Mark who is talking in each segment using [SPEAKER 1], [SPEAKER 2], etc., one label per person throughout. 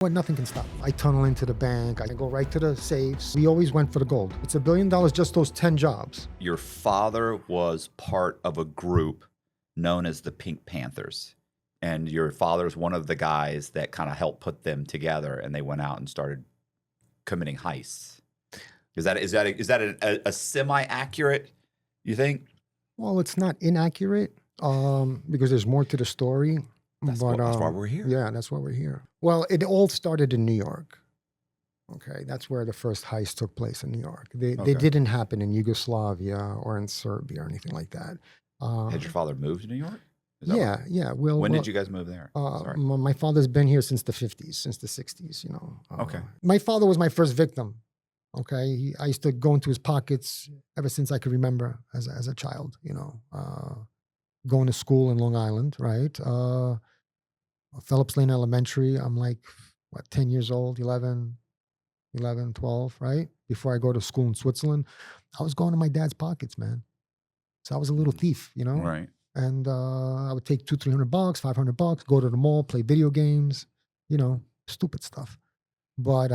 [SPEAKER 1] But nothing can stop me. I tunnel into the bank. I go right to the safes. We always went for the gold. It's $1 billion, just those 10 jobs.
[SPEAKER 2] Your father was part of a group known as the Pink Panthers. And your father's one of the guys that kind of helped put them together, and they went out and started committing heists. Is that a semi-accurate, you think?
[SPEAKER 1] Well, it's not inaccurate because there's more to the story.
[SPEAKER 2] That's why we're here.
[SPEAKER 1] Yeah, that's why we're here. Well, it all started in New York. Okay, that's where the first heist took place in New York. They didn't happen in Yugoslavia or in Serbia or anything like that.
[SPEAKER 2] Had your father moved to New York?
[SPEAKER 1] Yeah, yeah.
[SPEAKER 2] When did you guys move there? Sorry.
[SPEAKER 1] My father's been here since the 50s, since the 60s, you know.
[SPEAKER 2] Okay.
[SPEAKER 1] My father was my first victim. Okay, I used to go into his pockets ever since I could remember as a child, you know. Going to school in Long Island, right? Phillips Lane Elementary, I'm like, what, 10 years old, 11, 12, right? Before I go to school in Switzerland, I was going to my dad's pockets, man. So I was a little thief, you know?
[SPEAKER 2] Right.
[SPEAKER 1] And I would take $200-300, $500, go to the mall, play video games, you know, stupid stuff. But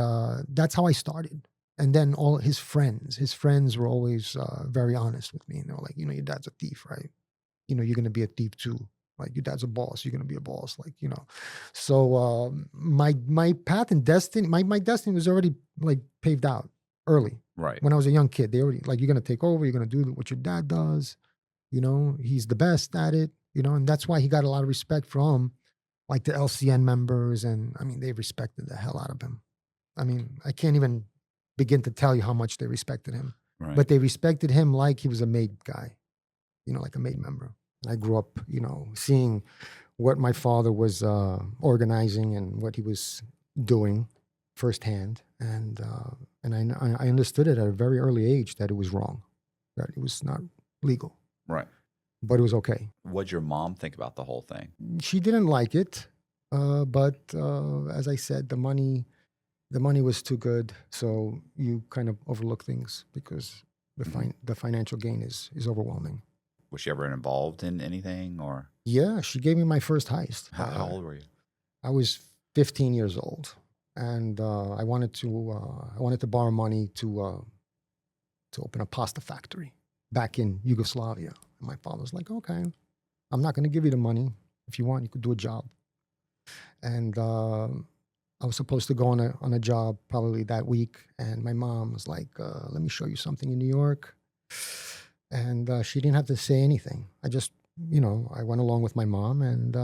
[SPEAKER 1] that's how I started. And then all his friends were always very honest with me. And they were like, you know, your dad's a thief, right? You know, you're going to be a thief too. Like, your dad's a boss, you're going to be a boss, like, you know. So my path and destiny, my destiny was already like paved out early.
[SPEAKER 2] Right.
[SPEAKER 1] When I was a young kid, they already, like, you're going to take over, you're going to do what your dad does. You know, he's the best at it, you know, and that's why he got a lot of respect from like the LCN members. And I mean, they respected the hell out of him. I mean, I can't even begin to tell you how much they respected him,
[SPEAKER 2] Right.
[SPEAKER 1] but they respected him like he was a made guy, you know, like a made member. I grew up, you know, seeing what my father was organizing and what he was doing firsthand. And I understood it at a very early age that it was wrong, that it was not legal.
[SPEAKER 2] Right.
[SPEAKER 1] But it was okay.
[SPEAKER 2] What'd your mom think about the whole thing?
[SPEAKER 1] She didn't like it, but as I said, the money was too good. So you kind of overlook things because the financial gain is overwhelming.
[SPEAKER 2] Was she ever involved in anything, or?
[SPEAKER 1] Yeah, she gave me my first heist.
[SPEAKER 2] How old were you?
[SPEAKER 1] I was 15 years old, and I wanted to borrow money to open a pasta factory back in Yugoslavia. And my father was like, okay, I'm not going to give you the money. If you want, you could do a job. And I was supposed to go on a job probably that week. And my mom was like, let me show you something in New York. And she didn't have to say anything. I just, you know, I went along with my mom, and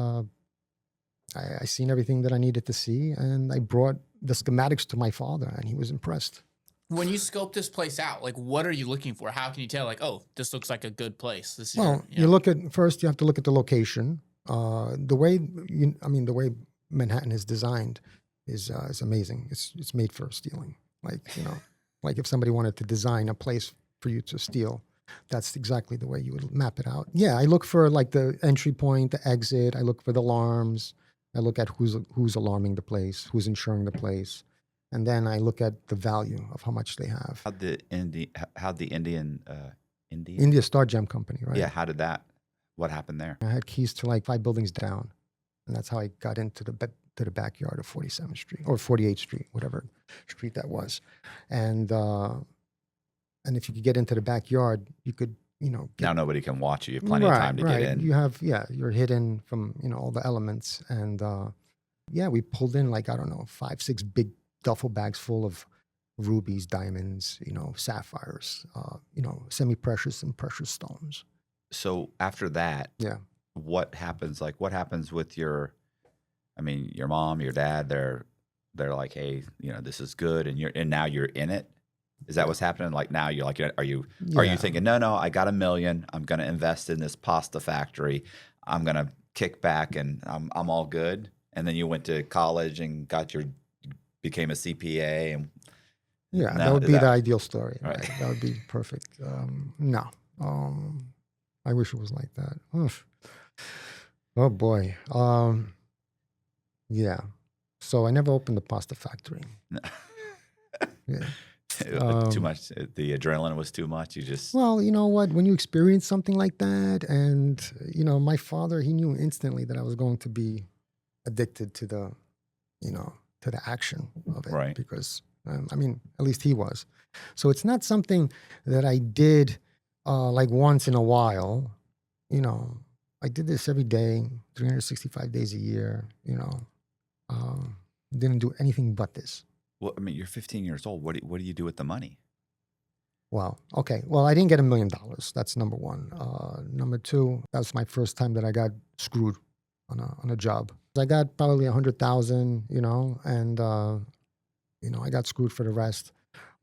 [SPEAKER 1] I seen everything that I needed to see. And I brought the schematics to my father, and he was impressed.
[SPEAKER 3] When you scope this place out, like, what are you looking for? How can you tell, like, oh, this looks like a good place? This is
[SPEAKER 1] you look at, first you have to look at the location. The way Manhattan is designed is amazing. It's made for stealing. Like, you know, like if somebody wanted to design a place for you to steal, that's exactly the way you would map it out. Yeah, I look for like the entry point, the exit. I look for the alarms. I look at who's alarming the place, who's insuring the place. And then I look at the value of how much they have.
[SPEAKER 2] How'd the Indian
[SPEAKER 1] India Star Gem Company, right?
[SPEAKER 2] Yeah. What happened there?
[SPEAKER 1] I had keys to like 5 buildings down, and that's how I got into the backyard of 47th Street or 48th Street, whatever street that was. And if you could get into the backyard, you could, you know.
[SPEAKER 2] Now nobody can watch you. You have plenty of time to get in.
[SPEAKER 1] You have, you're hidden from, you know, all the elements. And we pulled in like, I don't know, 5-6 big duffel bags full of rubies, diamonds, you know, sapphires, you know, semi-precious and precious stones.
[SPEAKER 2] So after that,
[SPEAKER 1] yeah,
[SPEAKER 2] what happens? Like, what happens with your mom, your dad? They're like, hey, you know, this is good, and now you're in it. Is that what's happening? Like, now you're like, are you thinking, no, I got $1 million. I'm going to invest in this pasta factory. I'm going to kick back, and I'm all good. And then you went to college and became a CPA, and
[SPEAKER 1] that would be the ideal story.
[SPEAKER 2] Right.
[SPEAKER 1] That would be perfect. No, I wish it was like that. Oof. Oh boy. Yeah. So I never opened the pasta factory. Yeah.
[SPEAKER 2] Too much. The adrenaline was too much. You just.
[SPEAKER 1] Well, you know what? When you experience something like that, and you know, my father, he knew instantly that I was going to be addicted to the, you know, to the action of it,
[SPEAKER 2] Right.
[SPEAKER 1] because I mean, at least he was. So it's not something that I did like once in a while. You know, I did this every day, 365 days a year. You know, didn't do anything but this.
[SPEAKER 2] Well, I mean, you're 15 years old. What do you do with the money?
[SPEAKER 1] Wow. Okay. Well, I didn't get $1 million. That's number one. Number two, that was my first time that I got screwed on a job. I got probably 100,000, you know, and you know, I got screwed for the rest.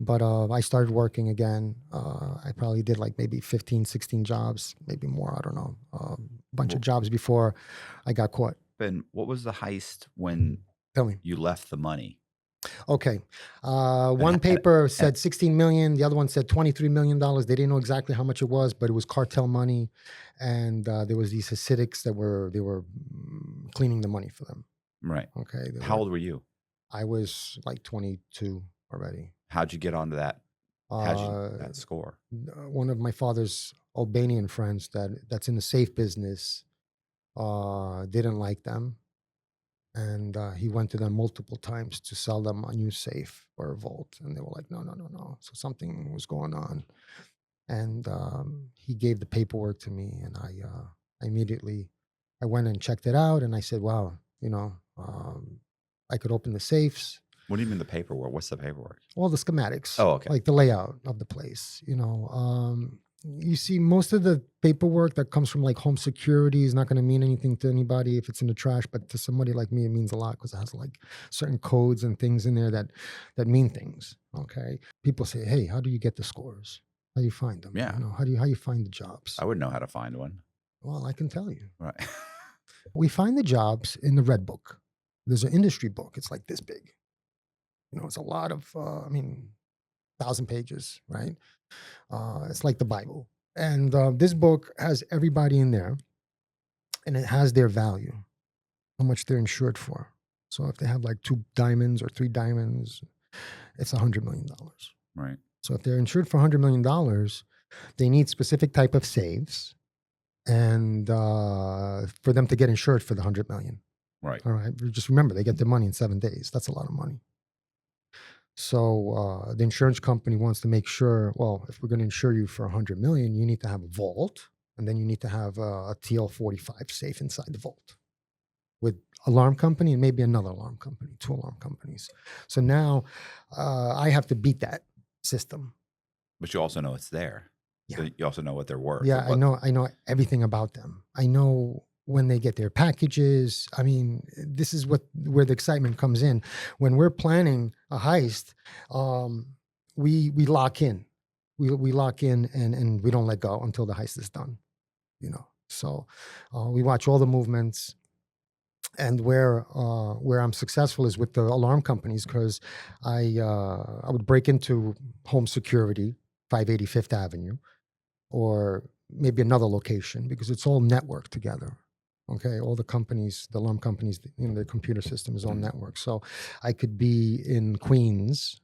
[SPEAKER 1] But I started working again. I probably did like maybe 15, 16 jobs, maybe more. I don't know. A bunch of jobs before I got caught.
[SPEAKER 2] Ben, what was the heist when
[SPEAKER 1] Tell me.
[SPEAKER 2] you left the money?
[SPEAKER 1] Okay. One paper said 16 million. The other one said $23 million. They didn't know exactly how much it was, but it was cartel money. And there was these Hasidics that were cleaning the money for them.
[SPEAKER 2] Right.
[SPEAKER 1] Okay.
[SPEAKER 2] How old were you?
[SPEAKER 1] I was like 22 already.
[SPEAKER 2] How'd you get onto that? That score?
[SPEAKER 1] One of my father's Albanian friends that's in the safe business didn't like them. And he went to them multiple times to sell them a new safe or a vault. And they were like, no, no, no, no. So something was going on. And he gave the paperwork to me. And I immediately, I went and checked it out. And I said, wow, you know, I could open the safes.
[SPEAKER 2] What do you mean the paperwork? What's the paperwork?
[SPEAKER 1] All the schematics.
[SPEAKER 2] Oh, okay.
[SPEAKER 1] Like the layout of the place, you know. You see, most of the paperwork that comes from like home security is not going to mean anything to anybody if it's in the trash, but to somebody like me, it means a lot because it has like certain codes and things in there that mean things. Okay, people say, "Hey, how do you get the scores? How do you find them?
[SPEAKER 2] Yeah.
[SPEAKER 1] You know, how you find the jobs?"
[SPEAKER 2] I wouldn't know how to find one.
[SPEAKER 1] Well, I can tell you.
[SPEAKER 2] Right.
[SPEAKER 1] We find the jobs in the red book. There's an industry book. It's like this big. You know, it's a lot of, 1,000 pages, right? It's like the Bible. And this book has everybody in there, and it has their value, how much they're insured for. So if they have like 2 diamonds or 3 diamonds, it's $100 million.
[SPEAKER 2] Right.
[SPEAKER 1] So if they're insured for $100 million, they need specific type of saves, and for them to get insured for the $100 million.
[SPEAKER 2] Right.
[SPEAKER 1] All right. Just remember, they get their money in 7 days. That's a lot of money. So the insurance company wants to make sure, well, if we're going to insure you for $100 million, you need to have a vault, and then you need to have a TL45 safe inside the vault with alarm company and maybe another alarm company, 2 alarm companies. So now I have to beat that system.
[SPEAKER 2] But you also know it's there.
[SPEAKER 1] Yeah.
[SPEAKER 2] So you also know what they're worth.
[SPEAKER 1] Yeah, I know everything about them. I know when they get their packages. I mean, this is where the excitement comes in. When we're planning a heist, we lock in. We lock in and we don't let go until the heist is done. You know, so we watch all the movements. And where I'm successful is with the alarm companies, because I would break into home security, 580 Fifth Avenue, or maybe another location, because it's all networked together. Okay, all the companies, the alarm companies, you know, their computer system is all networked. So I could be in Queens,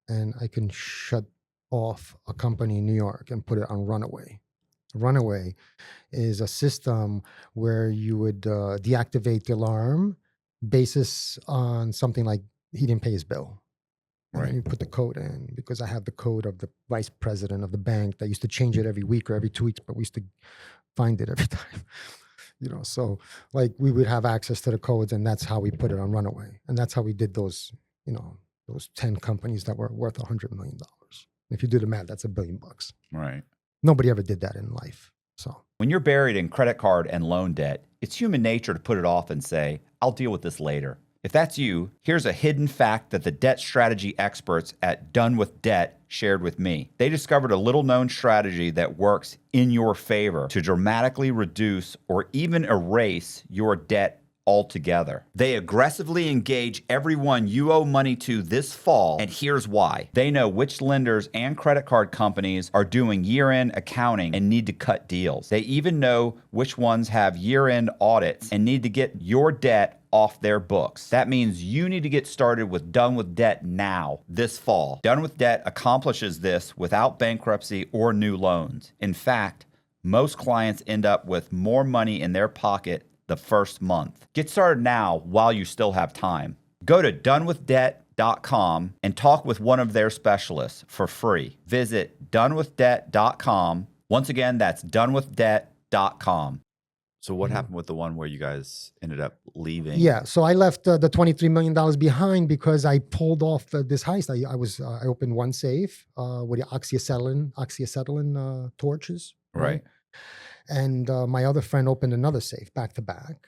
[SPEAKER 1] and I can shut off a company in New York and put it on Runaway. Runaway is a system where you would deactivate the alarm basis on something like he didn't pay his bill. And
[SPEAKER 2] Right.
[SPEAKER 1] then you put the code in, because I have the code of the vice president of the bank that used to change it every week or every 2 weeks, but we used to find it every time. You know, so like we would have access to the codes, and that's how we put it on Runaway. And that's how we did those, you know, those 10 companies that were worth $100 million. If you do the math, that's $1 billion.
[SPEAKER 2] Right.
[SPEAKER 1] Nobody ever did that in life. So
[SPEAKER 2] When you're buried in credit card and loan debt, it's human nature to put it off and say, I'll deal with this later. If that's you, here's a hidden fact that the debt strategy experts at Done With Debt shared with me. They discovered a little known strategy that works in your favor to dramatically reduce or even erase your debt altogether. They aggressively engage everyone you owe money to this fall, and here's why. They know which lenders and credit card companies are doing year-end accounting and need to cut deals. They even know which ones have year-end audits and need to get your debt off their books. That means you need to get started with Done With Debt now, this fall. Done With Debt accomplishes this without bankruptcy or new loans. In fact, most clients end up with more money in their pocket the first month. Get started now while you still have time. Go to donewithdebt.com and talk with one of their specialists for free. Visit donewithdebt.com. Once again, that's donewithdebt.com. So what happened with the one where you guys ended up leaving?
[SPEAKER 1] Yeah, so I left the $23 million behind because I pulled off this heist. I opened one safe with the oxyacetylene torches.
[SPEAKER 2] Right.
[SPEAKER 1] And my other friend opened another safe back to back.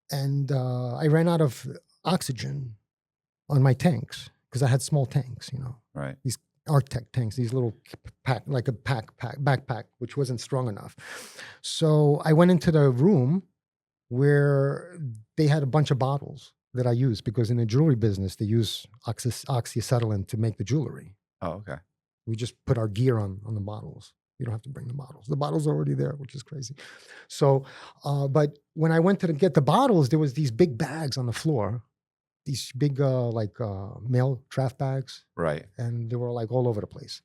[SPEAKER 1] And I ran out of oxygen on my tanks because I had small tanks,
[SPEAKER 2] Right.
[SPEAKER 1] these Arctic tanks, these little pack, like a backpack, which wasn't strong enough. So I went into the room where they had a bunch of bottles that I used because in the jewelry business, they use oxyacetylene to make the jewelry.
[SPEAKER 2] Oh, okay.
[SPEAKER 1] We just put our gear on the bottles. You don't have to bring the bottles. The bottles are already there, which is crazy. So, but when I went to get the bottles, there was these big bags on the floor, these big mail draft bags,
[SPEAKER 2] Right.
[SPEAKER 1] and they were like all over the place.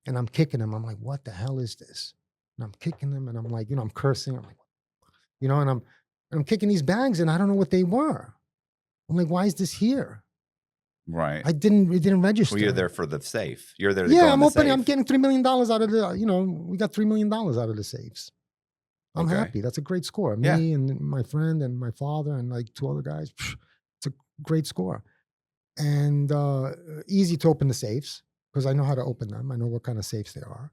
[SPEAKER 1] And I'm kicking them. I'm like, what the hell is this? And I'm kicking them, and I'm like, I'm cursing. I'm like, and I'm kicking these bags, and I don't know what they were. I'm like, why is this here?
[SPEAKER 2] Right.
[SPEAKER 1] It didn't register.
[SPEAKER 2] Well, you're there for the safe. You're there to
[SPEAKER 1] Yeah,
[SPEAKER 2] go in
[SPEAKER 1] I'm
[SPEAKER 2] the
[SPEAKER 1] opening.
[SPEAKER 2] safe.
[SPEAKER 1] I'm getting $3 million out of the. We got $3 million out of the safes. I'm
[SPEAKER 2] Okay.
[SPEAKER 1] happy. That's a great score.
[SPEAKER 2] Yeah.
[SPEAKER 1] Me and my friend and my father and like two other guys. It's a great score, and easy to open the safes because I know how to open them. I know what kind of safes they are.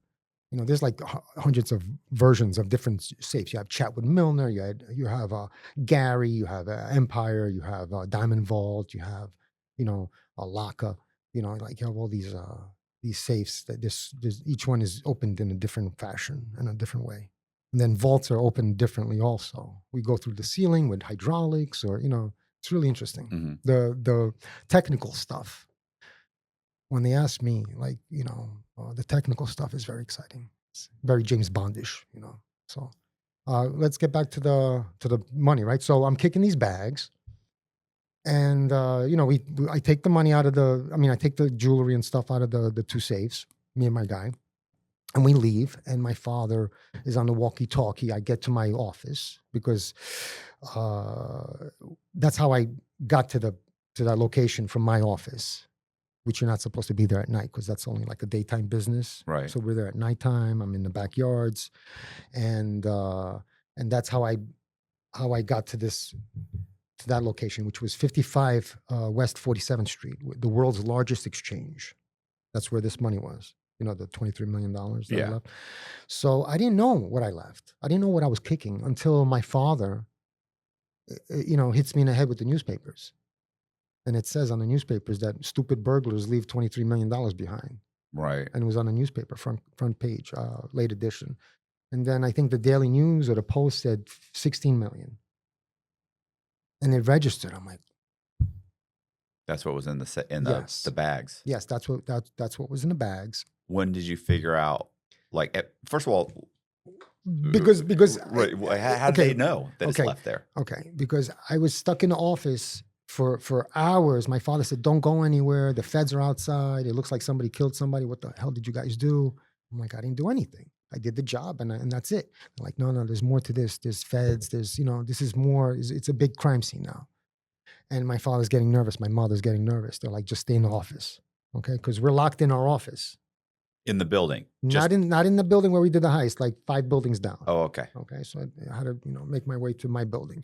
[SPEAKER 1] There's like hundreds of versions of different safes. You have Chatwood Milner. You have Gary. You have Empire. You have Diamond Vault. You have Laka. Like you have all these safes that this each one is opened in a different fashion in a different way. And then vaults are opened differently also. We go through the ceiling with hydraulics or, it's really interesting.
[SPEAKER 2] Mm-hmm.
[SPEAKER 1] The technical stuff. When they ask me, like, the technical stuff is very exciting. It's very James Bondish, So let's get back to the money, right? So I'm kicking these bags. And I take the money out of I take the jewelry and stuff out of the two safes, me and my guy, and we leave. And my father is on the walkie-talkie. I get to my office because that's how I got to that location from my office, which you're not supposed to be there at night because that's only like a daytime business.
[SPEAKER 2] Right.
[SPEAKER 1] So we're there at nighttime. I'm in the backyards, and that's how I got to that location, which was 55 West 47th Street, the world's largest exchange. That's where this money was, the $23 million that I left. So I didn't know what I left. I didn't know what I was kicking until my father, hits me in the head with the newspapers. And it says on the newspapers that stupid burglars leave $23 million behind.
[SPEAKER 2] Right.
[SPEAKER 1] And it was on the newspaper, front page, late edition. And then I think the Daily News or the Post said 16 million. And it registered. I'm like,
[SPEAKER 2] That's what was in
[SPEAKER 1] Yes.
[SPEAKER 2] the bags.
[SPEAKER 1] yes, that's what was in the bags.
[SPEAKER 2] When did you figure out? Like, first of all,
[SPEAKER 1] Because
[SPEAKER 2] right, how did
[SPEAKER 1] okay,
[SPEAKER 2] they know that it's
[SPEAKER 1] okay.
[SPEAKER 2] left there?
[SPEAKER 1] Okay, because I was stuck in the office for hours. My father said, "Don't go anywhere. The feds are outside. It looks like somebody killed somebody. What the hell did you guys do?" I'm like, "I didn't do anything. I did the job, and that's it." They're like, no, there's more to this. There's feds. There's this is more. It's a big crime scene now. And my father's getting nervous. My mother's getting nervous. They're like, "Just stay in the office, okay?" Because we're locked in our office.
[SPEAKER 2] In the building.
[SPEAKER 1] Not in the building where we did the heist, like 5 buildings down.
[SPEAKER 2] Oh, okay.
[SPEAKER 1] Okay, so I had to make my way to my building.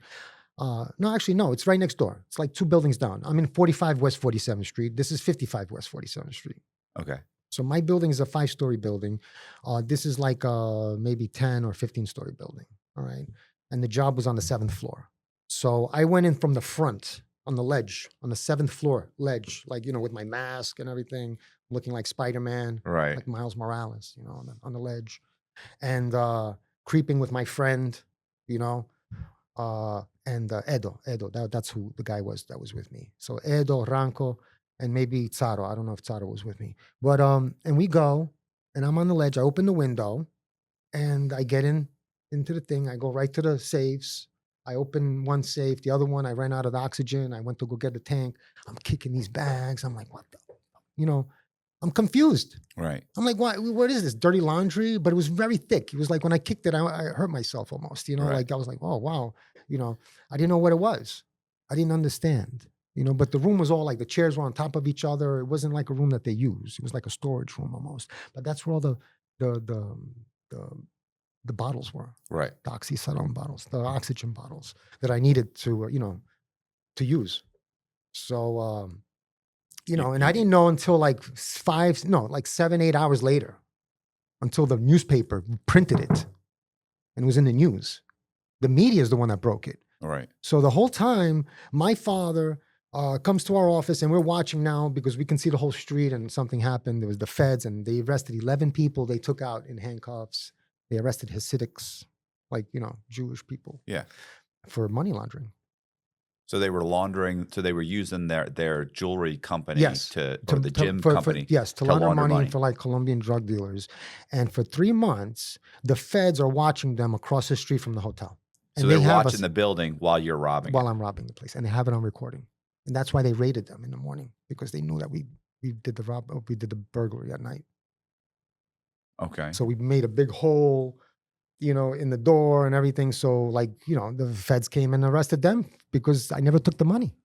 [SPEAKER 1] No, actually, no, it's right next door. It's like 2 buildings down. I'm in 45 West 47th Street. This is 55 West 47th Street.
[SPEAKER 2] Okay.
[SPEAKER 1] So my building is a 5-story building. This is like maybe 10 or 15-story building. All right, and the job was on the 7th floor. So I went in from the front on the ledge, on the 7th floor ledge, like with my mask and everything, looking like Spider-Man,
[SPEAKER 2] Right.
[SPEAKER 1] like Miles Morales, on the ledge, and creeping with my friend, and Edo. That's who the guy was that was with me. So Edo, Ranko, and maybe Tsaro. I don't know if Tsaro was with me, but and we go, and I'm on the ledge. I open the window, and I get into the thing. I go right to the safes. I open one safe, the other one. I ran out of the oxygen. I went to go get the tank. I'm kicking these bags. I'm like, what the, I'm confused.
[SPEAKER 2] Right.
[SPEAKER 1] I'm like, what is this? Dirty laundry? But it was very thick. It was like when I kicked it, I hurt myself almost,
[SPEAKER 2] Right.
[SPEAKER 1] like I was like, oh, wow. I didn't know what it was. I didn't understand, But the room was all like the chairs were on top of each other. It wasn't like a room that they used. It was like a storage room almost. But that's where all the bottles were,
[SPEAKER 2] Right.
[SPEAKER 1] the oxycodone bottles, the oxygen bottles that I needed to to use. So and I didn't know until like 7, 8 hours later, until the newspaper printed it and it was in the news. The media is the one that broke it.
[SPEAKER 2] Right.
[SPEAKER 1] So the whole time, my father comes to our office and we're watching now because we can see the whole street and something happened. There was the feds and they arrested 11 people they took out in handcuffs. They arrested Hasidics, like, Jewish people.
[SPEAKER 2] Yeah.
[SPEAKER 1] For money laundering.
[SPEAKER 2] So they were laundering. So they were using their jewelry company
[SPEAKER 1] Yes.
[SPEAKER 2] or the gym company.
[SPEAKER 1] To launder money for like Colombian drug dealers. And for 3 months, the feds are watching them across the street from the hotel.
[SPEAKER 2] So
[SPEAKER 1] And
[SPEAKER 2] they're
[SPEAKER 1] have
[SPEAKER 2] watching the building while you're robbing.
[SPEAKER 1] While I'm robbing the place, and they have it on recording. And that's why they raided them in the morning, because they knew that we did the burglary at night.
[SPEAKER 2] Okay.
[SPEAKER 1] So we made a big hole, in the door and everything. So the feds came and arrested them because I never took the money.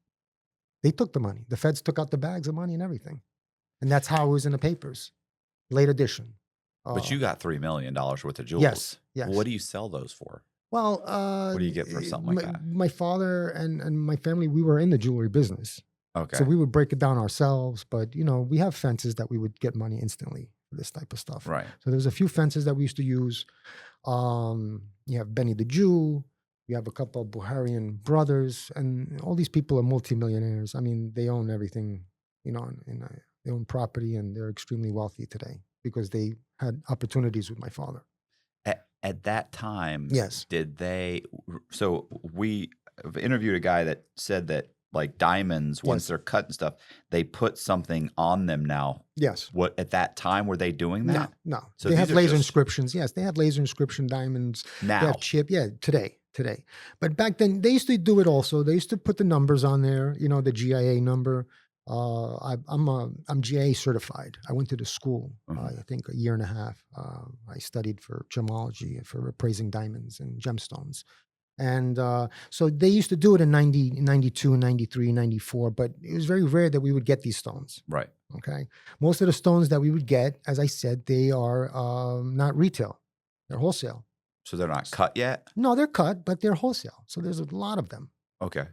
[SPEAKER 1] They took the money. The feds took out the bags of money and everything. And that's how it was in the papers. Late edition.
[SPEAKER 2] But you got $3 million worth of jewels.
[SPEAKER 1] Yes. Yes.
[SPEAKER 2] What do you sell those for?
[SPEAKER 1] Well,
[SPEAKER 2] what do you get for something like that?
[SPEAKER 1] My father and my family, we were in the jewelry business.
[SPEAKER 2] Okay.
[SPEAKER 1] So we would break it down ourselves, but we have fences that we would get money instantly for this type of stuff.
[SPEAKER 2] Right.
[SPEAKER 1] So there was a few fences that we used to use. You have Benny the Jew. You have a couple of Buharian brothers, and all these people are multimillionaires. I mean, they own everything, and they own property, and they're extremely wealthy today because they had opportunities with my father.
[SPEAKER 2] At that time,
[SPEAKER 1] yes.
[SPEAKER 2] Did they? So we interviewed a guy that said that like diamonds, once they're cut and stuff, they put something on them now.
[SPEAKER 1] Yes.
[SPEAKER 2] What at that time were they doing that?
[SPEAKER 1] No.
[SPEAKER 2] So
[SPEAKER 1] they have laser inscriptions. Yes, they have laser inscription diamonds.
[SPEAKER 2] Now.
[SPEAKER 1] They have chip. Yeah, today. But back then they used to do it also. They used to put the numbers on there. The GIA number. I'm GIA certified. I went to the school. I think a year and a half. I studied for gemology, for appraising diamonds and gemstones. And so they used to do it in 90, 92, 93, 94, but it was very rare that we would get these stones.
[SPEAKER 2] Right.
[SPEAKER 1] Okay. Most of the stones that we would get, as I said, they are not retail. They're wholesale.
[SPEAKER 2] So they're not cut yet?
[SPEAKER 1] No, they're cut, but they're wholesale. So there's a lot of them.
[SPEAKER 2] Okay.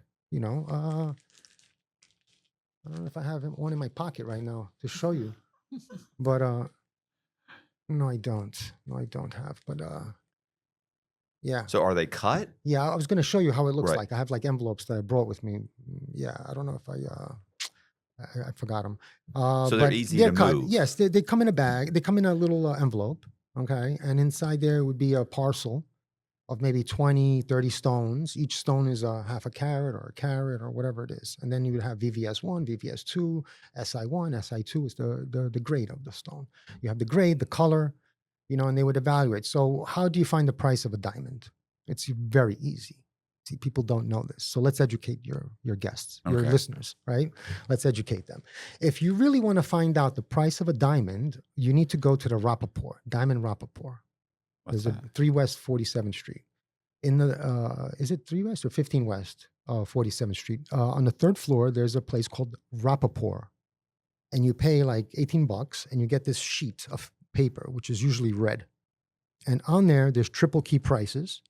[SPEAKER 1] I don't know if I have one in my pocket right now to show you, but no, I don't. No, I don't have, but yeah.
[SPEAKER 2] So are they cut?
[SPEAKER 1] Yeah, I was going to show you how it looks
[SPEAKER 2] Right.
[SPEAKER 1] like. I have like envelopes that I brought with me. Yeah, I don't know if I forgot them.
[SPEAKER 2] So they're easy to
[SPEAKER 1] cut.
[SPEAKER 2] move.
[SPEAKER 1] Yes, they come in a bag. They come in a little envelope, okay? And inside there would be a parcel of maybe 20, 30 stones. Each stone is a half a carat or a carat or whatever it is. And then you would have VVS1, VVS2, SI1, SI2 is the grade of the stone. You have the grade, the color, and they would evaluate. So how do you find the price of a diamond? It's very easy. See, people don't know this. So let's educate your guests, your
[SPEAKER 2] Okay.
[SPEAKER 1] listeners, right? Let's educate them. If you really want to find out the price of a diamond, you need to go to the Rappaport, Diamond Rappaport.
[SPEAKER 2] What's
[SPEAKER 1] There's
[SPEAKER 2] that?
[SPEAKER 1] a 3 West 47th Street. In the, is it 3 West or 15 West 47th Street? On the 3rd floor, there's a place called Rappaport. And you pay like $18 and you get this sheet of paper, which is usually red. And on there's triple key prices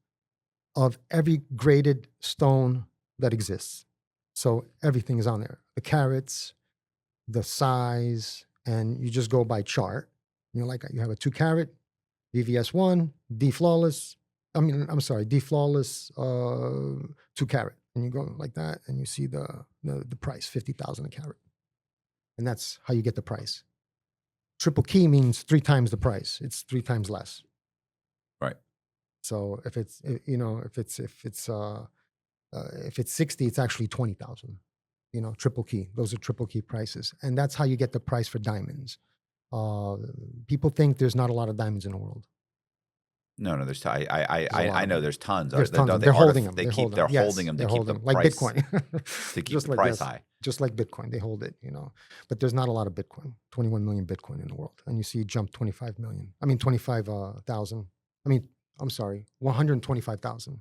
[SPEAKER 1] of every graded stone that exists. So everything is on there. The carats, the size, and you just go by chart. You have a 2 carat, VVS1, D flawless, D flawless, 2 carat. And you go like that and you see the price, 50,000 a carat. And that's how you get the price. Triple key means 3 times the price. It's 3 times less.
[SPEAKER 2] Right.
[SPEAKER 1] So if it's 60, it's actually 20,000. Triple key. Those are triple key prices, and that's how you get the price for diamonds. People think there's not a lot of diamonds in the world.
[SPEAKER 2] No, there's I know there's tons.
[SPEAKER 1] There's
[SPEAKER 2] Don't
[SPEAKER 1] tons.
[SPEAKER 2] they
[SPEAKER 1] They're holding them.
[SPEAKER 2] They're
[SPEAKER 1] Yes,
[SPEAKER 2] holding them to
[SPEAKER 1] they're
[SPEAKER 2] keep
[SPEAKER 1] holding
[SPEAKER 2] the
[SPEAKER 1] them. Like
[SPEAKER 2] price
[SPEAKER 1] Bitcoin.
[SPEAKER 2] to keep
[SPEAKER 1] Just
[SPEAKER 2] the
[SPEAKER 1] like
[SPEAKER 2] price
[SPEAKER 1] this.
[SPEAKER 2] high.
[SPEAKER 1] Just like Bitcoin, they hold it, But there's not a lot of Bitcoin. 21 million Bitcoin in the world, and you see it jump 25,000. 125,000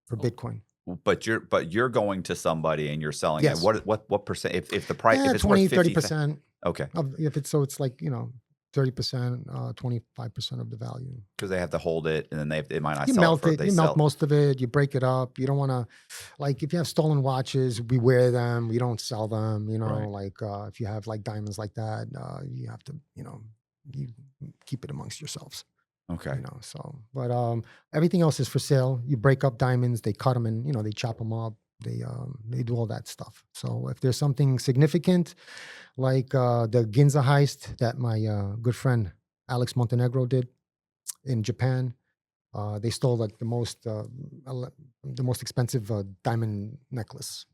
[SPEAKER 1] for Bitcoin
[SPEAKER 2] But you're going to somebody and you're selling it.
[SPEAKER 1] Yes.
[SPEAKER 2] What percent? If the price if it's
[SPEAKER 1] 20,
[SPEAKER 2] worth 50,
[SPEAKER 1] 30%.
[SPEAKER 2] okay,
[SPEAKER 1] If it's, so it's like, 30%, 25% of the value.
[SPEAKER 2] because they have to hold it and then they might not
[SPEAKER 1] You
[SPEAKER 2] sell
[SPEAKER 1] melt
[SPEAKER 2] for
[SPEAKER 1] it.
[SPEAKER 2] they
[SPEAKER 1] You
[SPEAKER 2] sell.
[SPEAKER 1] melt most of it. You break it up. You don't want to, like, if you have stolen watches, we wear them. We don't sell them.
[SPEAKER 2] Right.
[SPEAKER 1] Like if you have like diamonds like that, you have to, you keep it amongst yourselves.
[SPEAKER 2] Okay.
[SPEAKER 1] So, but everything else is for sale. You break up diamonds, they cut them, and they chop them up. They do all that stuff. So if there's something significant, like the Ginza heist that my good friend Alex Montenegro did in Japan, they stole like the most expensive diamond necklace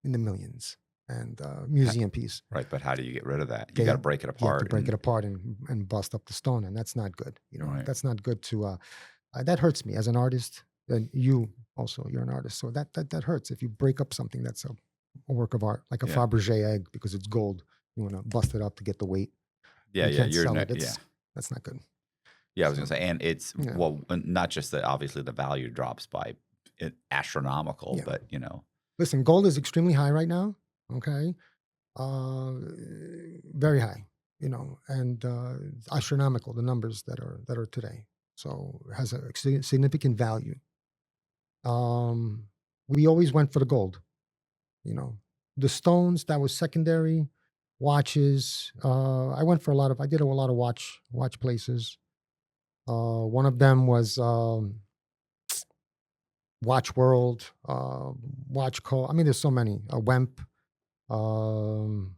[SPEAKER 1] in the millions, and museum piece.
[SPEAKER 2] Right, but how do you get rid of that? You
[SPEAKER 1] They-
[SPEAKER 2] got to break it
[SPEAKER 1] You have
[SPEAKER 2] apart.
[SPEAKER 1] to break it apart and bust up the stone, and that's not good.
[SPEAKER 2] Right.
[SPEAKER 1] That's not good to. That hurts me as an artist, and you also, you're an artist, so that hurts. If you break up something that's a work of art, like a
[SPEAKER 2] Yeah.
[SPEAKER 1] Fabergé egg, because it's gold, you want to bust it up to get the weight.
[SPEAKER 2] Yeah,
[SPEAKER 1] you
[SPEAKER 2] yeah,
[SPEAKER 1] can't sell it.
[SPEAKER 2] yeah.
[SPEAKER 1] That's not good.
[SPEAKER 2] Yeah, I was gonna say, and it's
[SPEAKER 1] Yeah.
[SPEAKER 2] well, not just that. Obviously, the value drops by astronomical,
[SPEAKER 1] Yeah.
[SPEAKER 2] but
[SPEAKER 1] Listen, gold is extremely high right now. Okay, very high. And astronomical, the numbers that are today. So it has a significant value. We always went for the gold. The stones, that was secondary. Watches, I did a lot of watch places. One of them was Watch World, Watch Co. I mean, there's so many. Wemp. I'm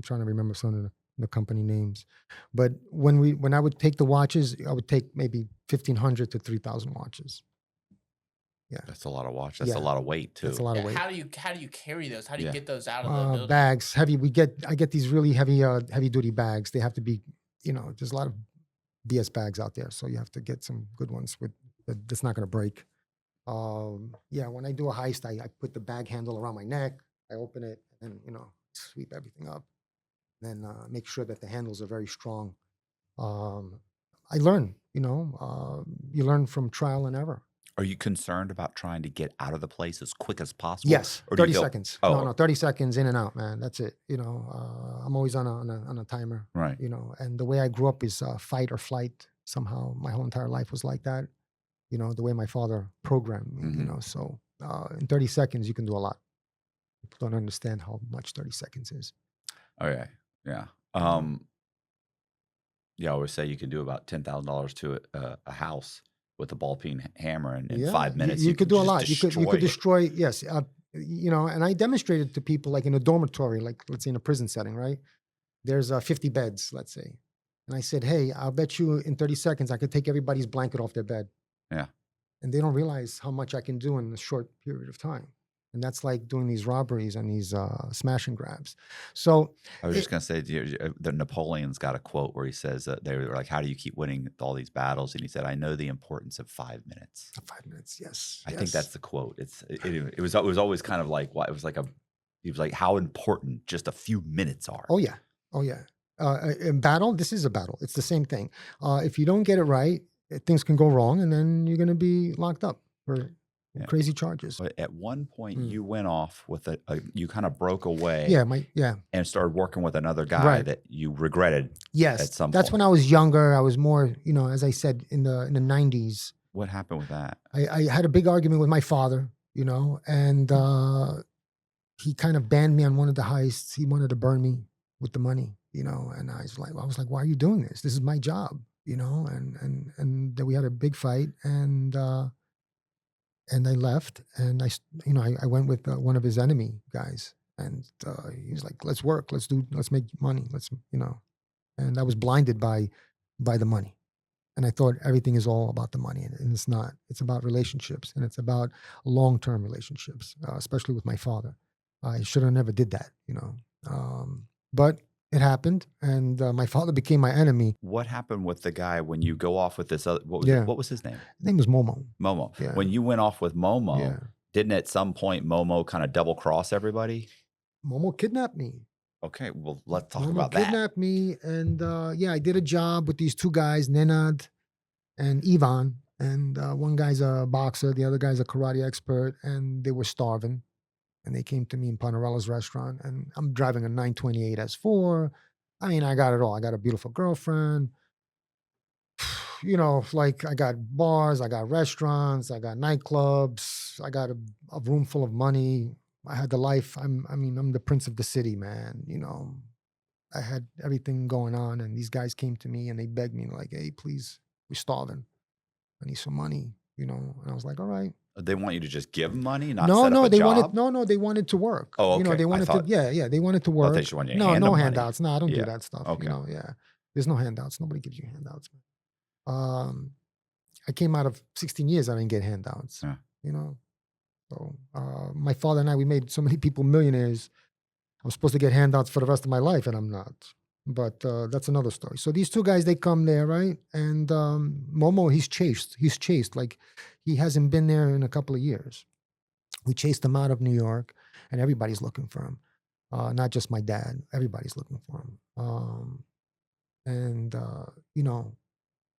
[SPEAKER 1] trying to remember some of the company names, but when I would take the watches, I would take maybe 1,500 to 3,000 watches.
[SPEAKER 2] that's a lot of watch. That's
[SPEAKER 1] Yeah.
[SPEAKER 2] a lot of weight too.
[SPEAKER 1] That's a lot of
[SPEAKER 3] Yeah,
[SPEAKER 1] weight.
[SPEAKER 3] how do you carry those? How do you
[SPEAKER 2] Yeah.
[SPEAKER 3] get those out of the building?
[SPEAKER 1] Bags, heavy. I get these really heavy duty bags. They have to be, there's a lot of BS bags out there, so you have to get some good ones that's not going to break. When I do a heist, I put the bag handle around my neck. I open it and sweep everything up. Then make sure that the handles are very strong. I learn. You learn from trial and error.
[SPEAKER 2] Are you concerned about trying to get out of the place as quick as possible?
[SPEAKER 1] Yes,
[SPEAKER 2] Or do you
[SPEAKER 1] 30
[SPEAKER 2] feel-
[SPEAKER 1] seconds.
[SPEAKER 2] Oh.
[SPEAKER 1] No, 30 seconds in and out, man. That's it. I'm always on a timer.
[SPEAKER 2] Right.
[SPEAKER 1] And the way I grew up is fight or flight. Somehow, my whole entire life was like that. The way my father programmed me.
[SPEAKER 2] Mhm.
[SPEAKER 1] So in 30 seconds, you can do a lot. People don't understand how much 30 seconds is.
[SPEAKER 2] Okay. Yeah. Yeah. I always say you can do about $10,000 to a house with a ball peen hammer, and in 5 minutes
[SPEAKER 1] You could do a
[SPEAKER 2] just
[SPEAKER 1] lot. You could
[SPEAKER 2] destroy-
[SPEAKER 1] destroy. Yes, and I demonstrated to people, like in a dormitory, like let's say in a prison setting, right? There's 50 beds, let's say, and I said, hey, I'll bet you in 30 seconds I could take everybody's blanket off their bed.
[SPEAKER 2] Yeah.
[SPEAKER 1] And they don't realize how much I can do in a short period of time. And that's like doing these robberies and these smash and grabs. So
[SPEAKER 2] I was just gonna say, that Napoleon's got a quote where he says that they were like, "How do you keep winning all these battles?" And he said, "I know the importance of 5 minutes."
[SPEAKER 1] 5 minutes, yes.
[SPEAKER 2] I think
[SPEAKER 1] yes.
[SPEAKER 2] that's the quote. It was always kind of like what it was like he was like how important just a few minutes are.
[SPEAKER 1] Oh yeah. In battle, this is a battle. It's the same thing. If you don't get it right, things can go wrong, and then you're going to be locked up for
[SPEAKER 2] Yeah.
[SPEAKER 1] crazy charges.
[SPEAKER 2] But at one point, you went off with you kind of broke away.
[SPEAKER 1] Yeah.
[SPEAKER 2] And started working with another guy
[SPEAKER 1] Right.
[SPEAKER 2] that you regretted.
[SPEAKER 1] Yes.
[SPEAKER 2] At some
[SPEAKER 1] That's
[SPEAKER 2] point.
[SPEAKER 1] when I was younger. I was more, as I said, in the 90s.
[SPEAKER 2] What happened with that?
[SPEAKER 1] I had a big argument with my father, and he kind of banned me on one of the heists. He wanted to burn me with the money, and I was like, why are you doing this? This is my job, and then we had a big fight, and I left, and I went with one of his enemy guys, and he was like, let's work, let's make money, and I was blinded by the money. And I thought everything is all about the money, and it's not. It's about relationships, and it's about long-term relationships, especially with my father. I should have never did that, but it happened, and my father became my enemy.
[SPEAKER 2] What happened with the guy when you go off with this other? What was his name?
[SPEAKER 1] His name was Momo.
[SPEAKER 2] Momo.
[SPEAKER 1] Yeah.
[SPEAKER 2] When you went off with Momo,
[SPEAKER 1] Yeah.
[SPEAKER 2] didn't at some point Momo kind of double cross everybody?
[SPEAKER 1] Momo kidnapped me.
[SPEAKER 2] Okay, well, let's talk
[SPEAKER 1] Momo
[SPEAKER 2] about that.
[SPEAKER 1] kidnapped me, and I did a job with these two guys, Nenad and Ivan, And one guy's a boxer, the other guy's a karate expert, and they were starving. And they came to me in Panerella's restaurant, and I'm driving a 928 S4. I mean, I got it all. I got a beautiful girlfriend. You know, like I got bars, I got restaurants, I got nightclubs, I got a room full of money. I had the life. I'm the prince of the city, man. You know, I had everything going on, and these guys came to me and they begged me like, "Hey, please, we're starving. I need some money." You know, and I was like, "All right."
[SPEAKER 2] They want you to just give them money, not
[SPEAKER 1] No,
[SPEAKER 2] set up
[SPEAKER 1] no,
[SPEAKER 2] a
[SPEAKER 1] they
[SPEAKER 2] job?
[SPEAKER 1] wanted they wanted to work.
[SPEAKER 2] Oh,
[SPEAKER 1] You know,
[SPEAKER 2] okay.
[SPEAKER 1] they
[SPEAKER 2] I
[SPEAKER 1] wanted
[SPEAKER 2] thought,
[SPEAKER 1] to they wanted to
[SPEAKER 2] thought
[SPEAKER 1] work.
[SPEAKER 2] they just wanted you to
[SPEAKER 1] No,
[SPEAKER 2] hand
[SPEAKER 1] no
[SPEAKER 2] them money.
[SPEAKER 1] handouts. No, I don't do
[SPEAKER 2] Yeah.
[SPEAKER 1] that stuff.
[SPEAKER 2] Okay.
[SPEAKER 1] You know, yeah. There's no handouts. Nobody gives you handouts. I came out of 16 years, I didn't get handouts.
[SPEAKER 2] Yeah.
[SPEAKER 1] You know. So my father and I, we made so many people millionaires. I'm supposed to get handouts for the rest of my life, and I'm not. But that's another story. So these two guys, they come there, right? And Momo, he's chased. He's chased. Like he hasn't been there in a couple of years. We chased him out of New York, and everybody's looking for him. Not just my dad. Everybody's looking for him. And you know,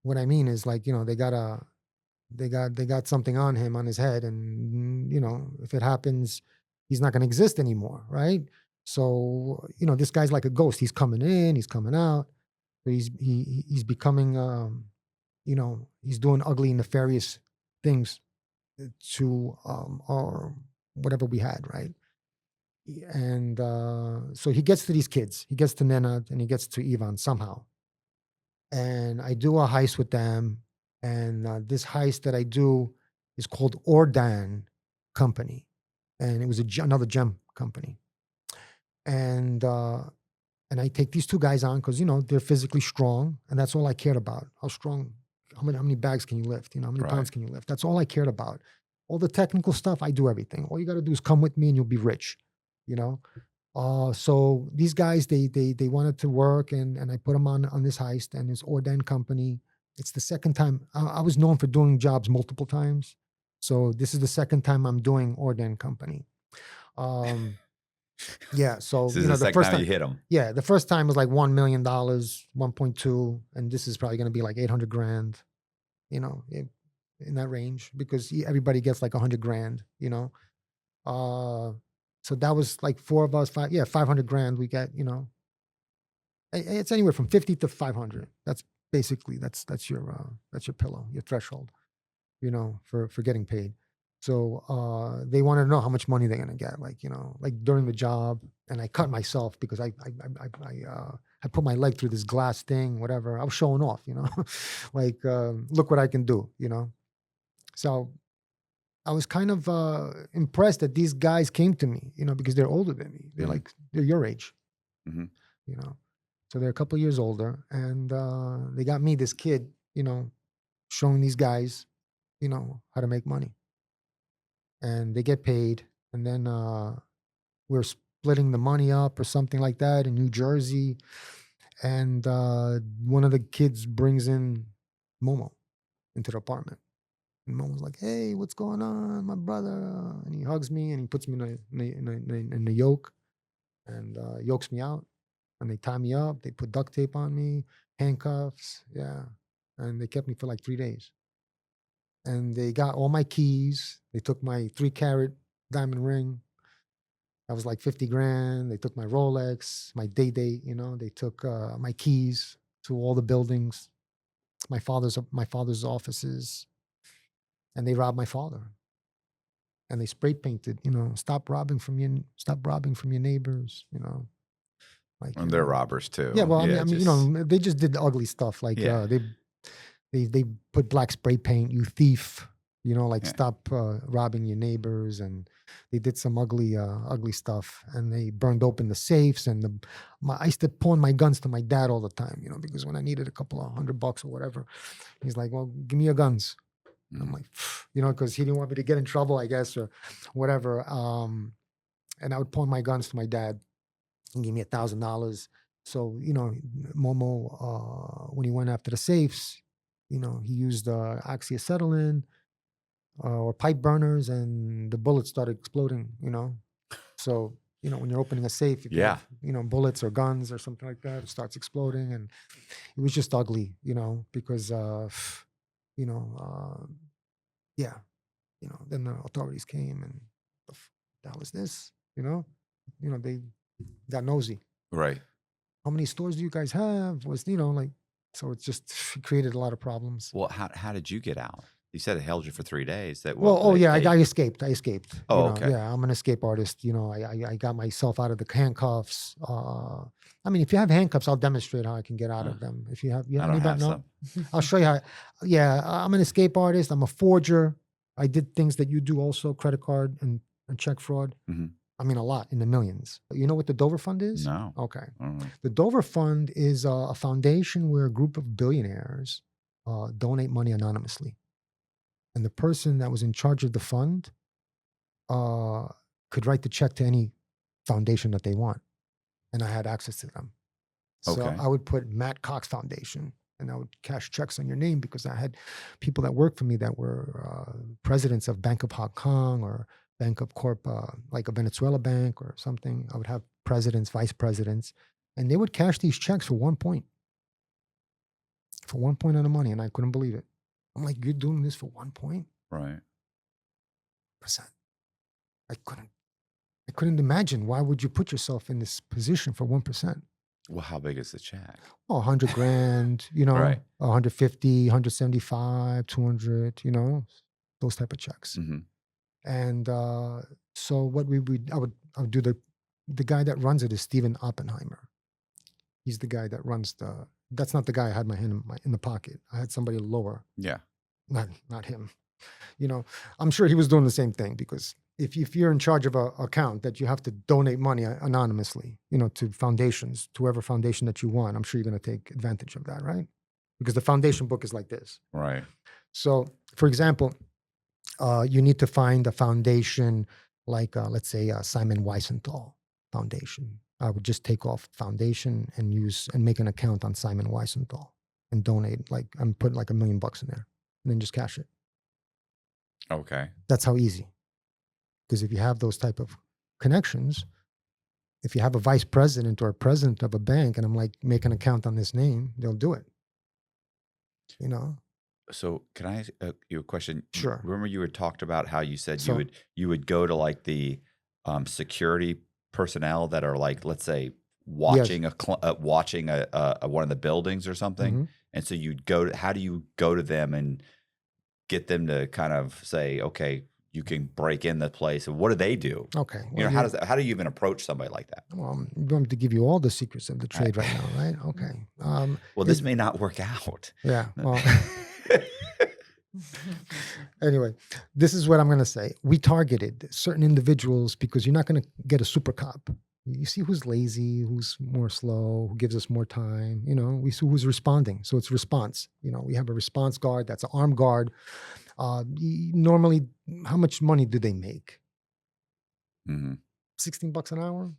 [SPEAKER 1] what I mean is like, you know, they got something on him, on his head, and you know, if it happens, he's not going to exist anymore, right? So you know, this guy's like a ghost. He's coming in, he's coming out. So he's becoming, you know, he's doing ugly, nefarious things to our whatever we had, right? And so he gets to these kids. He gets to Nenad and he gets to Ivan somehow. And I do a heist with them. And this heist that I do is called Ordan Company, and it was another gem company. And I take these two guys on because you know they're physically strong, and that's all I cared about. How strong? How many bags can you lift? You know, how many
[SPEAKER 2] Right.
[SPEAKER 1] pounds can you lift? That's all I cared about. All the technical stuff, I do everything. All you got to do is come with me, and you'll be rich. You know. So these guys, they wanted to work, and I put them on this heist and this Ordan company. It's the second time I was known for doing jobs multiple times, so this is the second time I'm doing Ordan company. Yeah, so
[SPEAKER 2] This is
[SPEAKER 1] you know
[SPEAKER 2] the
[SPEAKER 1] the
[SPEAKER 2] second
[SPEAKER 1] first
[SPEAKER 2] time
[SPEAKER 1] time,
[SPEAKER 2] you hit them.
[SPEAKER 1] yeah, the first time was like $1 million, 1.2, and this is probably going to be like 800 grand. You know, in that range because everybody gets like 100 grand. You know, so that was like four of us, 500 grand we get, you know. It's anywhere from 50 to 500. That's basically that's your pillow, your threshold, you know, for getting paid. So they wanted to know how much money they're gonna get, like, you know, like during the job. And I cut myself because I put my leg through this glass thing, whatever. I was showing off, you know, like look what I can do, you know. So I was kind of impressed that these guys came to me, you know, because they're older than me. They're
[SPEAKER 2] Mhm.
[SPEAKER 1] like they're your age,
[SPEAKER 2] Mhm.
[SPEAKER 1] you know. So they're a couple of years older, and they got me, this kid, you know, showing these guys, you know, how to make money, and they get paid, and then we're splitting the money up or something like that in New Jersey, and one of the kids brings in Momo into the apartment. And mom was like, "Hey, what's going on, my brother?" And he hugs me and he puts me in the yoke and yokes me out. And they tie me up. They put duct tape on me, handcuffs. Yeah. And they kept me for like 3 days. And they got all my keys. They took my 3-carat diamond ring. That was like 50 grand. They took my Rolex, my day, you know, they took my keys to all the buildings, my father's offices, and they robbed my father. And they spray painted, you know, stop robbing from your neighbors, you know, like,
[SPEAKER 2] And they're robbers too.
[SPEAKER 1] yeah. Well,
[SPEAKER 2] Yeah,
[SPEAKER 1] I mean, you
[SPEAKER 2] just
[SPEAKER 1] know, they just did the ugly stuff. Like,
[SPEAKER 2] Yeah.
[SPEAKER 1] they put black spray paint, you thief, you know, like
[SPEAKER 2] Yeah.
[SPEAKER 1] stop robbing your neighbors, and they did some ugly stuff, and they burned open the safes, and I used to pawn my guns to my dad all the time, you know, because when I needed a couple of $100 or whatever, he's like, "Well, give me your guns." I'm
[SPEAKER 2] Mhm.
[SPEAKER 1] like, you know, because he didn't want me to get in trouble, I guess, or whatever. And I would pawn my guns to my dad and give me $1,000. So, you know, Momo, when he went after the safes, you know, he used oxyacetylene or pipe burners, and the bullets started exploding, you know. So, you know, when you're opening a safe, if you
[SPEAKER 2] Yeah.
[SPEAKER 1] have, you know, bullets or guns or something like that, it starts exploding. And it was just ugly, you know, because you know, yeah, then the authorities came and the hell is this? They got nosy.
[SPEAKER 2] Right.
[SPEAKER 1] How many stores do you guys have? So it's just created a lot of problems.
[SPEAKER 2] Well, how did you get out? You said it held you for 3 days. That
[SPEAKER 1] Well,
[SPEAKER 2] what they,
[SPEAKER 1] I escaped. I escaped.
[SPEAKER 2] Oh, okay.
[SPEAKER 1] Yeah, I'm an escape artist. I got myself out of the handcuffs. I mean, if you have handcuffs, I'll demonstrate how I can get out of them. If you have,
[SPEAKER 2] I don't
[SPEAKER 1] anybody
[SPEAKER 2] have
[SPEAKER 1] know?
[SPEAKER 2] some.
[SPEAKER 1] I'll show you how. Yeah, I'm an escape artist. I'm a forger. I did things that you do also, credit card and check fraud.
[SPEAKER 2] Mhm.
[SPEAKER 1] I mean, a lot, in the millions. You know what the Dover Fund is?
[SPEAKER 2] No.
[SPEAKER 1] Okay.
[SPEAKER 2] I don't know.
[SPEAKER 1] The Dover Fund is a foundation where a group of billionaires donate money anonymously. And the person that was in charge of the fund could write the check to any foundation that they want. And I had access to them. So
[SPEAKER 2] Okay.
[SPEAKER 1] I would put Matt Cox Foundation and I would cash checks on your name because I had people that worked for me that were presidents of Bank of Hong Kong or Bank of Corp, like a Venezuela bank or something. I would have presidents, vice presidents, and they would cash these checks for 1 point. For 1 point on the money. And I couldn't believe it. I'm like, you're doing this for 1 point?
[SPEAKER 2] Right.
[SPEAKER 1] Percent. I couldn't imagine. Why would you put yourself in this position for 1%?
[SPEAKER 2] Well, how big is the check?
[SPEAKER 1] Oh, 100 grand,
[SPEAKER 2] Right.
[SPEAKER 1] 150, 175, 200, those type of checks.
[SPEAKER 2] Hmm.
[SPEAKER 1] And so what I would do the guy that runs it is Stephen Oppenheimer. He's the guy that runs that's not the guy I had my hand in the pocket. I had somebody lower,
[SPEAKER 2] Yeah.
[SPEAKER 1] not him. I'm sure he was doing the same thing because if you're in charge of an account that you have to donate money anonymously, to foundations, to whoever foundation that you want, I'm sure you're going to take advantage of that, right? Because the foundation book is like this.
[SPEAKER 2] Right.
[SPEAKER 1] So, for example, you need to find a foundation like, let's say, Simon Wiesenthal Foundation. I would just take off foundation and make an account on Simon Wiesenthal and donate and put like $1 million in there and then just cash it.
[SPEAKER 2] Okay.
[SPEAKER 1] That's how easy. Because if you have those type of connections, if you have a vice president or a president of a bank and I'm like, make an account on this name, they'll do it.
[SPEAKER 2] So can I ask you a question?
[SPEAKER 1] Sure.
[SPEAKER 2] Remember you had talked about how you said
[SPEAKER 1] So-
[SPEAKER 2] you would go to like the security personnel that are like, let's say, watching watching a one of the buildings or something,
[SPEAKER 1] Mhm.
[SPEAKER 2] and so you'd how do you go to them and get them to kind of say, okay, you can break in the place, and what do they do?
[SPEAKER 1] Okay.
[SPEAKER 2] How do you even approach somebody like that?
[SPEAKER 1] Well, I'm going to give you all the secrets of the trade right now, right? Okay.
[SPEAKER 2] Well, this may not work out.
[SPEAKER 1] Yeah. Well, anyway, this is what I'm going to say. We targeted certain individuals because you're not going to get a super cop. You see who's lazy, who's more slow, who gives us more time. We see who's responding. So it's response. We have a response guard. That's an armed guard. Normally, how much money do they make?
[SPEAKER 2] Mm-hmm.
[SPEAKER 1] $16 an hour?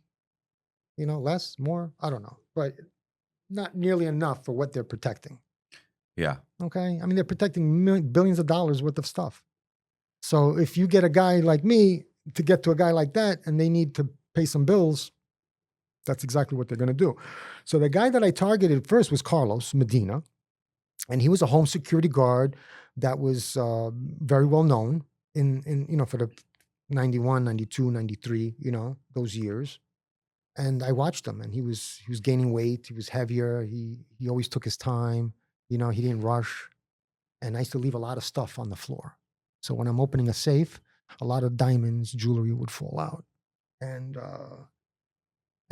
[SPEAKER 1] Less, more? I don't know. But not nearly enough for what they're protecting.
[SPEAKER 2] Yeah.
[SPEAKER 1] Okay. I mean, they're protecting billions of dollars worth of stuff. So if you get a guy like me to get to a guy like that and they need to pay some bills, that's exactly what they're going to do. So the guy that I targeted first was Carlos Medina, and he was a home security guard that was very well known in for the 91, 92, 93, those years. And I watched him, and he was gaining weight. He was heavier. He always took his time. He didn't rush. And I used to leave a lot of stuff on the floor. So when I'm opening a safe, a lot of diamonds, jewelry would fall out. And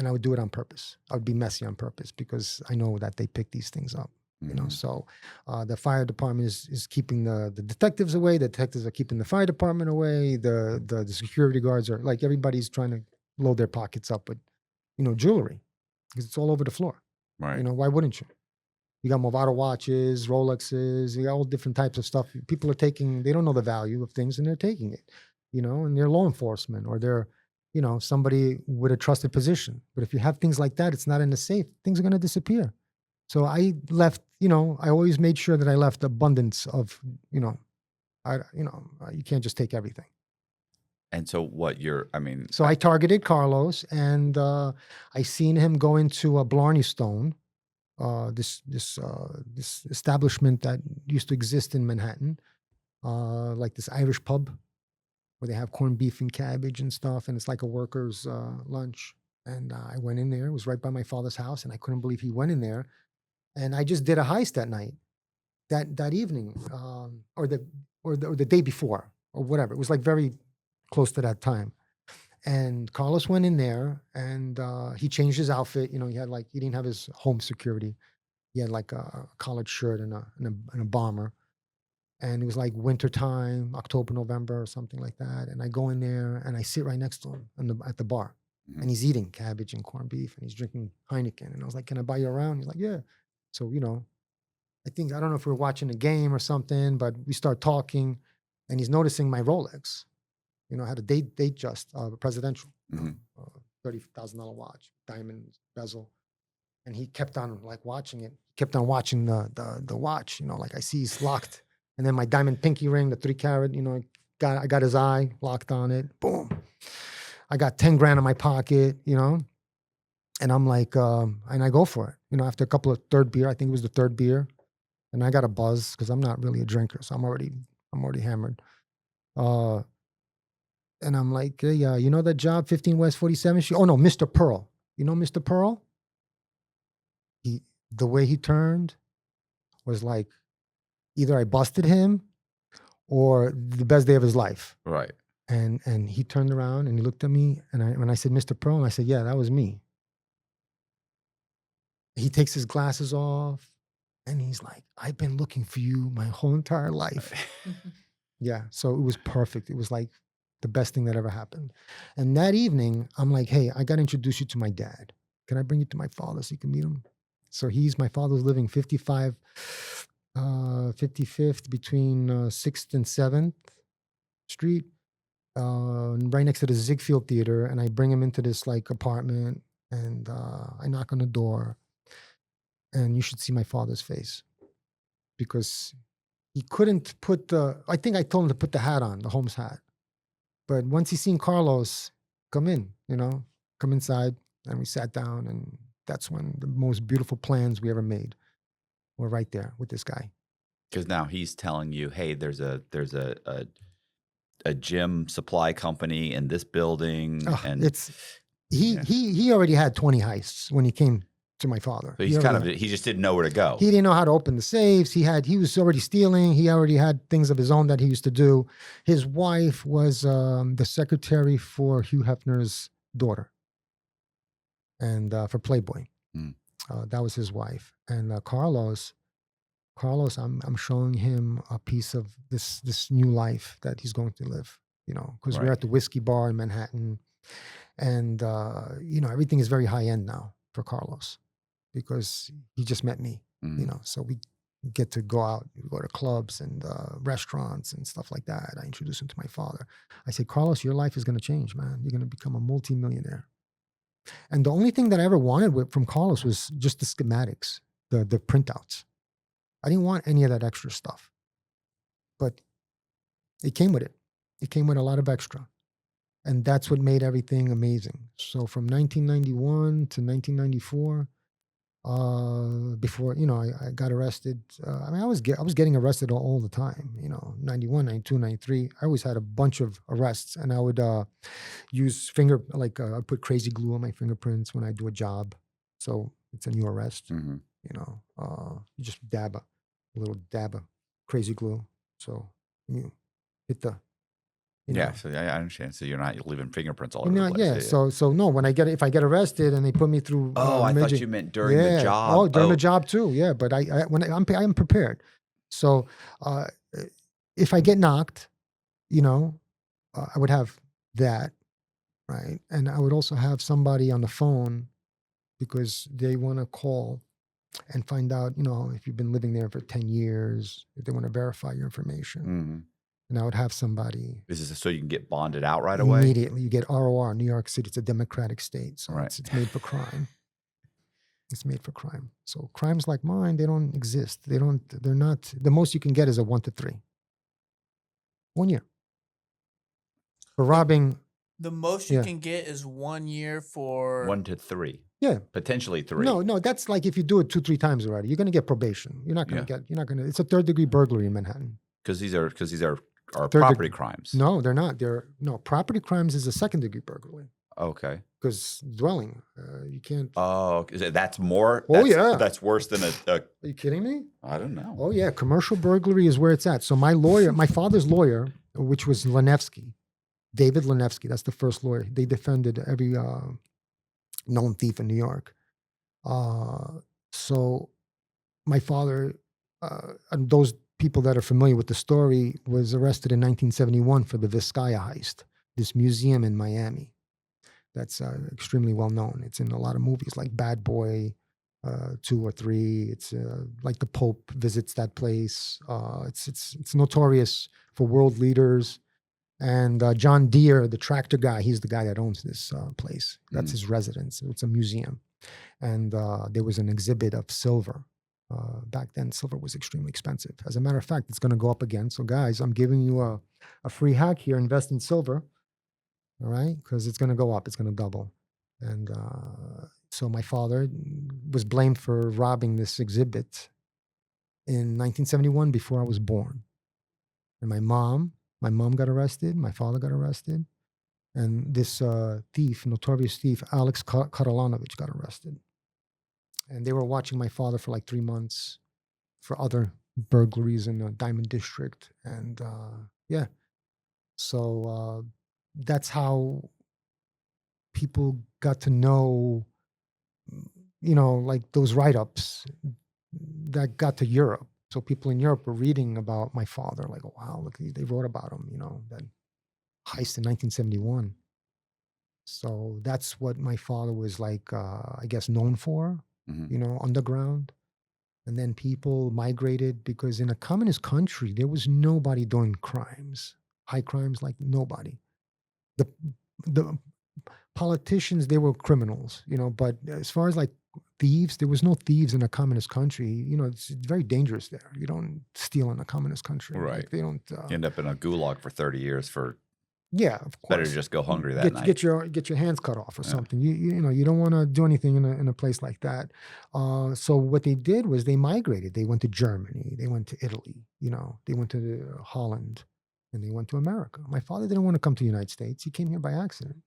[SPEAKER 1] I would do it on purpose. I would be messy on purpose because I know that they pick these things up.
[SPEAKER 2] Mm-hmm.
[SPEAKER 1] So the fire department is keeping the detectives away. The detectives are keeping the fire department away. The security guards are like, everybody's trying to load their pockets up with, jewelry because it's all over the floor.
[SPEAKER 2] Right.
[SPEAKER 1] Why wouldn't you? You got Movado watches, Rolexes, you got all different types of stuff. People are they don't know the value of things and they're taking it, and they're law enforcement or they're, somebody with a trusted position. But if you have things like that, it's not in the safe, things are going to disappear. So I left, I always made sure that I left abundance of, you can't just take everything.
[SPEAKER 2] And so
[SPEAKER 1] So I targeted Carlos and I seen him go into a Blarney Stone this establishment that used to exist in Manhattan, like this Irish pub where they have corned beef and cabbage and stuff, and it's like a worker's lunch. And I went in there. It was right by my father's house, and I couldn't believe he went in there. And I just did a heist that night, that evening, or the day before, or whatever. It was like very close to that time. And Carlos went in there, and he changed his outfit. You know, he didn't have his home security. He had like a collared shirt and a bomber. And it was like winter time, October, November, or something like that. And I go in there and I sit right next to him at the bar. And he's eating cabbage and corned beef and he's drinking Heineken. And I was like, "Can I buy you around?" He's like, "Yeah." So, you know, I don't know if we were watching a game or something, but we start talking and he's noticing my Rolex. You know, I had a date just presidential, $30,000 watch, diamond bezel. And he kept on like watching it. Kept on watching the watch, you know, like I see he's locked. And then my diamond pinky ring, the 3-carat, you know, I got his eye locked on it. Boom. I got 10 grand in my pocket, you know, and I'm like, and I go for it. You know, after a couple of third beer, I think it was the third beer, and I got a buzz because I'm not really a drinker, so I'm already hammered. And I'm like, "Hey, you know that job, 15 West 47th Street? Oh no, Mr. Pearl. You know Mr. Pearl?" The way he turned was like either I busted him or the best day of his life.
[SPEAKER 2] Right.
[SPEAKER 1] And he turned around and he looked at me, and when I said Mr. Pearl, and I said, "Yeah, that was me." He takes his glasses off and he's like, "I've been looking for you my whole entire life." Yeah. So it was perfect. It was like the best thing that ever happened. And that evening, I'm like, "Hey, I got to introduce you to my dad. Can I bring you to my father so you can meet him?" So my father's living 55th between 6th and 7th Street, right next to the Ziegfeld Theater. And I bring him into this like apartment and I knock on the door. And you should see my father's face because he couldn't I think I told him to put the hat on, the Holmes hat. But once he seen Carlos come in, you know, come inside, and we sat down, and that's when the most beautiful plans we ever made were right there with this guy.
[SPEAKER 2] Because now he's telling you, hey, there's a gym supply company in this building, and
[SPEAKER 1] he already had 20 heists when he came to my father.
[SPEAKER 2] So he just didn't know where to go.
[SPEAKER 1] He didn't know how to open the safes. He was already stealing. He already had things of his own that he used to do. His wife was the secretary for Hugh Hefner's daughter, and for Playboy. That was his wife. And Carlos, I'm showing him a piece of this new life that he's going to live. You know, because we're at the whiskey bar in Manhattan, and you know, everything is very high end now for Carlos because he just met me. You know, so we get to go out, we go to clubs and restaurants and stuff like that. I introduce him to my father. I say, "Carlos, your life is going to change, man. You're going to become a multimillionaire." And the only thing that I ever wanted from Carlos was just the schematics, the printouts. I didn't want any of that extra stuff, but it came with it. It came with a lot of extra. And that's what made everything amazing. So from 1991 to 1994, before, you know, I got arrested. I mean, I was getting arrested all the time, you know, 91, 92, 93. I always had a bunch of arrests, and I would use I'd put crazy glue on my fingerprints when I do a job. So it's a new arrest, you know, you just dab a little dab of crazy glue. So you hit the,
[SPEAKER 2] So I understand. So you're not leaving fingerprints all over the place.
[SPEAKER 1] Yeah. So no, if I get arrested and they put me through.
[SPEAKER 2] I thought you meant during the job.
[SPEAKER 1] Oh, during the job too. Yeah, but I'm prepared. So if I get knocked, you know, I would have that, right, and I would also have somebody on the phone because they want to call and find out, you know, if you've been living there for 10 years, if they want to verify your information. And I would have somebody.
[SPEAKER 2] Is this so you can get bonded out right away?
[SPEAKER 1] Immediately. You get ROR. New York City, it's a democratic state. So it's made for crime. It's made for crime. So crimes like mine, they don't exist. They're not, the most you can get is a 1 to 3. 1 year. For robbing.
[SPEAKER 3] The most you can get is 1 year for
[SPEAKER 2] 1 to 3.
[SPEAKER 1] Yeah.
[SPEAKER 2] Potentially 3.
[SPEAKER 1] No, that's like if you do it 2-3 times already, you're going to get probation. You're not going to it's a 3rd-degree burglary in Manhattan.
[SPEAKER 2] Because these are
[SPEAKER 1] Third
[SPEAKER 2] property
[SPEAKER 1] degree.
[SPEAKER 2] crimes.
[SPEAKER 1] No, they're not. Property crimes is a 2nd-degree burglary
[SPEAKER 2] Okay.
[SPEAKER 1] because dwelling, you can't.
[SPEAKER 2] Oh, that's more.
[SPEAKER 1] Oh,
[SPEAKER 2] That's,
[SPEAKER 1] yeah.
[SPEAKER 2] That's worse than a.
[SPEAKER 1] Are you kidding me?
[SPEAKER 2] I don't know.
[SPEAKER 1] Oh yeah, commercial burglary is where it's at. So my father's lawyer, which was Lanevsky, David Lanevsky, that's the first lawyer. They defended every known thief in New York. So my father, and those people that are familiar with the story, was arrested in 1971 for the Vizcaya heist, this museum in Miami. That's extremely well known. It's in a lot of movies like Bad Boy 2 or 3. It's like the Pope visits that place. It's notorious for world leaders. And John Deere, the tractor guy, he's the guy that owns this place. That's his residence. It's a museum. And there was an exhibit of silver. Back then, silver was extremely expensive. As a matter of fact, it's going to go up again. So, guys, I'm giving you a free hack here. Invest in silver, all right? Because it's going to go up. It's going to double. And so my father was blamed for robbing this exhibit in 1971 before I was born. And my mom got arrested. My father got arrested. And this thief, notorious thief, Alex Karalanovich, got arrested. And they were watching my father for like 3 months for other burglaries in the Diamond District. And yeah, so that's how people got to know, like those write-ups that got to Europe. So people in Europe were reading about my father, like, oh, wow, look, they wrote about him, that heist in 1971. So that's what my father was like, I guess, known for, underground. And then people migrated because in a communist country, there was nobody doing crimes, high crimes, like nobody. The politicians, they were criminals, but as far as like thieves, there was no thieves in a communist country. It's very dangerous there. You don't steal in a communist country.
[SPEAKER 2] Right.
[SPEAKER 1] Like, they don't.
[SPEAKER 2] You end up in a gulag for 30 years for.
[SPEAKER 1] Yeah, of course.
[SPEAKER 2] Better to just go hungry that night.
[SPEAKER 1] Get your hands cut off or something. You don't want to do anything in a place like that. So what they did was they migrated. They went to Germany. They went to Italy. They went to Holland, and they went to America. My father didn't want to come to the United States. He came here by accident.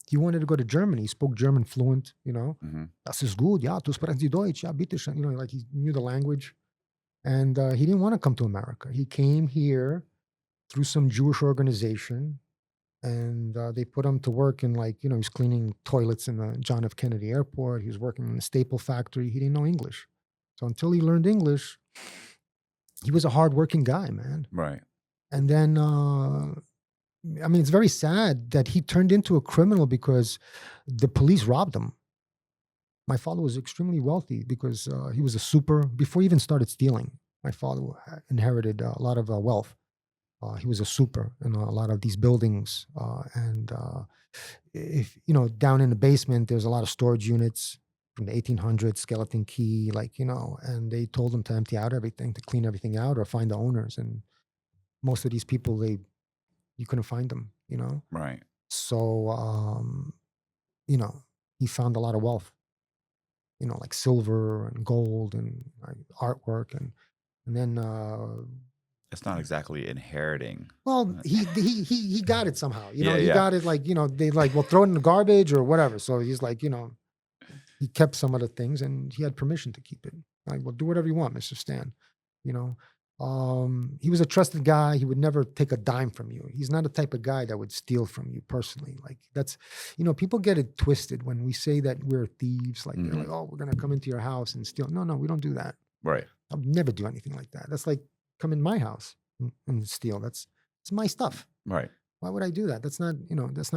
[SPEAKER 1] He wanted to go to Germany. He spoke German fluent. Das ist gut. Ja, du sprichst Deutsch. Ja, bitte schön. Like he knew the language, and he didn't want to come to America. He came here through some Jewish organization, and they put him to work in he was cleaning toilets in the John F. Kennedy Airport. He was working in the staple factory. He didn't know English. So until he learned English, he was a hardworking guy, man.
[SPEAKER 2] Right.
[SPEAKER 1] And then, it's very sad that he turned into a criminal because the police robbed him. My father was extremely wealthy because he was a super, before he even started stealing. My father inherited a lot of wealth. He was a super in a lot of these buildings. And if, down in the basement, there's a lot of storage units from the 1800s, skeleton key, and they told him to empty out everything, to clean everything out or find the owners. And most of these people, you couldn't find them,
[SPEAKER 2] Right.
[SPEAKER 1] So, he found a lot of wealth, like silver and gold and artwork. And then,
[SPEAKER 2] It's not exactly inheriting.
[SPEAKER 1] well, he got it somehow. He
[SPEAKER 2] Yeah.
[SPEAKER 1] got it they throw it in the garbage or whatever. So he's like, he kept some of the things and he had permission to keep it. Like, well, do whatever you want, Mr. Stan. He was a trusted guy. He would never take a dime from you. He's not the type of guy that would steal from you personally. Like that's, people get it twisted when we say that we're thieves. Like they're like, oh, we're gonna come into your house and steal. No, we don't do that.
[SPEAKER 2] Right.
[SPEAKER 1] I'll never do anything like that. That's like come in my house and steal. It's my stuff.
[SPEAKER 2] Right.
[SPEAKER 1] Why would I do that? That's not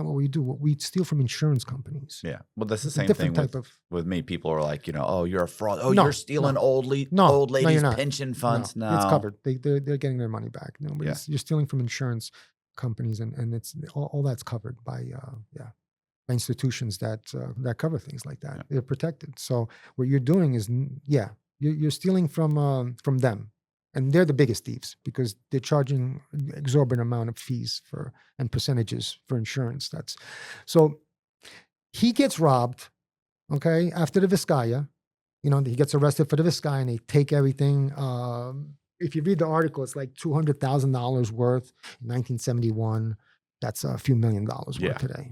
[SPEAKER 1] what we do. We steal from insurance companies.
[SPEAKER 2] Yeah. Well, that's the
[SPEAKER 1] It's a
[SPEAKER 2] same
[SPEAKER 1] different
[SPEAKER 2] thing
[SPEAKER 1] type
[SPEAKER 2] with me. People are like, oh, you're a fraud. Oh,
[SPEAKER 1] No,
[SPEAKER 2] you're stealing
[SPEAKER 1] no.
[SPEAKER 2] old
[SPEAKER 1] you're
[SPEAKER 2] ladies'
[SPEAKER 1] not.
[SPEAKER 2] pension funds. No.
[SPEAKER 1] It's covered. They're getting their money back. No, but
[SPEAKER 2] Yeah.
[SPEAKER 1] you're stealing from insurance companies, and it's all that's covered by by institutions that cover things like that.
[SPEAKER 2] Yeah.
[SPEAKER 1] They're protected. So what you're doing is you're stealing from them. And they're the biggest thieves because they're charging exorbitant amount of fees and percentages for insurance. So he gets robbed. Okay, after the Vizcaya, he gets arrested for the Vizcaya, and they take everything. If you read the article, it's like $200,000 worth in 1971. That's a few $1,000,000
[SPEAKER 2] Yeah.
[SPEAKER 1] worth today.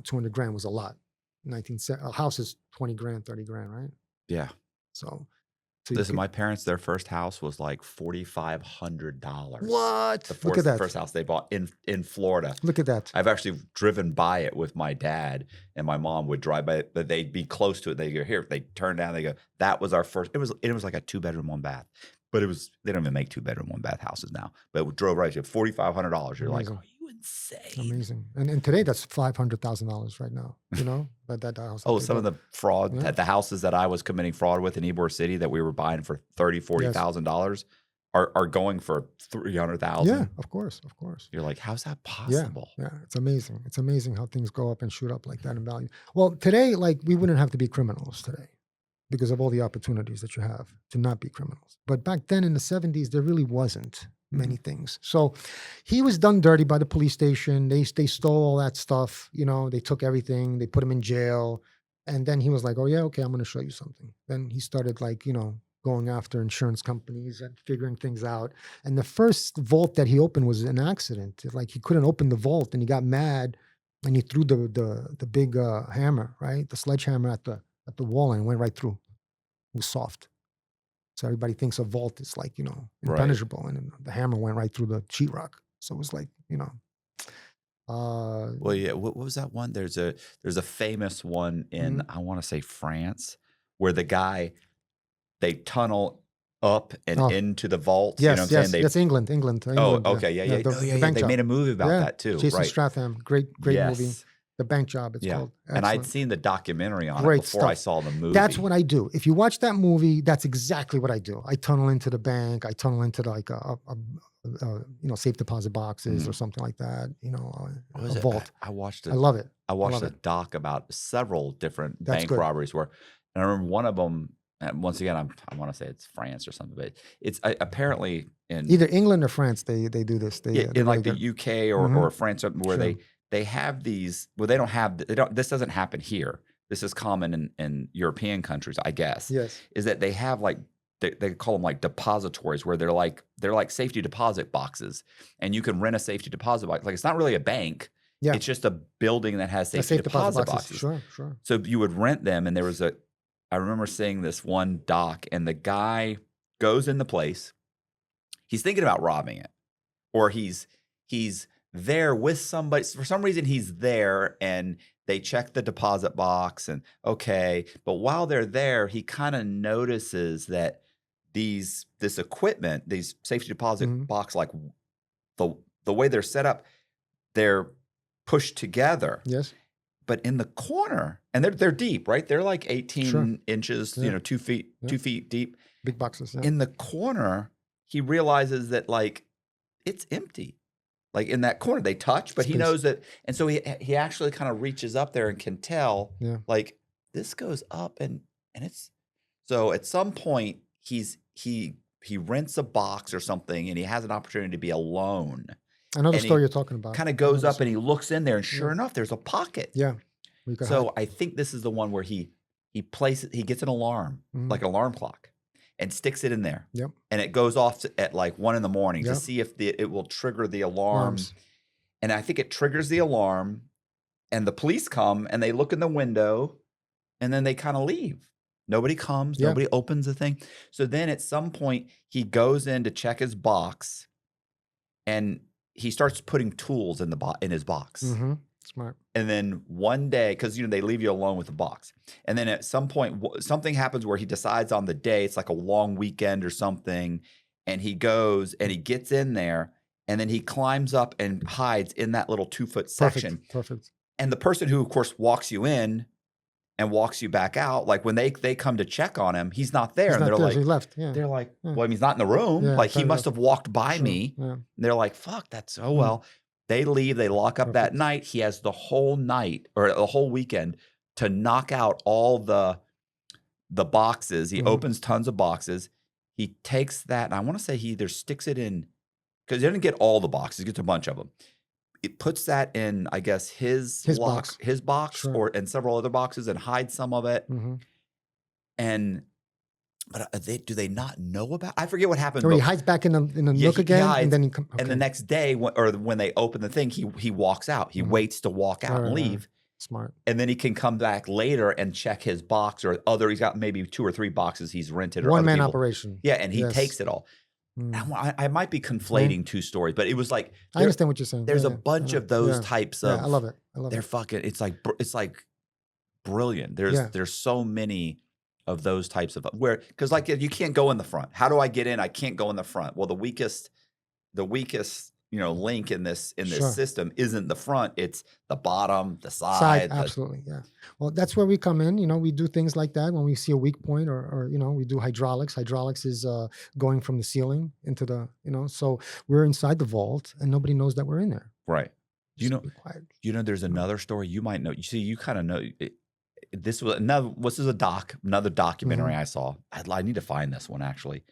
[SPEAKER 1] 200 grand was a lot. A house is 20 grand, 30 grand, right?
[SPEAKER 2] Yeah.
[SPEAKER 1] So
[SPEAKER 2] Listen, my parents, their first house was like $4,500.
[SPEAKER 1] What?
[SPEAKER 2] The
[SPEAKER 1] Look at that.
[SPEAKER 2] first house they bought in Florida.
[SPEAKER 1] Look at that.
[SPEAKER 2] I've actually driven by it with my dad, and my mom would drive by it, but they'd be close to it. They go, here, they turn down, they go, that was our first. It was like a 2-bedroom, 1-bath. But they don't even make 2-bedroom, 1-bath houses now. But we drove right to $4,500. You're like,
[SPEAKER 1] Amazing.
[SPEAKER 2] are you insane?
[SPEAKER 1] Amazing. And today that's $500,000 right now. But that house.
[SPEAKER 2] Oh, some of the fraud at the houses that I was committing fraud with in Ybor City that we were buying for $30,000, $40,000 are going for $300,000.
[SPEAKER 1] Yeah, of course.
[SPEAKER 2] You're like, how's that possible?
[SPEAKER 1] Yeah, it's amazing. It's amazing how things go up and shoot up like that in value. Well, today, we wouldn't have to be criminals today because of all the opportunities that you have to not be criminals. But back then in the 70s, there really wasn't many things. So he was done dirty by the police station. They stole all that stuff. They took everything. They put him in jail. And then he was like, oh, yeah, okay, I'm going to show you something. Then he started going after insurance companies and figuring things out. And the first vault that he opened was an accident. He couldn't open the vault, and he got mad, and he threw the big hammer, right? The sledgehammer at the wall, and it went right through. It was soft. So everybody thinks a vault is impenetrable, and the hammer went right through the sheetrock. So it was
[SPEAKER 2] well, yeah. What was that one? There's a famous one in I want to say France, where the guy, they tunnel up and into the vault.
[SPEAKER 1] Yes,
[SPEAKER 2] you know what I'm saying?
[SPEAKER 1] That's England.
[SPEAKER 2] Oh, okay, yeah. They made a movie about that too.
[SPEAKER 1] Jason
[SPEAKER 2] right.
[SPEAKER 1] Statham, great movie. The Bank Job, it's called. Excellent.
[SPEAKER 2] And I'd seen the documentary on
[SPEAKER 1] Great
[SPEAKER 2] it before
[SPEAKER 1] stuff.
[SPEAKER 2] I saw the movie.
[SPEAKER 1] That's what I do. If you watch that movie, that's exactly what I do. I tunnel into the bank. I tunnel into safe deposit boxes or something like that. A vault.
[SPEAKER 2] I watched
[SPEAKER 1] I love it.
[SPEAKER 2] I watched a doc about several different bank robberies and I remember one of them. And once again, I want to say it's France or something, but it's apparently in
[SPEAKER 1] either England or France. They do this.
[SPEAKER 2] In like the UK or France, where they have these. Well, they don't. This doesn't happen here. This is common in European countries, I guess.
[SPEAKER 1] Yes. Is
[SPEAKER 2] that they have they call them depositories, where they're like safety deposit boxes, and you can rent a safety deposit box. It's not really a bank.
[SPEAKER 1] Yeah.
[SPEAKER 2] It's just a building that has safety deposit boxes.
[SPEAKER 1] Sure.
[SPEAKER 2] So you would rent them, and I remember seeing this one doc, and the guy goes in the place. He's thinking about robbing it, or he's there with somebody. For some reason, he's there, and they check the deposit box, and okay. But while they're there, he kind of notices that this equipment, these safety deposit box, the way they're set up, they're pushed together.
[SPEAKER 1] Yes.
[SPEAKER 2] But in the corner, and they're deep, right? They're like 18 inches, 2 feet, 2 feet deep.
[SPEAKER 1] Big boxes. Yeah.
[SPEAKER 2] In the corner, he realizes that it's empty. In that corner, they touch, but he knows that, and so he actually kind of reaches up there and can tell, this goes up, and it's so at some point he rents a box or something, and he has an opportunity to be alone.
[SPEAKER 1] I know the story you're talking about.
[SPEAKER 2] Kind of goes up and he looks in there, and sure enough, there's a pocket.
[SPEAKER 1] Yeah.
[SPEAKER 2] So I think this is the one where he gets an alarm, like an alarm clock, and sticks it in there.
[SPEAKER 1] Yep.
[SPEAKER 2] And it goes off at 1 in the morning to see if it will trigger the alarm. And I think it triggers the alarm, and the police come and they look in the window, and then they kind of leave. Nobody comes.
[SPEAKER 1] Yeah.
[SPEAKER 2] Nobody opens the thing. So then at some point he goes in to check his box, and he starts putting tools in his box.
[SPEAKER 1] Mm-hmm. Smart.
[SPEAKER 2] And then one day, because they leave you alone with the box, and then at some point something happens where he decides on the day, it's like a long weekend or something, and he goes and he gets in there, and then he climbs up and hides in that little 2-foot section.
[SPEAKER 1] Perfect.
[SPEAKER 2] And the person who, of course, walks you in and walks you back out, when they come to check on him, he's not there.
[SPEAKER 1] He's
[SPEAKER 2] and
[SPEAKER 1] not
[SPEAKER 2] they're
[SPEAKER 1] there,
[SPEAKER 2] like,
[SPEAKER 1] he left. Yeah.
[SPEAKER 2] They're like, well, he's not in the room.
[SPEAKER 1] Yeah,
[SPEAKER 2] he must have walked by me.
[SPEAKER 1] Yeah.
[SPEAKER 2] And they're like, fuck, that's so well. They leave, they lock up that night. He has the whole night or the whole weekend to knock out all the boxes. He opens tons of boxes. He takes that, and I want to say he either sticks it in, because he doesn't get all the boxes, he gets a bunch of them. it puts that in, I guess, his
[SPEAKER 1] box.
[SPEAKER 2] his box,
[SPEAKER 1] Sure.
[SPEAKER 2] and several other boxes, and hides some of it.
[SPEAKER 1] Mm-hmm.
[SPEAKER 2] And but do they not know about? I forget what happened.
[SPEAKER 1] Or he
[SPEAKER 2] but
[SPEAKER 1] hides back in the
[SPEAKER 2] Yeah,
[SPEAKER 1] nook
[SPEAKER 2] he
[SPEAKER 1] again,
[SPEAKER 2] hides,
[SPEAKER 1] and then he comes.
[SPEAKER 2] and the next day, when they open the thing, he walks out. He waits to walk out and leave.
[SPEAKER 1] Smart.
[SPEAKER 2] And then he can come back later and check his box or other. He's got maybe 2 or 3 boxes he's rented. Or
[SPEAKER 1] One
[SPEAKER 2] other
[SPEAKER 1] man
[SPEAKER 2] people.
[SPEAKER 1] operation.
[SPEAKER 2] Yeah, and he takes it all. I might be conflating 2 stories, but it was like
[SPEAKER 1] I understand what you're saying.
[SPEAKER 2] there's a bunch of those types of.
[SPEAKER 1] I love it. I love
[SPEAKER 2] they're
[SPEAKER 1] it.
[SPEAKER 2] fucking. It's like brilliant. There's so many of those types of because like you can't go in the front. How do I get in? I can't go in the front. Well, the weakest link in this system isn't the front. It's the bottom, the side.
[SPEAKER 1] Absolutely, yeah. Well, that's where we come in. We do things like that when we see a weak point, or we do hydraulics. Hydraulics is going from the ceiling into the so we're inside the vault and nobody knows that we're in there.
[SPEAKER 2] Right.
[SPEAKER 1] Just be quiet.
[SPEAKER 2] There's another story you might know. You see, you kind of know. This was another documentary I saw. I need to find this one actually.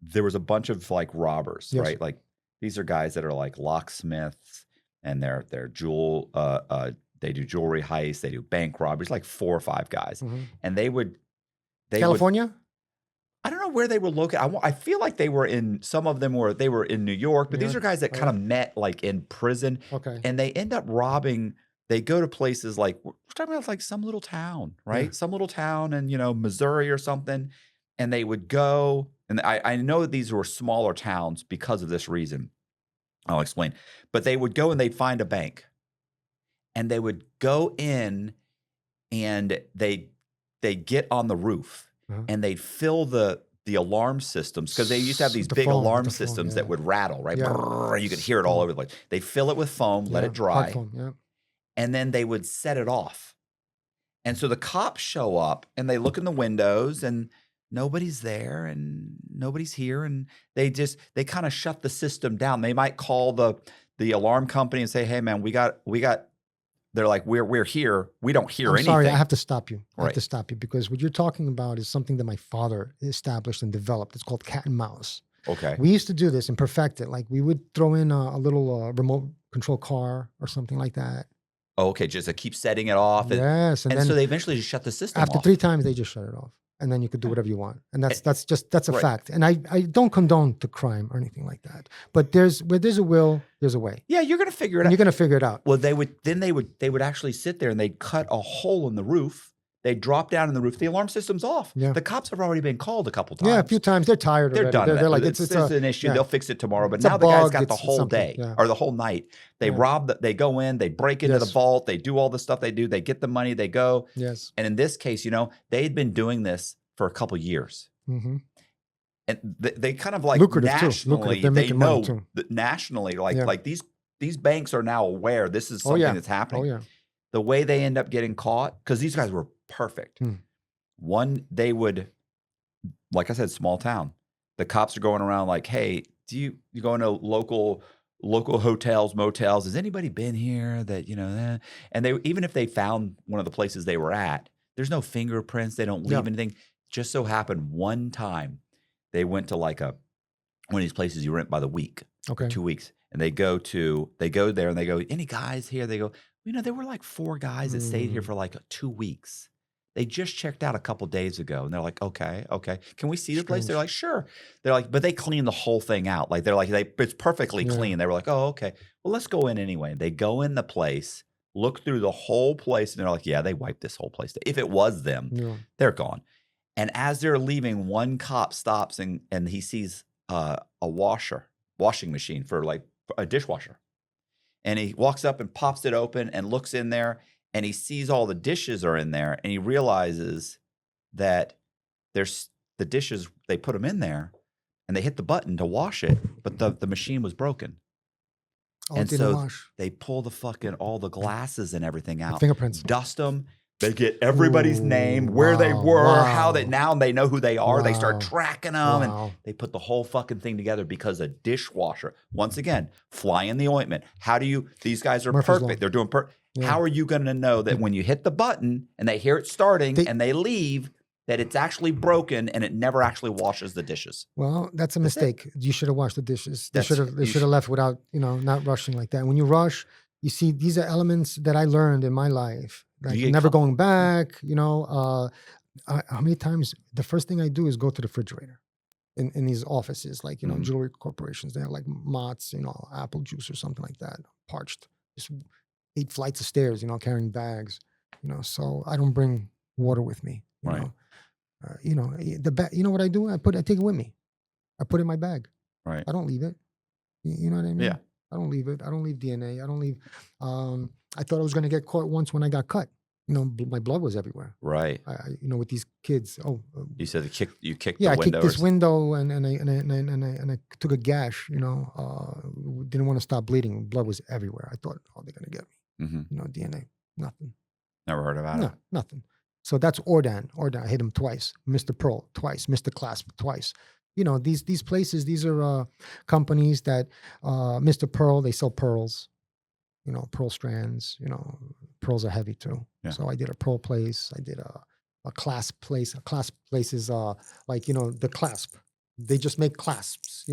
[SPEAKER 2] There was a bunch of like robbers, right? Like these are guys that are like locksmiths, and they're they do jewelry heists, they do bank robberies, like 4 or 5 guys, and they would
[SPEAKER 1] California.
[SPEAKER 2] I don't know where they were located. I feel like some of them were in New York, but these are guys that kind of met like in prison, and they end up robbing. They go to places like we're talking about like some little town, right? Some little town in Missouri or something, and they would go. And I know that these were smaller towns because of this reason. I'll explain. But they would go and they'd find a bank, and they would go in, and they get on the roof, and they'd fill the alarm systems, because they used to have these big alarm systems that would rattle, right? Brrr, you could hear it all over the place. They fill it with foam, let it dry. And then they would set it off. And so the cops show up and they look in the windows and nobody's there and nobody's here. And they kind of shut the system down. They might call the alarm company and say, hey man, we got, they're like, we're here. We don't hear anything.
[SPEAKER 1] Sorry, I have to stop you. I have to stop you because what you're talking about is something that my father established and developed. It's called cat and mouse.
[SPEAKER 2] Okay.
[SPEAKER 1] We used to do this and perfect it. Like we would throw in a little remote control car or something like that.
[SPEAKER 2] Oh, okay, just to keep setting it off.
[SPEAKER 1] Yes.
[SPEAKER 2] And then, so they eventually just shut the system off.
[SPEAKER 1] After 3 times, they just shut it off. And then you could do whatever you want. And that's a fact. And I don't condone the crime or anything like that. But where there's a will, there's a way.
[SPEAKER 2] Yeah, you're going to figure it out.
[SPEAKER 1] You're going to figure it out.
[SPEAKER 2] Well, they would actually sit there and they'd cut a hole in the roof. They'd drop down in the roof. The alarm system's off. Yeah. The cops have already been called a couple times.
[SPEAKER 1] Yeah, a few times. They're tired already.
[SPEAKER 2] They're done.
[SPEAKER 1] They're like,
[SPEAKER 2] it's an issue. They'll fix it tomorrow. But
[SPEAKER 1] it's
[SPEAKER 2] now the guy's got the whole day or the whole night. They they go in, they break into the vault, they do all the stuff they do, they get the money, they go.
[SPEAKER 1] Yes.
[SPEAKER 2] And in this case, they'd been doing this for a couple years.
[SPEAKER 1] Mm-hmm.
[SPEAKER 2] And they kind of like
[SPEAKER 1] lucrative
[SPEAKER 2] nationally,
[SPEAKER 1] too.
[SPEAKER 2] they know that nationally, like these banks are now aware this is something that's happening.
[SPEAKER 1] Oh yeah.
[SPEAKER 2] The way they end up getting caught, because these guys were perfect. One, they would, like I said, small town. The cops are going around like, hey, do you go into local hotels, motels? Has anybody been here that, and they, even if they found one of the places they were at, there's no fingerprints. They don't leave anything. Just so happened one time they went to like one of these places you rent by the week, 2 weeks. And they go there and they go, any guys here? They go, there were like 4 guys that stayed here for like 2 weeks. They just checked out a couple days ago, and they're like, okay. Can we see the place? They're like, sure. They're like, but they cleaned the whole thing out. Like, they're like, it's perfectly clean. They were like, oh, okay. Well, let's go in anyway. They go in the place, look through the whole place, and they're like, yeah, they wiped this whole place. If it was them, they're gone. And as they're leaving, one cop stops and he sees a washing machine for like a dishwasher. And he walks up and pops it open and looks in there. And he sees all the dishes are in there, and he realizes that there's the dishes, they put them in there, and they hit the button to wash it, but the machine was broken. And so they pull all the glasses and everything out,
[SPEAKER 1] fingerprints,
[SPEAKER 2] dust them. They get everybody's name, where they were, how now they know who they are. They start tracking them, and they put the whole fucking thing together because a dishwasher, once again, fly in the ointment. These guys are perfect. They're doing perfect. Yeah. How are you going to know that when you hit the button and they hear it starting and they leave, that it's actually broken and it never actually washes the dishes?
[SPEAKER 1] Well, that's a mistake. You should have washed the dishes. They should have left without, not rushing like that. When you rush, You see, these are elements that I learned in my life. Like
[SPEAKER 2] get
[SPEAKER 1] never
[SPEAKER 2] caught?
[SPEAKER 1] going back. How many times the first thing I do is go to the refrigerator in these offices, like
[SPEAKER 2] Mhm.
[SPEAKER 1] jewelry corporations. They have like Mott's, apple juice or something like that, parched. Just 8 flights of stairs, carrying bags. So I don't bring water with me.
[SPEAKER 2] Right.
[SPEAKER 1] You know what I do? I take it with me. I put it in my bag.
[SPEAKER 2] Right.
[SPEAKER 1] I don't leave it. You know what I mean?
[SPEAKER 2] Yeah.
[SPEAKER 1] I don't leave it. I don't leave DNA. I don't leave. I thought I was going to get caught once when I got cut. My blood was everywhere.
[SPEAKER 2] Right.
[SPEAKER 1] With these kids.
[SPEAKER 2] You said you kicked
[SPEAKER 1] yeah,
[SPEAKER 2] the
[SPEAKER 1] I
[SPEAKER 2] window.
[SPEAKER 1] kicked this window and I took a gash. Didn't want to stop bleeding. Blood was everywhere. I thought, they're going to get me.
[SPEAKER 2] Mm-hmm.
[SPEAKER 1] DNA, nothing.
[SPEAKER 2] Never heard about
[SPEAKER 1] No,
[SPEAKER 2] it.
[SPEAKER 1] nothing. So that's Ordan. I hit him twice. Mr. Pearl twice. Mr. Clasp twice. These places. These are companies that Mr. Pearl. They sell pearls. Pearl strands. Pearls are heavy too.
[SPEAKER 2] Yeah.
[SPEAKER 1] So I did a pearl place. I did a clasp place. A clasp place is the clasp. They just make clasps.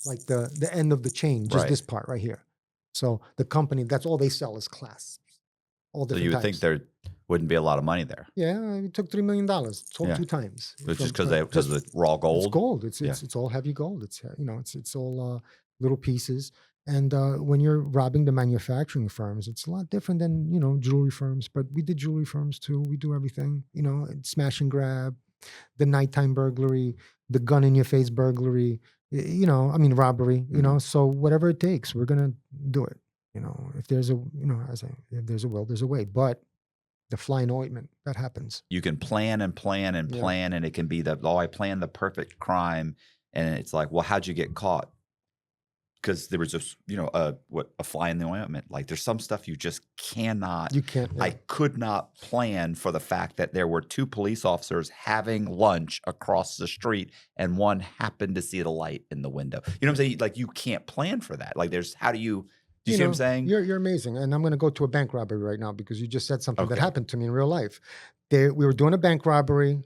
[SPEAKER 1] Like the end of the chain, just
[SPEAKER 2] Right.
[SPEAKER 1] this part right here. So the company, that's all they sell is clasps. All
[SPEAKER 2] So
[SPEAKER 1] different
[SPEAKER 2] you would
[SPEAKER 1] types.
[SPEAKER 2] think there wouldn't be a lot of money there.
[SPEAKER 1] Yeah, we took $3 million. Sold
[SPEAKER 2] Yeah.
[SPEAKER 1] 2 times.
[SPEAKER 2] It's just
[SPEAKER 1] From-
[SPEAKER 2] because of the raw gold.
[SPEAKER 1] It's gold. It's
[SPEAKER 2] Yeah.
[SPEAKER 1] it's all heavy gold. It's all little pieces. And when you're robbing the manufacturing firms, it's a lot different than jewelry firms. But we did jewelry firms too. We do everything. Smash and grab, the nighttime burglary, the gun in your face burglary. Robbery. So whatever it takes, we're gonna do it. If there's a if there's a will, there's a way. But the flying ointment, that happens.
[SPEAKER 2] You can plan and plan and
[SPEAKER 1] Yeah.
[SPEAKER 2] plan, and it can be I planned the perfect crime, and it's like, well, how'd you get caught? Because there was just a fly in the ointment. Like there's some stuff you just cannot.
[SPEAKER 1] You can't.
[SPEAKER 2] I could not plan for the fact that there were 2 police officers having lunch across the street, and one happened to see the light in the window. You know what I'm saying? Like you can't plan for that. Like how do you? Do you see what I'm saying?
[SPEAKER 1] You're amazing. And I'm going to go to a bank robbery right now because you just said something that
[SPEAKER 2] Okay.
[SPEAKER 1] happened to me in real life. We were doing a bank robbery.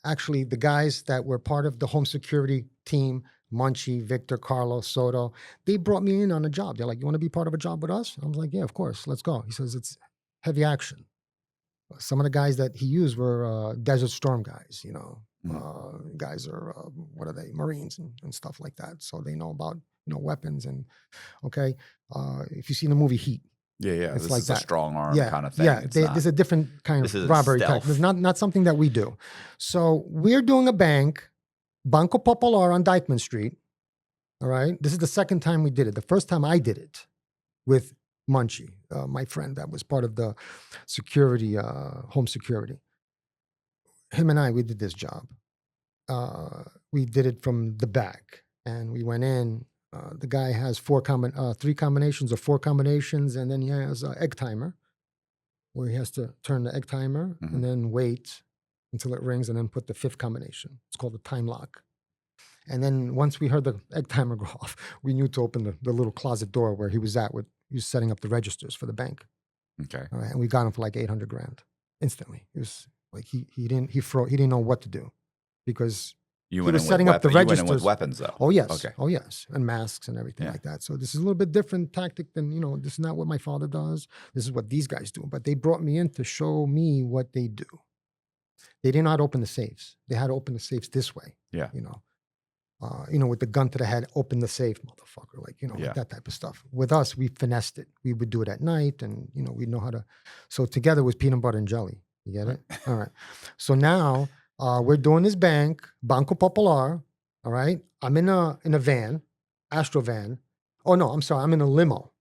[SPEAKER 1] Actually, the guys that were part of the home security team, Munchie, Victor, Carlos, Soto, they brought me in on a job. They're like, you want to be part of a job with us? I was like, yeah, of course. Let's go. He says, it's heavy action. Some of the guys that he used were Desert Storm guys, guys are, what are they, Marines and stuff like that. So they know about, weapons and, okay. If you see the movie Heat.
[SPEAKER 2] Yeah.
[SPEAKER 1] It's
[SPEAKER 2] This
[SPEAKER 1] like
[SPEAKER 2] is a
[SPEAKER 1] that.
[SPEAKER 2] strong arm kind of thing.
[SPEAKER 1] Yeah,
[SPEAKER 2] It's not-
[SPEAKER 1] there's a different kind
[SPEAKER 2] This
[SPEAKER 1] of
[SPEAKER 2] is
[SPEAKER 1] robbery
[SPEAKER 2] stealth.
[SPEAKER 1] type. It's not something that we do. So we're doing a bank, Banco Popular on Dyckman Street. All right. This is the second time we did it. The first time I did it with Munchie, my friend that was part of the security, home security. Him and we did this job. We did it from the back, and we went in. The guy has 3 combinations or 4 combinations, and then he has an egg timer where he has to turn the egg timer
[SPEAKER 2] Mhm.
[SPEAKER 1] and then wait until it rings and then put the 5th combination. It's called the time lock. And then once we heard the egg timer go off, we knew to open the little closet door where he was at. He was setting up the registers for the bank.
[SPEAKER 2] Okay.
[SPEAKER 1] All right, and we got him for like 800 grand instantly. It was like he didn't know what to do because
[SPEAKER 2] You
[SPEAKER 1] He
[SPEAKER 2] went
[SPEAKER 1] was
[SPEAKER 2] in
[SPEAKER 1] setting
[SPEAKER 2] with
[SPEAKER 1] up the
[SPEAKER 2] you went in with
[SPEAKER 1] registers.
[SPEAKER 2] weapons though.
[SPEAKER 1] Oh yes.
[SPEAKER 2] Okay.
[SPEAKER 1] Oh yes. And masks and everything
[SPEAKER 2] Yeah.
[SPEAKER 1] like that. So this is a little bit different tactic than, this is not what my father does. This is what these guys do. But they brought me in to show me what they do. They did not open the safes. They had to open the safes this way.
[SPEAKER 2] Yeah.
[SPEAKER 1] With the gun to the head, open the safe, motherfucker. Like,
[SPEAKER 2] Yeah.
[SPEAKER 1] like that type of stuff. With us, we finessed it. We would do it at night and, we know how to. So together it was peanut butter and jelly. You get it? All right. So now we're doing this bank, Banco Popular. All right. I'm in a van, Astro van. Oh, no, I'm sorry. I'm in a limo.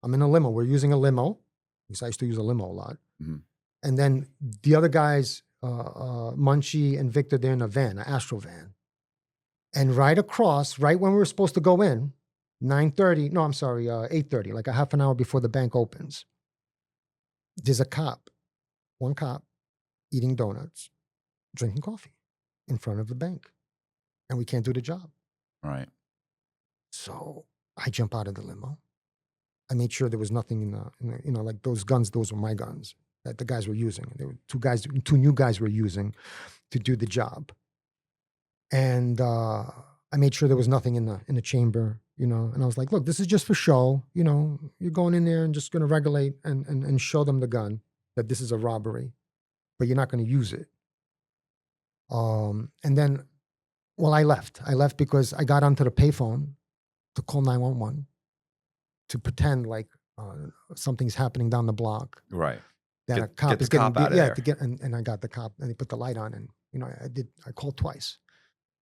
[SPEAKER 1] We're using a limo because I used to use a limo a lot.
[SPEAKER 2] Mhm.
[SPEAKER 1] And then the other guys, Munchie and Victor, they're in a van, an Astro van. And right across, right when we were supposed to go in, 8:30, like a half an hour before the bank opens, there's one cop, eating donuts, drinking coffee in front of the bank. And we can't do the job.
[SPEAKER 2] Right.
[SPEAKER 1] So I jump out of the limo. I made sure there was nothing in the like those guns, those were my guns that the guys were using. There were two new guys were using to do the job. And I made sure there was nothing in the chamber. And I was like, look, this is just for show. You're going in there and just going to regulate and show them the gun, that this is a robbery, but you're not going to use it. And then, well, I left. I left because I got onto the payphone to call 911 to pretend like something's happening down the block.
[SPEAKER 2] Right.
[SPEAKER 1] That a
[SPEAKER 2] Get
[SPEAKER 1] cop
[SPEAKER 2] the
[SPEAKER 1] is getting
[SPEAKER 2] cop out of
[SPEAKER 1] yeah,
[SPEAKER 2] there.
[SPEAKER 1] to get and I got the cop and they put the light on, and I called twice.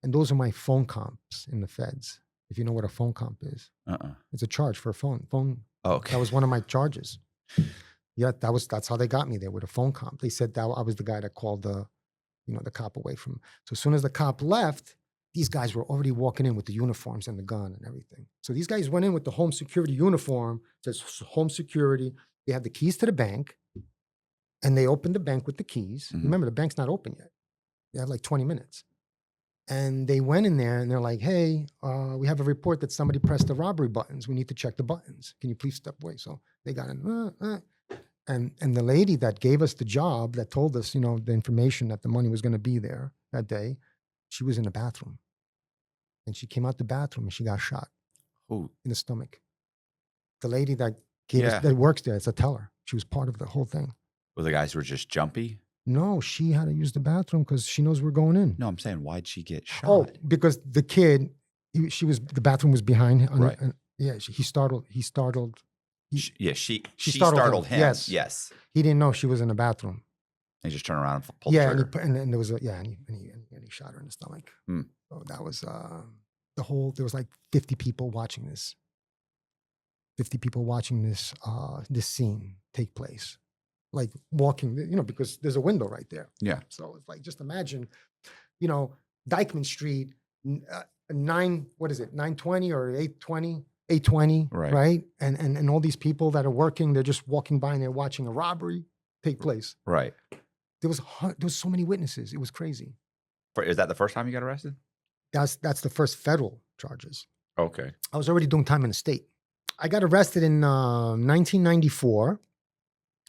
[SPEAKER 1] And those are my phone comps in the feds. If you know what a phone comp is. It's a charge for a phone.
[SPEAKER 2] Oh, okay.
[SPEAKER 1] That was one of my charges. Yeah, that's how they got me there, with a phone comp. They said that I was the guy that called the cop away from. So as soon as the cop left, these guys were already walking in with the uniforms and the gun and everything. So these guys went in with the home security uniform, says home security. They had the keys to the bank, and they opened the bank with the keys.
[SPEAKER 2] Mhm.
[SPEAKER 1] Remember, the bank's not open yet. They have like 20 minutes. And they went in there and they're like, hey, we have a report that somebody pressed the robbery buttons. We need to check the buttons. Can you please step away? So they got in. And the lady that gave us the job, that told us, the information that the money was going to be there that day, she was in the bathroom. And she came out the bathroom and she got shot
[SPEAKER 2] Ooh.
[SPEAKER 1] in the stomach. The lady that gave
[SPEAKER 2] Yeah.
[SPEAKER 1] us, that works there, it's a teller. She was part of the whole thing.
[SPEAKER 2] Well, the guys were just jumpy.
[SPEAKER 1] No, she had to use the bathroom because she knows we're going in.
[SPEAKER 2] No, I'm saying, why'd she get shot?
[SPEAKER 1] Oh, because the kid, the bathroom was behind.
[SPEAKER 2] Right.
[SPEAKER 1] He startled.
[SPEAKER 2] She startled
[SPEAKER 1] startled
[SPEAKER 2] him.
[SPEAKER 1] him,
[SPEAKER 2] Yes.
[SPEAKER 1] He didn't know she was in the bathroom.
[SPEAKER 2] He just turned around and pulled
[SPEAKER 1] Yeah,
[SPEAKER 2] the
[SPEAKER 1] and
[SPEAKER 2] trigger.
[SPEAKER 1] there was and he shot her in the stomach.
[SPEAKER 2] Hmm.
[SPEAKER 1] So that was there was like 50 people watching this. 50 people watching this scene take place, like walking, because there's a window right there.
[SPEAKER 2] Yeah.
[SPEAKER 1] So it's like, just imagine, Dyckman Street, 920 or 820, 820,
[SPEAKER 2] Right.
[SPEAKER 1] right? And all these people that are working, they're just walking by and they're watching a robbery take place.
[SPEAKER 2] Right.
[SPEAKER 1] There was so many witnesses. It was crazy.
[SPEAKER 2] Is that the first time you got arrested?
[SPEAKER 1] That's the first federal charges.
[SPEAKER 2] Okay.
[SPEAKER 1] I was already doing time in the state. I got arrested in 1994.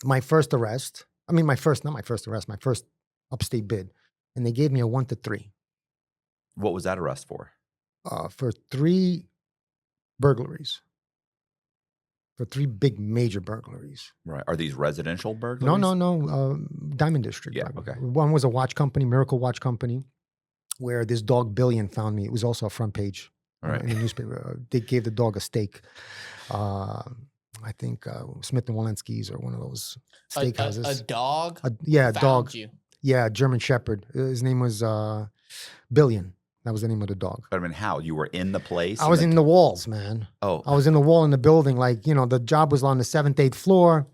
[SPEAKER 1] My first arrest. Not my first arrest. My first upstate bid, and they gave me a 1 to 3
[SPEAKER 2] What was that arrest for?
[SPEAKER 1] for 3 burglaries. For 3 big major burglaries.
[SPEAKER 2] Right. Are these residential burglaries?
[SPEAKER 1] No. Diamond District.
[SPEAKER 2] Yeah,
[SPEAKER 1] burglary.
[SPEAKER 2] okay.
[SPEAKER 1] One was a watch company, Miracle Watch Company, where this dog Billion found me. It was also a front page
[SPEAKER 2] All right.
[SPEAKER 1] in the newspaper. They gave the dog a steak. I think Smith and Walensky's or one of those steakhouses.
[SPEAKER 3] A dog.
[SPEAKER 1] A
[SPEAKER 3] found
[SPEAKER 1] dog.
[SPEAKER 3] You.
[SPEAKER 1] Yeah, German Shepherd. His name was Billion. That was the name of the dog.
[SPEAKER 2] But I mean, how? You were in the place?
[SPEAKER 1] I was in the walls, man.
[SPEAKER 2] Oh.
[SPEAKER 1] I was in the wall in the building. Like, the job was on the 7th, 8th floor.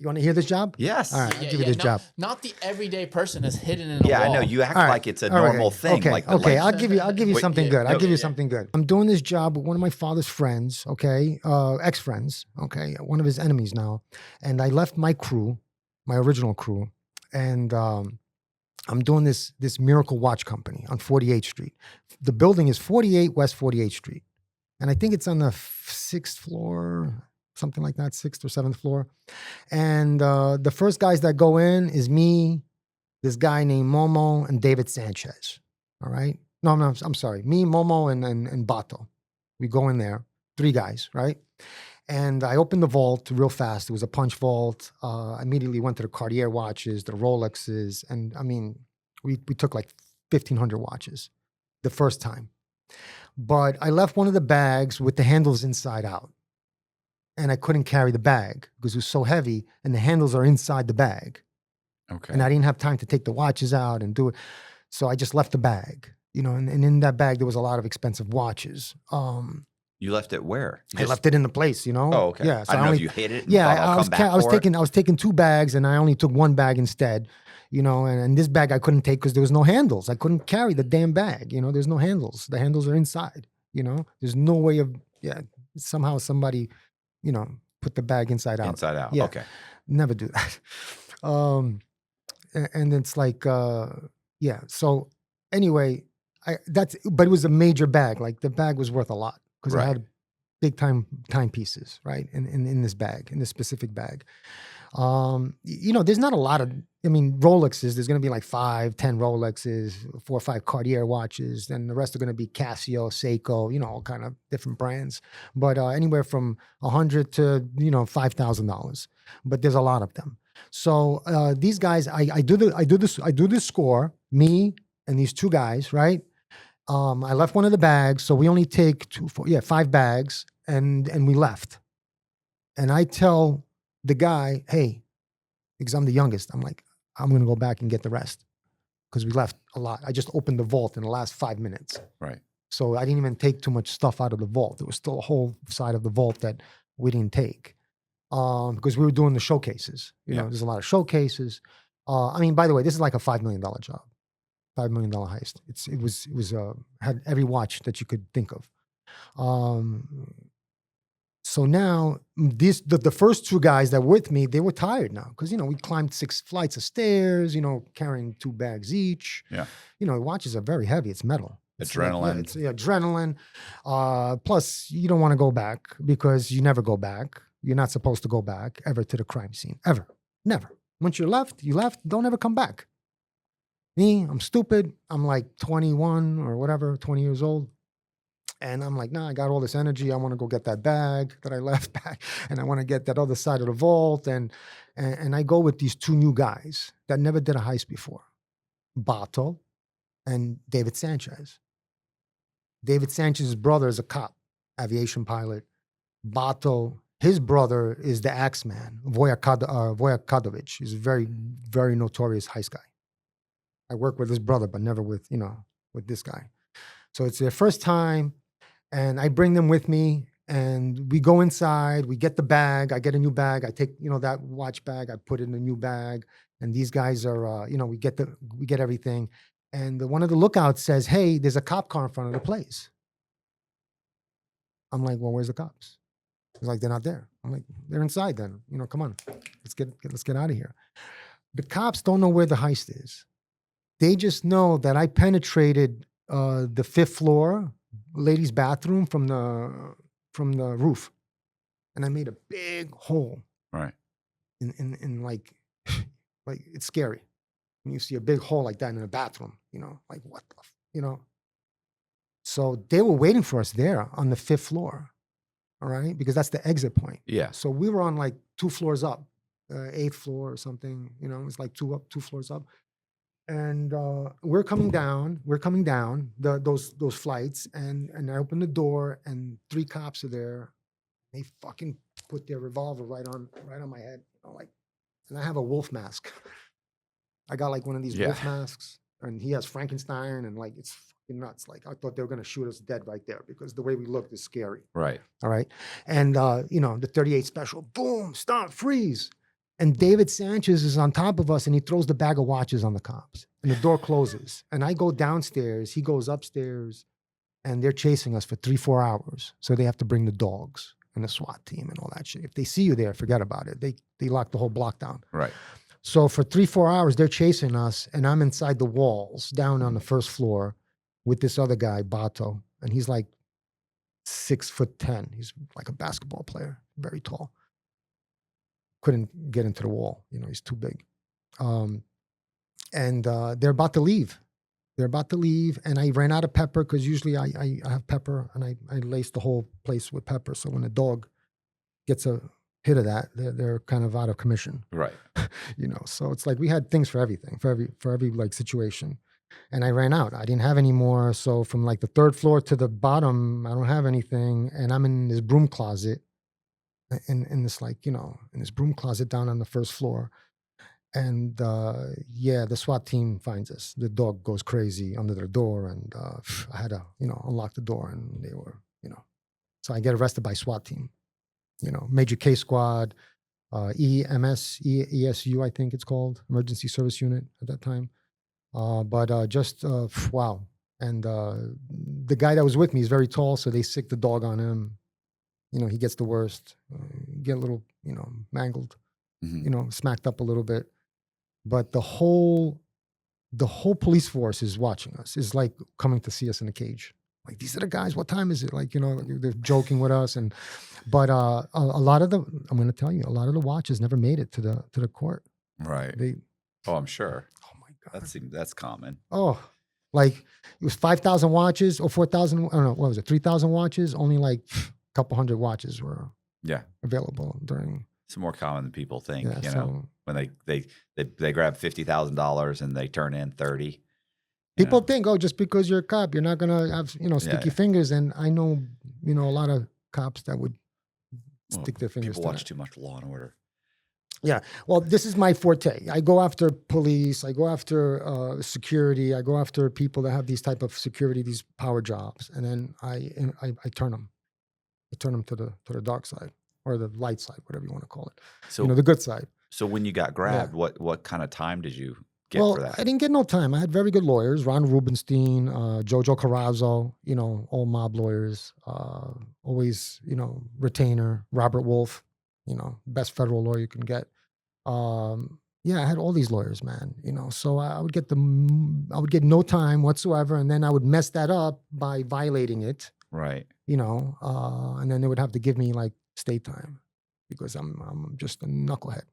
[SPEAKER 1] You want to hear this job?
[SPEAKER 2] Yes.
[SPEAKER 1] All right, I'll give you this job.
[SPEAKER 3] Not the everyday person is hidden in a
[SPEAKER 2] Yeah,
[SPEAKER 3] wall.
[SPEAKER 2] I know. You act
[SPEAKER 1] All right.
[SPEAKER 2] like it's a
[SPEAKER 1] All right,
[SPEAKER 2] normal thing.
[SPEAKER 1] Okay,
[SPEAKER 2] Like
[SPEAKER 1] okay.
[SPEAKER 2] like,
[SPEAKER 1] I'll give you
[SPEAKER 2] Wait,
[SPEAKER 1] something
[SPEAKER 3] yeah,
[SPEAKER 1] good. I'll
[SPEAKER 3] no,
[SPEAKER 1] give you
[SPEAKER 3] yeah.
[SPEAKER 1] something good. I'm doing this job with one of my father's friends, okay, ex-friends, okay, one of his enemies now, and I left my crew, my original crew, and I'm doing this Miracle Watch Company on 48th Street. The building is 48 West 48th Street, and I think it's on the 6th floor. Something like that, 6th or 7th floor. And the first guys that go in is me, this guy named Momo, and David Sanchez. All right? No, I'm sorry. Me, Momo, and Bato. We go in there, 3 guys, right? And I opened the vault real fast. It was a punch vault. I immediately went to the Cartier watches, the Rolexes. And I mean, we took like 1,500 watches the first time. But I left one of the bags with the handles inside out. And I couldn't carry the bag because it was so heavy and the handles are inside the bag.
[SPEAKER 2] okay.
[SPEAKER 1] And I didn't have time to take the watches out and do it. So I just left the bag, and in that bag, there was a lot of expensive watches.
[SPEAKER 2] You left it where?
[SPEAKER 1] I left it in the place,
[SPEAKER 2] Oh, okay.
[SPEAKER 1] Yeah. So
[SPEAKER 2] I don't know if you hid it. and
[SPEAKER 1] yeah,
[SPEAKER 2] thought, I'll come back
[SPEAKER 1] I was
[SPEAKER 2] for it.
[SPEAKER 1] taking 2 bags and I only took 1 bag instead, and this bag I couldn't take because there was no handles. I couldn't carry the damn bag, there's no handles. The handles are inside, there's no way of, somehow somebody, put the bag inside out.
[SPEAKER 2] Inside out.
[SPEAKER 1] Yeah.
[SPEAKER 2] Okay.
[SPEAKER 1] Never do that. And it's like, So anyway, but it was a major bag. Like the bag was worth a lot because I
[SPEAKER 2] Right.
[SPEAKER 1] had big timepieces, right? In this bag, in this specific bag. There's not a lot of, Rolexes, there's going to be like 5, 10 Rolexes, 4 or 5 Cartier watches, and the rest are going to be Casio, Seiko, all kind of different brands, but anywhere from $100 to, $5,000, but there's a lot of them. So these guys, I do this score, me and these 2 guys, right? I left one of the bags, so we only take 5 bags, and we left. And I tell the guy, hey, because I'm the youngest, I'm like, I'm gonna go back and get the rest because we left a lot. I just opened the vault in the last 5 minutes,
[SPEAKER 2] Right.
[SPEAKER 1] so I didn't even take too much stuff out of the vault. There was still a whole side of the vault that we didn't take because we were doing the showcases. There's a lot of showcases. By the way, this is like a $5 million job. $5 million heist. It was had every watch that you could think of. So now the first 2 guys that were with me, they were tired now because we climbed 6 flights of stairs, carrying 2 bags each.
[SPEAKER 2] Yeah.
[SPEAKER 1] Watches are very heavy. It's metal.
[SPEAKER 2] Adrenaline.
[SPEAKER 1] It's adrenaline. Plus, you don't want to go back because you never go back. You're not supposed to go back ever to the crime scene. Ever. Never. Once you left. Don't ever come back. Me, I'm stupid. I'm like 21 or whatever, 20 years old. And I'm like, nah, I got all this energy. I want to go get that bag that I left back. And I want to get that other side of the vault. And I go with these 2 new guys that never did a heist before. Bato and David Sanchez. David Sanchez's brother is a cop, aviation pilot. Bato, his brother is the Axeman, Vojakadovic. He's a very, very notorious heist guy. I work with his brother, but never with this guy. So it's their first time, and I bring them with me, and we go inside. We get the bag. I get a new bag. I take that watch bag. I put it in a new bag, and these guys are we get everything. And one of the lookouts says, "Hey, there's a cop car in front of the place." I'm like, "Well, where's the cops?" He's like, "They're not there." I'm like, "They're inside then. Come on, let's get out of here." The cops don't know where the heist is. They just know that I penetrated the 5th floor ladies' bathroom from the roof, and I made a big hole.
[SPEAKER 2] Right.
[SPEAKER 1] In like it's scary when you see a big hole like that in a bathroom. Like what the So they were waiting for us there on the 5th floor, all right, because that's the exit point.
[SPEAKER 2] Yeah.
[SPEAKER 1] So we were on like 2 floors up, 8th floor or something. It's like 2 floors up. And we're coming down those flights, and I open the door, and 3 cops are there. They fucking put their revolver right on my head, and I have a wolf mask. I got like one of these wolf masks, and he has Frankenstein, and like it's fucking nuts. Like I thought they were gonna shoot us dead right there because the way we looked is scary.
[SPEAKER 2] Right.
[SPEAKER 1] All right, and the 38 special, boom, stop, freeze. And David Sanchez is on top of us, and he throws the bag of watches on the cops, and the door closes. And I go downstairs, he goes upstairs, and they're chasing us for 3-4 hours. So they have to bring the dogs and the SWAT team and all that shit. If they see you there, forget about it. They lock the whole block down.
[SPEAKER 2] Right.
[SPEAKER 1] So for 3-4 hours, they're chasing us, and I'm inside the walls, down on the 1st floor, with this other guy, Bato, and he's like 6'10". He's like a basketball player, very tall. Couldn't get into the wall. He's too big. And they're about to leave. And I ran out of pepper because usually I have pepper, and I lace the whole place with pepper. So when a dog gets a hit of that, they're kind of out of commission.
[SPEAKER 2] Right.
[SPEAKER 1] So it's like we had things for everything, for every like situation. And I ran out. I didn't have any more. So from like the 3rd floor to the bottom, I don't have anything. And I'm in this broom closet. In this in this broom closet down on the 1st floor, and the SWAT team finds us. The dog goes crazy under their door, and I had to unlock the door, and they were so I get arrested by SWAT team, Major K Squad, ESU, I think it's called, Emergency Service Unit at that time, but just wow. And the guy that was with me is very tall, so they sick the dog on him. He gets the worst, get a little, mangled, smacked up a little bit. But the whole police force is watching us. It's like coming to see us in a cage. Like, these are the guys. What time is it? Like, they're joking with us. But a lot of them, I'm going to tell you, a lot of the watches never made it to the court.
[SPEAKER 2] Right.
[SPEAKER 1] They,
[SPEAKER 2] Oh, I'm sure.
[SPEAKER 1] oh my God.
[SPEAKER 2] That's common.
[SPEAKER 1] Oh, like it was 5,000 watches or 4,000. I don't know. What was it? 3,000 watches. Only like a couple hundred watches were available during.
[SPEAKER 2] It's more common than people think.
[SPEAKER 1] Yeah,
[SPEAKER 2] when they grab $50,000 and they turn in 30.
[SPEAKER 1] People think, oh, just because you're a cop, you're not gonna have sticky fingers. And I know a lot of cops that would stick their fingers.
[SPEAKER 2] People watch too much Law and Order.
[SPEAKER 1] Yeah. Well, this is my forte. I go after police. I go after security. I go after people that have these type of security, these power jobs, and then I turn them. I turn them to the dark side or the light side, whatever you want to call it. So the good side.
[SPEAKER 2] So when you got grabbed, what kind of time did you get for that?
[SPEAKER 1] I didn't get no time. I had very good lawyers: Ron Rubenstein, Jojo Carrazzo. All mob lawyers. Always, retainer. Robert Wolf. Best federal lawyer you can get. I had all these lawyers, man. So I would get no time whatsoever, and then I would mess that up by violating it.
[SPEAKER 2] Right.
[SPEAKER 1] And then they would have to give me like state time because I'm just a knucklehead.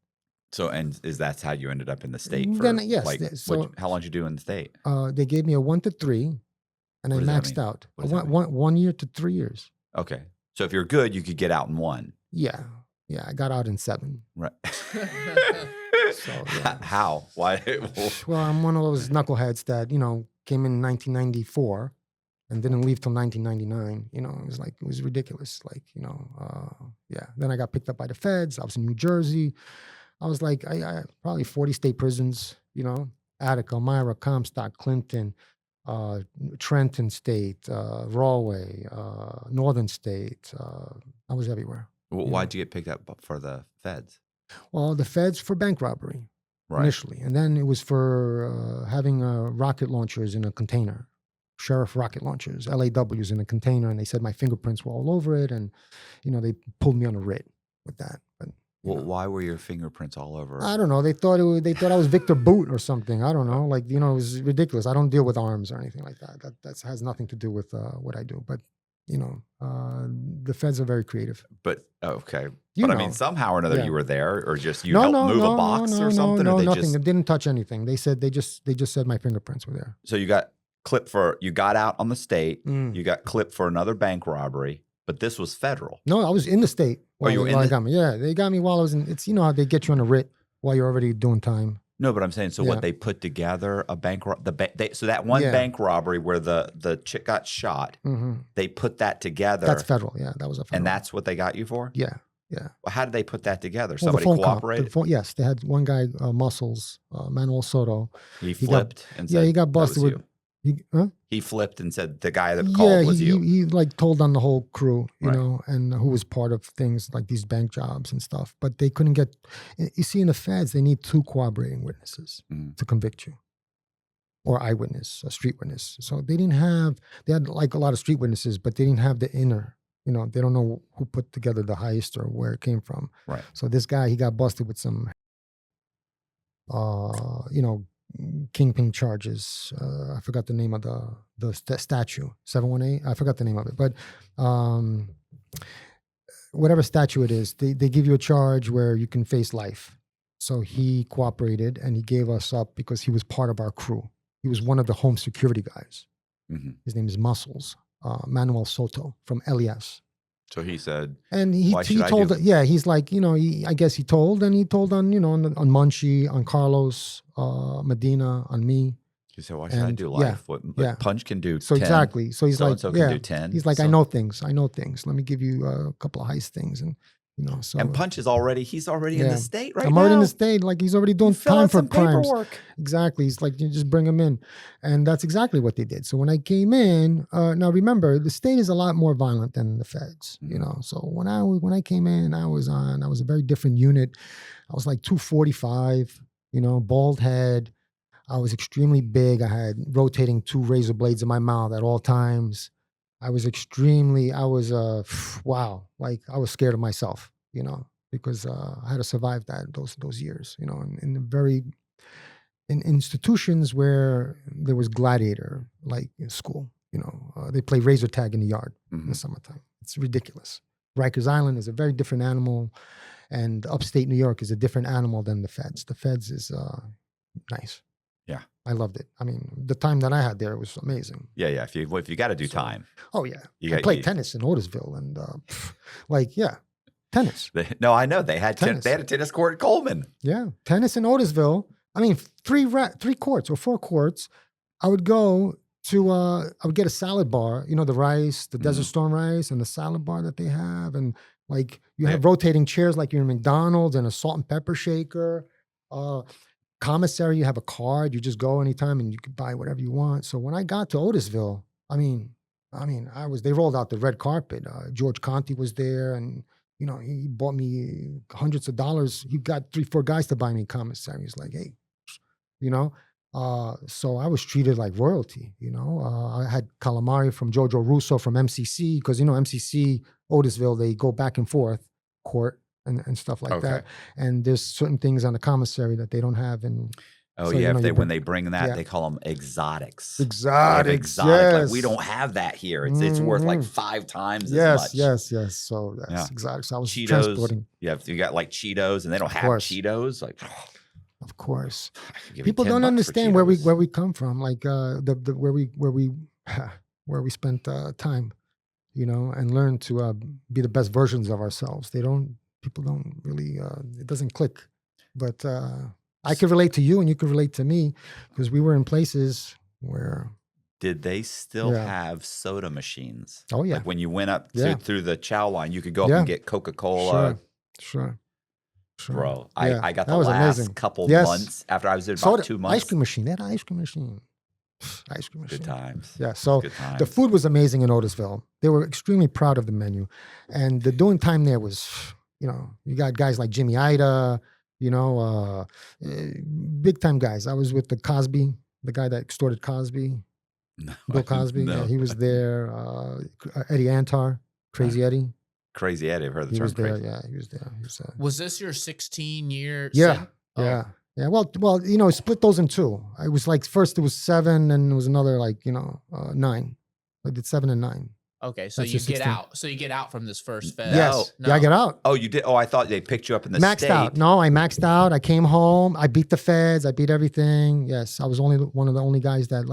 [SPEAKER 1] So,
[SPEAKER 2] and that's how you ended up in the state?
[SPEAKER 1] Yes.
[SPEAKER 2] How long did you do in the state?
[SPEAKER 1] They gave me a 1 to 3, and I maxed out. 1 year to 3 years.
[SPEAKER 2] Okay. So if you're good, you could get out in 1.
[SPEAKER 1] Yeah. Yeah, I got out in 7.
[SPEAKER 2] Right.
[SPEAKER 1] So, yeah.
[SPEAKER 2] How? Why?
[SPEAKER 1] Well, I'm one of those knuckleheads that, came in 1994 and didn't leave till 1999. It was ridiculous. Then I got picked up by the feds. I was in New Jersey. I was like, I probably 40 state prisons, Attica, Elmira, Comstock, Clinton, Trenton State, Rahway, Northern State. I was everywhere.
[SPEAKER 2] Well, why'd you get picked up for the feds?
[SPEAKER 1] Well, the feds for bank robbery initially. And then it was for having rocket launchers in a container, sheriff rocket launchers, LAWs in a container. And they said my fingerprints were all over it. And, they pulled me on a writ with that. But
[SPEAKER 2] why were your fingerprints all over?
[SPEAKER 1] I don't know. They thought I was Victor Boot or something. I don't know. It was ridiculous. I don't deal with arms or anything like that. That has nothing to do with what I do. But the feds are very creative.
[SPEAKER 2] But okay, I mean, somehow or another, you were there, or just you helped move a box or something.
[SPEAKER 1] No, nothing. It didn't touch anything. They said they just said my fingerprints were there.
[SPEAKER 2] So you got clipped you got out on the state. You got clipped for another bank robbery, but this was federal.
[SPEAKER 1] No, I was in the state.
[SPEAKER 2] You were in
[SPEAKER 1] got me. Yeah, they got me while I was in. It's how they get you on a writ while you're already doing time.
[SPEAKER 2] No, but I'm saying, what they put together a bank, so that one bank robbery where the chick got shot, they put that together.
[SPEAKER 1] That's federal, yeah, that was a federal.
[SPEAKER 2] And that's what they got you for?
[SPEAKER 1] Yeah, yeah.
[SPEAKER 2] Well, how did they put that together? Somebody cooperated?
[SPEAKER 1] Yes, they had one guy, Muscles, Manuel Soto.
[SPEAKER 2] He flipped and said,
[SPEAKER 1] he got busted with.
[SPEAKER 2] He flipped and said the guy that called was you.
[SPEAKER 1] He told on the whole crew, and who was part of things like these bank jobs and stuff. But they couldn't get. You see, in the feds, they need 2 cooperating witnesses to convict you, or eyewitness, a street witness. So they didn't have. They had a lot of street witnesses, but they didn't have the inner. They don't know who put together the heist or where it came from.
[SPEAKER 2] Right.
[SPEAKER 1] So this guy, he got busted with some. Kingpin charges. I forgot the name of the statue. 718. I forgot the name of it, but whatever statute it is, they give you a charge where you can face life. So he cooperated and he gave us up because he was part of our crew. He was one of the home security guys. His name is Muscles, Manuel Soto from LES.
[SPEAKER 2] So he said,
[SPEAKER 1] and he told, he's like, I guess he told on Munchie, on Carlos, Medina, on me.
[SPEAKER 2] He said, why should I do life? What Punch can do 10.
[SPEAKER 1] So exactly. So he's
[SPEAKER 2] so
[SPEAKER 1] like,
[SPEAKER 2] can do 10.
[SPEAKER 1] He's like, I know things. Let me give you a couple of heist things. And, so.
[SPEAKER 2] And Punch is already in the state right now.
[SPEAKER 1] I'm already in the state. Like he's already doing time for crimes.
[SPEAKER 2] Paperwork.
[SPEAKER 1] Exactly. He's like, you just bring him in. And that's exactly what they did. So when I came in, now remember, the state is a lot more violent than the feds, So when I came in, I was a very different unit. I was like 245, bald head. I was extremely big. I had rotating 2 razor blades in my mouth at all times. I was wow. Like I was scared of myself, because I had to survive those years, in institutions where there was gladiator, like in school, they play razor tag in the yard in
[SPEAKER 2] Mhm.
[SPEAKER 1] the summertime. It's ridiculous. Rikers Island is a very different animal, and upstate New York is a different animal than the Feds. The Feds is nice.
[SPEAKER 2] Yeah.
[SPEAKER 1] I loved it. I mean, the time that I had there was amazing.
[SPEAKER 2] Yeah, yeah. If you got to do
[SPEAKER 1] So-
[SPEAKER 2] time,
[SPEAKER 1] Oh yeah,
[SPEAKER 2] You
[SPEAKER 1] I
[SPEAKER 2] got-
[SPEAKER 1] played
[SPEAKER 2] you-
[SPEAKER 1] tennis in Otisville, and tennis.
[SPEAKER 2] no, I know they had
[SPEAKER 1] Tennis.
[SPEAKER 2] they had a tennis court at Coleman.
[SPEAKER 1] Yeah, tennis in Otisville. I mean, 3 courts or 4 courts. I would go to. I would get a salad bar. You know, the rice, the Desert Storm rice, and the salad bar that they have, and like you have rotating chairs like you're in McDonald's, and a salt and pepper shaker. Commissary, you have a card. You just go anytime, and you can buy whatever you want. So when I got to Otisville, I mean, they rolled out the red carpet. George Conti was there, and you know, he bought me hundreds of dollars. He got 3-4 guys to buy me commissary. He's like, hey, you know. So I was treated like royalty. You know, I had calamari from Jojo Russo from MCC because you know MCC Otisville, they go back and forth court and stuff like that. And there's certain things on the commissary that they don't have in.
[SPEAKER 2] Oh
[SPEAKER 1] So,
[SPEAKER 2] yeah,
[SPEAKER 1] you know,
[SPEAKER 2] if
[SPEAKER 1] you
[SPEAKER 2] when
[SPEAKER 1] bring-
[SPEAKER 2] they bring that,
[SPEAKER 1] yeah.
[SPEAKER 2] they call them exotics.
[SPEAKER 1] Exotic,
[SPEAKER 2] Exotic.
[SPEAKER 1] yes.
[SPEAKER 2] Like we don't have that here. It's worth like
[SPEAKER 1] Mhm.
[SPEAKER 2] 5 times
[SPEAKER 1] Yes,
[SPEAKER 2] as much.
[SPEAKER 1] yes. So that's
[SPEAKER 2] Yeah.
[SPEAKER 1] exotic. So I was
[SPEAKER 2] Cheetos.
[SPEAKER 1] transporting,
[SPEAKER 2] You got like Cheetos, and they don't have
[SPEAKER 1] course.
[SPEAKER 2] Cheetos. Like
[SPEAKER 1] of course.
[SPEAKER 2] I could give you
[SPEAKER 1] People
[SPEAKER 2] $10
[SPEAKER 1] don't
[SPEAKER 2] for
[SPEAKER 1] understand where
[SPEAKER 2] Cheetos.
[SPEAKER 1] we come from, like the where we spent time, you know, and learn to be the best versions of ourselves. People don't really it doesn't click, but I could relate to you and you could relate to me because we were in places where
[SPEAKER 2] Did they still
[SPEAKER 1] Yeah.
[SPEAKER 2] have soda machines?
[SPEAKER 1] oh yeah,
[SPEAKER 2] Like when you went up
[SPEAKER 1] Yeah.
[SPEAKER 2] through the chow line, you could go up
[SPEAKER 1] Yeah.
[SPEAKER 2] and get Coca-Cola.
[SPEAKER 1] sure.
[SPEAKER 2] Bro,
[SPEAKER 1] Yeah,
[SPEAKER 2] I got
[SPEAKER 1] that
[SPEAKER 2] the
[SPEAKER 1] was
[SPEAKER 2] last
[SPEAKER 1] amazing.
[SPEAKER 2] couple
[SPEAKER 1] Yes.
[SPEAKER 2] months after I was in about
[SPEAKER 1] Soda,
[SPEAKER 2] 2 months.
[SPEAKER 1] ice cream machine. They had an ice cream machine. Ice cream machine.
[SPEAKER 2] Good times.
[SPEAKER 1] Yeah. So
[SPEAKER 2] Good times.
[SPEAKER 1] the food was amazing in Otisville. They were extremely proud of the menu, and the doing time there was, you know, you got guys like Jimmy Ida, you know, big time guys. I was with the Cosby, the guy that extorted Cosby,
[SPEAKER 2] No,
[SPEAKER 1] Bill Cosby.
[SPEAKER 2] no.
[SPEAKER 1] Yeah, he was there. Eddie Antar, Crazy Eddie,
[SPEAKER 2] Crazy Eddie. I've heard the
[SPEAKER 1] he
[SPEAKER 2] term
[SPEAKER 1] was there.
[SPEAKER 2] crazy.
[SPEAKER 1] Yeah, he was there. He was,
[SPEAKER 3] Was this your 16-year?
[SPEAKER 1] yeah,
[SPEAKER 3] Oh.
[SPEAKER 1] yeah. Well, you know, split those in 2. I was like first it was 7, and it was another like 9. I did 7 and 9.
[SPEAKER 3] Okay, so
[SPEAKER 1] That's
[SPEAKER 3] you
[SPEAKER 1] your
[SPEAKER 3] get
[SPEAKER 1] 16.
[SPEAKER 3] out. So you get out from this first fed.
[SPEAKER 1] Yes,
[SPEAKER 3] No.
[SPEAKER 1] yeah, I get out.
[SPEAKER 2] Oh, you did? Oh, I thought they picked you up in the
[SPEAKER 1] Maxed
[SPEAKER 2] state.
[SPEAKER 1] out. No, I maxed out. I came home. I beat the feds. I beat everything. Yes, I was one of the only guys that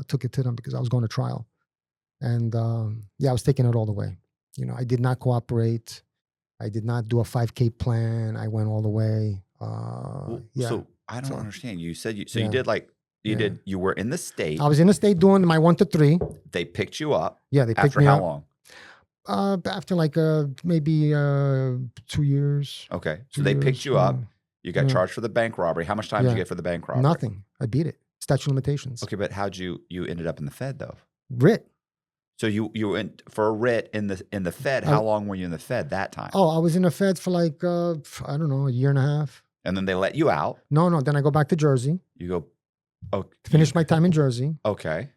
[SPEAKER 1] took it to them because I was going to trial, and I was taking it all the way. You know, I did not cooperate. I did not do a 5K plan. I went all the way.
[SPEAKER 2] Well,
[SPEAKER 1] Yeah,
[SPEAKER 2] So I don't
[SPEAKER 1] So-
[SPEAKER 2] understand. You said you
[SPEAKER 1] Yeah.
[SPEAKER 2] did like you
[SPEAKER 1] Yeah.
[SPEAKER 2] did. You were in the state.
[SPEAKER 1] I was in the state doing my 1 to 3.
[SPEAKER 2] They picked you up.
[SPEAKER 1] Yeah, they picked
[SPEAKER 2] After
[SPEAKER 1] me
[SPEAKER 2] how
[SPEAKER 1] up.
[SPEAKER 2] long?
[SPEAKER 1] After like maybe 2 years.
[SPEAKER 2] Okay, so
[SPEAKER 1] 2
[SPEAKER 2] they
[SPEAKER 1] years,
[SPEAKER 2] picked you up. You got
[SPEAKER 1] Yeah.
[SPEAKER 2] charged for the bank robbery. How much time did you
[SPEAKER 1] Yeah.
[SPEAKER 2] get for the bank robbery?
[SPEAKER 1] Nothing. I beat it. Statute of limitations.
[SPEAKER 2] Okay, but how'd you ended up in the Fed though?
[SPEAKER 1] Writ.
[SPEAKER 2] So you went for a writ in the Fed. How long were you in the Fed that time?
[SPEAKER 1] Oh, I was in the feds for like I don't know, a year and a half.
[SPEAKER 2] And then they let you out.
[SPEAKER 1] No. Then I go back to Jersey,
[SPEAKER 2] You go, oh,
[SPEAKER 1] finish my time in Jersey.
[SPEAKER 2] okay.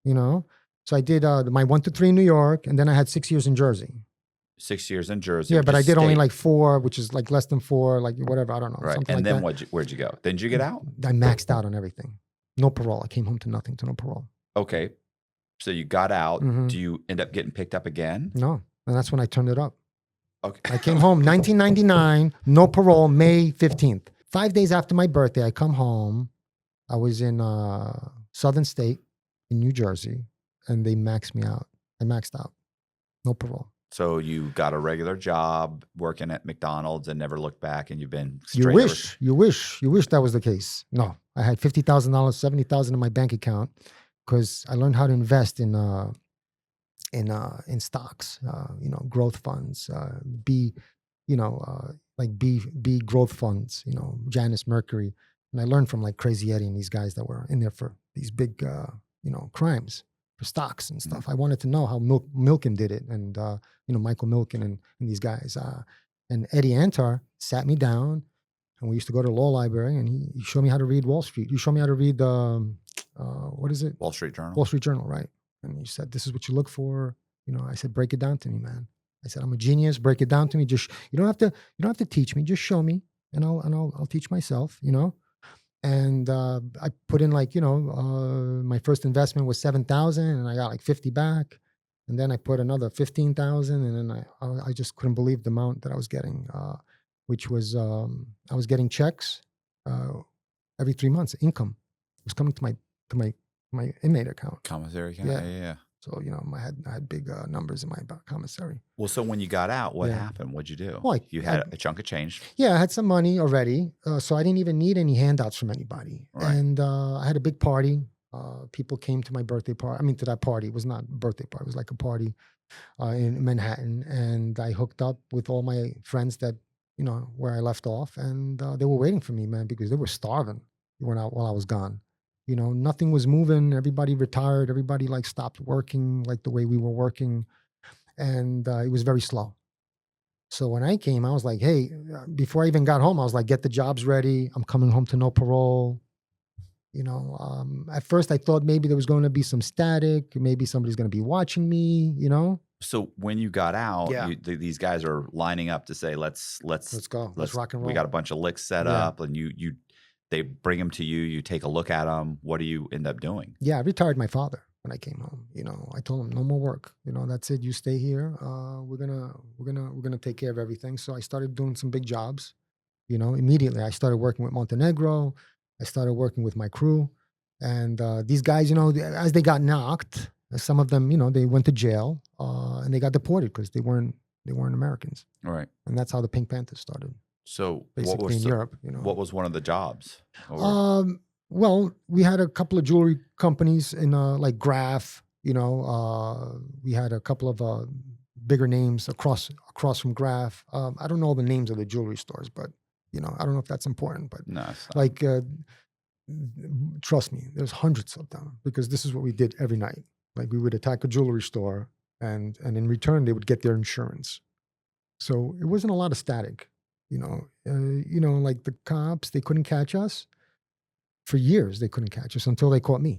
[SPEAKER 1] You know, so I did my 1 to 3 in New York, and then I had 6 years in Jersey.
[SPEAKER 2] 6 years in Jersey.
[SPEAKER 1] Yeah,
[SPEAKER 2] which
[SPEAKER 1] but I
[SPEAKER 2] is
[SPEAKER 1] did only
[SPEAKER 2] state.
[SPEAKER 1] like 4, which is like less than 4, like whatever. I don't know.
[SPEAKER 2] Right.
[SPEAKER 1] Something
[SPEAKER 2] And
[SPEAKER 1] like
[SPEAKER 2] then
[SPEAKER 1] that.
[SPEAKER 2] where'd you go? Then did you get out?
[SPEAKER 1] I maxed out on everything. No parole. I came home to nothing, to no parole.
[SPEAKER 2] Okay. So you got out.
[SPEAKER 1] Mhm.
[SPEAKER 2] Do you end up getting picked up again?
[SPEAKER 1] No, and that's when I turned it up.
[SPEAKER 2] Okay.
[SPEAKER 1] I came home 1999, no parole, May 15th. 5 days after my birthday, I come home. I was in Southern State in New Jersey, and they maxed me out. I maxed out. No parole.
[SPEAKER 2] So you got a regular job working at McDonald's and never looked back, and you've been
[SPEAKER 1] You
[SPEAKER 2] straight
[SPEAKER 1] wish that was the case. No, I had $50,000, $70,000 in my bank account because I learned how to invest in stocks, growth funds, B growth funds, Janus Mercury. And I learned from like Crazy Eddie and these guys that were in there for these big, crimes for stocks and stuff. I wanted to know how Milken did it, and Michael Milken and these guys. And Eddie Antar sat me down, and we used to go to the law library, and he showed me how to read Wall Street. You showed me how to read what is it?
[SPEAKER 2] Wall Street Journal.
[SPEAKER 1] Wall Street Journal, right? And he said, "This is what you look for." I said, "Break it down to me, man." I said, "I'm a genius. Break it down to me. Just you don't have to teach me. Just show me, and I'll teach myself." And I put in like, my first investment was 7,000 and I got like 50 back. And then I put another 15,000 and then I just couldn't believe the amount that I was getting, which was, I was getting checks every 3 months. Income was coming to my inmate account.
[SPEAKER 2] Commissary account.
[SPEAKER 1] Yeah.
[SPEAKER 2] Yeah.
[SPEAKER 1] So, I had big numbers in my commissary.
[SPEAKER 2] Well, so when you got out, what
[SPEAKER 1] Yeah.
[SPEAKER 2] happened? What'd you do?
[SPEAKER 1] Well,
[SPEAKER 2] You had a chunk of change.
[SPEAKER 1] Yeah, I had some money already, so I didn't even need any handouts from anybody.
[SPEAKER 2] Right.
[SPEAKER 1] And I had a big party. People came to my birthday party. I mean, to that party. It was not a birthday party. It was like a party in Manhattan. And I hooked up with all my friends that, where I left off. And they were waiting for me, man, because they were starving while I was gone. Nothing was moving. Everybody retired. Everybody like stopped working like the way we were working. And it was very slow. So when I came, I was like, hey, before I even got home, I was like, get the jobs ready. I'm coming home to no parole. At first I thought maybe there was going to be some static. Maybe somebody's going to be watching me,
[SPEAKER 2] So when you got out,
[SPEAKER 1] Yeah.
[SPEAKER 2] these guys are lining up to say, let's
[SPEAKER 1] go. Let's rock and roll.
[SPEAKER 2] We got a bunch of licks set up, and they bring them to you. You take a look at them. What do you end up doing?
[SPEAKER 1] Yeah, I retired my father when I came home. I told him no more work. That's it. You stay here. We're gonna take care of everything. So I started doing some big jobs. Immediately I started working with Montenegro. I started working with my crew, and these guys, as they got knocked, some of them, they went to jail and they got deported because they weren't Americans.
[SPEAKER 2] Right.
[SPEAKER 1] And that's how the Pink Panthers started.
[SPEAKER 2] So
[SPEAKER 1] Basically in Europe.
[SPEAKER 2] What was one of the jobs? Or-
[SPEAKER 1] Well, we had a couple of jewelry companies in like Graf. We had a couple of bigger names across from Graf. I don't know the names of the jewelry stores, but I don't know if that's important. But
[SPEAKER 2] no, it's not.
[SPEAKER 1] like, trust me, there's hundreds of them because this is what we did every night. Like we would attack a jewelry store, and in return they would get their insurance. So it wasn't a lot of static. Like the cops, they couldn't catch us. For years, they couldn't catch us until they caught me.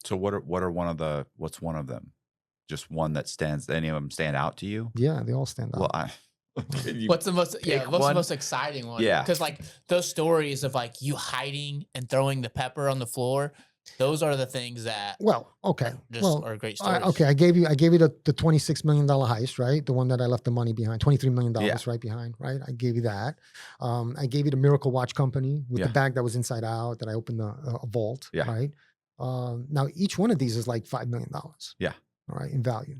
[SPEAKER 2] So what's one of them? Just one that stands, any of them stand out to you?
[SPEAKER 1] Yeah, they all stand out.
[SPEAKER 2] Well,
[SPEAKER 3] What's the most
[SPEAKER 2] one?
[SPEAKER 3] most exciting one?
[SPEAKER 2] Yeah.
[SPEAKER 3] Because like those stories of like you hiding and throwing the pepper on the floor, those are the things that
[SPEAKER 1] Well, okay.
[SPEAKER 3] are great stories.
[SPEAKER 1] I gave you the $26 million heist, right? The one that I left the money behind, $23 million right behind, right? I gave you that. I gave you the Miracle Watch Company with the bag that was inside out that I opened a vault, right? Now each one of these is like $5 million.
[SPEAKER 2] Yeah.
[SPEAKER 1] All right, in value.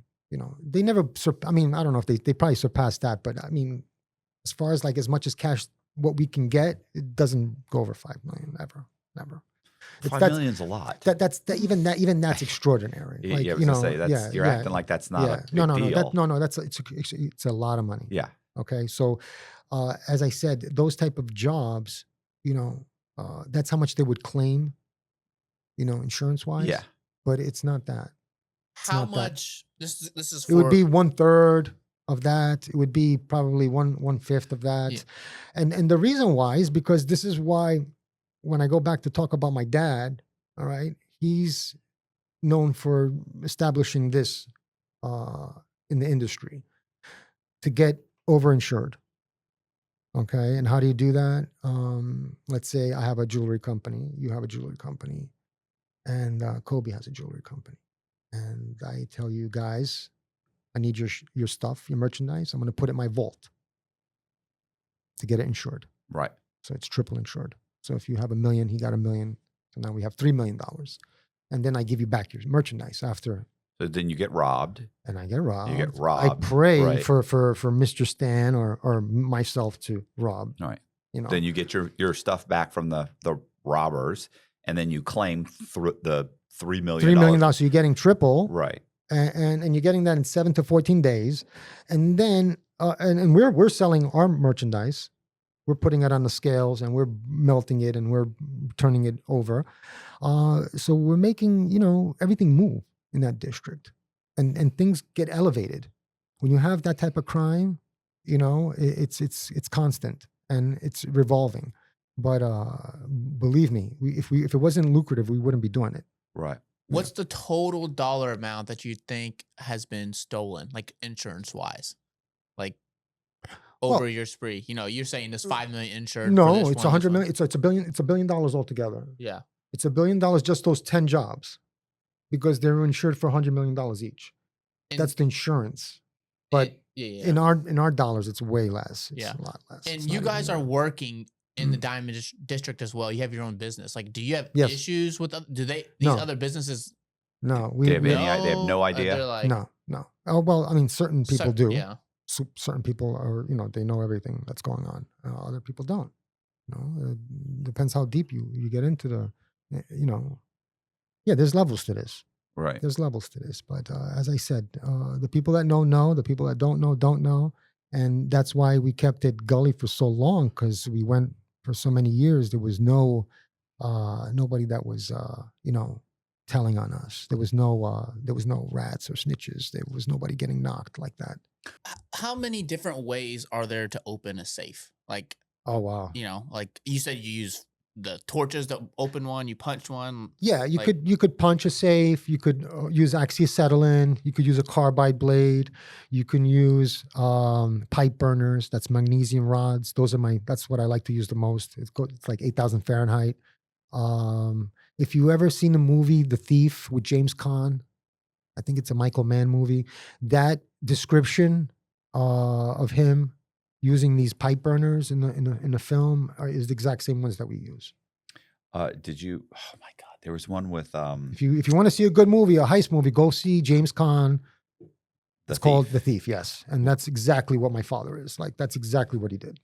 [SPEAKER 1] They never. I mean, I don't know if they probably surpassed that, but I mean, as far as like as much as cash, what we can get, it doesn't go over 5 million ever, never.
[SPEAKER 2] $5 million is a lot.
[SPEAKER 1] Even that's extraordinary. Like,
[SPEAKER 2] I was gonna say you're acting like that's not a big deal.
[SPEAKER 1] It's a lot of money.
[SPEAKER 2] Yeah.
[SPEAKER 1] Okay. So, as I said, those type of jobs, that's how much they would claim, insurance wise.
[SPEAKER 2] Yeah.
[SPEAKER 1] But it's not that.
[SPEAKER 3] How much? This is.
[SPEAKER 1] It would be 1/3 of that. It would be probably 1/5 of that.
[SPEAKER 3] Yeah.
[SPEAKER 1] And the reason why is because this is why when I go back to talk about my dad, all right, he's known for establishing this in the industry to get overinsured. Okay. And how do you do that? Let's say I have a jewelry company, you have a jewelry company, and Kobe has a jewelry company. And I tell you guys, I need your stuff, your merchandise. I'm going to put it in my vault to get it insured.
[SPEAKER 2] Right.
[SPEAKER 1] So it's triple insured. So if you have $1 million, he got $1 million. So now we have $3 million. And then I give you back your merchandise after.
[SPEAKER 2] So then you get robbed.
[SPEAKER 1] And I get robbed.
[SPEAKER 2] You get robbed.
[SPEAKER 1] I pray
[SPEAKER 2] right.
[SPEAKER 1] for Mr. Stan or myself to rob.
[SPEAKER 2] Right. Then you get your stuff back from the robbers, and then you claim the $3 million.
[SPEAKER 1] $3 million. So you're getting triple.
[SPEAKER 2] Right.
[SPEAKER 1] And you're getting that in 7 to 14 days. And then and we're selling our merchandise. We're putting it on the scales and we're melting it and we're turning it over. So we're making, everything move in that district, and things get elevated. When you have that type of crime, it's constant and it's revolving. But believe me, if it wasn't lucrative, we wouldn't be doing it.
[SPEAKER 2] Right.
[SPEAKER 3] What's the total dollar amount that you think has been stolen, like insurance wise? Like, over your spree? You know, you're saying this 5 million insured. For
[SPEAKER 1] No,
[SPEAKER 3] this
[SPEAKER 1] it's
[SPEAKER 3] one, this
[SPEAKER 1] 100
[SPEAKER 3] one.
[SPEAKER 1] million. It's $1 billion. It's $1 billion altogether.
[SPEAKER 3] Yeah.
[SPEAKER 1] It's $1 billion just those 10 jobs, because they're insured for $100 million each.
[SPEAKER 3] And-
[SPEAKER 1] That's the insurance. But
[SPEAKER 3] yeah.
[SPEAKER 1] in our dollars, it's way less. It's
[SPEAKER 3] Yeah.
[SPEAKER 1] a lot less.
[SPEAKER 3] And
[SPEAKER 1] It's
[SPEAKER 3] you
[SPEAKER 1] not
[SPEAKER 3] guys
[SPEAKER 1] even
[SPEAKER 3] are
[SPEAKER 1] that.
[SPEAKER 3] working in the Diamond District as well. You have your own business. Like, do you have
[SPEAKER 1] Yes.
[SPEAKER 3] issues with these
[SPEAKER 1] No.
[SPEAKER 3] other businesses?
[SPEAKER 1] No,
[SPEAKER 2] They have
[SPEAKER 1] we
[SPEAKER 2] they have no idea?
[SPEAKER 3] They're like,
[SPEAKER 1] no. Oh well, I mean, certain people do.
[SPEAKER 3] Yeah.
[SPEAKER 1] Certain people are, they know everything that's going on. Other people don't. Depends how deep you get into the, yeah. There's levels to this.
[SPEAKER 2] Right.
[SPEAKER 1] There's levels to this. But as I said, the people that know. The people that don't know, and that's why we kept it gully for so long, because we went for so many years. There was nobody that was telling on us. There was no rats or snitches. There was nobody getting knocked like that.
[SPEAKER 3] How many different ways are there to open a safe? Like,
[SPEAKER 1] Oh wow.
[SPEAKER 3] like you said, you use the torches to open one, you punch one.
[SPEAKER 1] Yeah, you
[SPEAKER 3] like-
[SPEAKER 1] could punch a safe. You could use acetylene. You could use a carbide blade. You can use pipe burners. That's magnesium rods. That's what I like to use the most. It's like 8,000 Fahrenheit. If you ever seen the movie The Thief with James Caan, I think it's a Michael Mann movie. That description of him using these pipe burners in the film is the exact same ones that we use.
[SPEAKER 2] Did you? Oh my God! There was one with
[SPEAKER 1] If you want to see a good movie, a heist movie, go see James Caan. It's called The Thief. Yes, and that's exactly what my father is like. That's exactly what he did.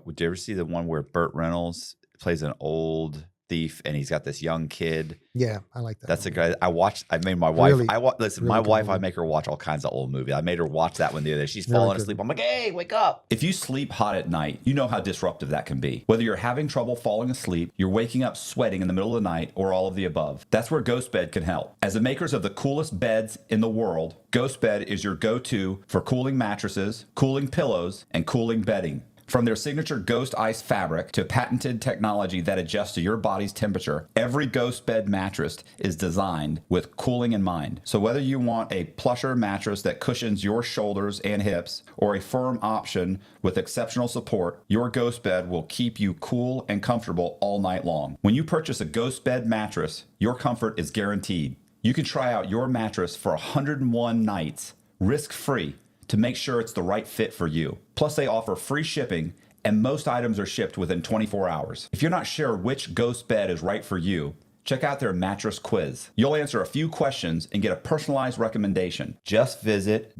[SPEAKER 2] Would you ever see the one where Burt Reynolds plays an old thief and he's got this young kid?
[SPEAKER 1] Yeah, I like that.
[SPEAKER 2] That's a
[SPEAKER 1] movie.
[SPEAKER 2] guy I watched. I made my wife.
[SPEAKER 1] Really-
[SPEAKER 2] Listen,
[SPEAKER 1] really
[SPEAKER 2] my
[SPEAKER 1] good
[SPEAKER 2] wife. I
[SPEAKER 1] movie.
[SPEAKER 2] make her watch all kinds of old movies. I made her watch that one the other day. She's
[SPEAKER 1] Very
[SPEAKER 2] falling
[SPEAKER 1] good.
[SPEAKER 2] asleep. I'm like, hey, wake up! If you sleep hot at night, you know how disruptive that can be. Whether you're having trouble falling asleep, you're waking up sweating in the middle of the night, or all of the above, that's where Ghost Bed can help. As the makers of the coolest beds in the world, Ghost Bed is your go-to for cooling mattresses, cooling pillows, and cooling bedding. From their signature Ghost Ice fabric to patented technology that adjusts to your body's temperature, every Ghost Bed mattress is designed with cooling in mind. So whether you want a plusher mattress that cushions your shoulders and hips, or a firm option with exceptional support, your Ghost Bed will keep you cool and comfortable all night long. When you purchase a Ghost Bed mattress, your comfort is guaranteed. You can try out your mattress for 101 nights, risk-free, to make sure it's the right fit for you. Plus, they offer free shipping, and most items are shipped within 24 hours. If you're not sure which Ghost Bed is right for you, check out their mattress quiz. You'll answer a few questions and get a personalized recommendation. Just visit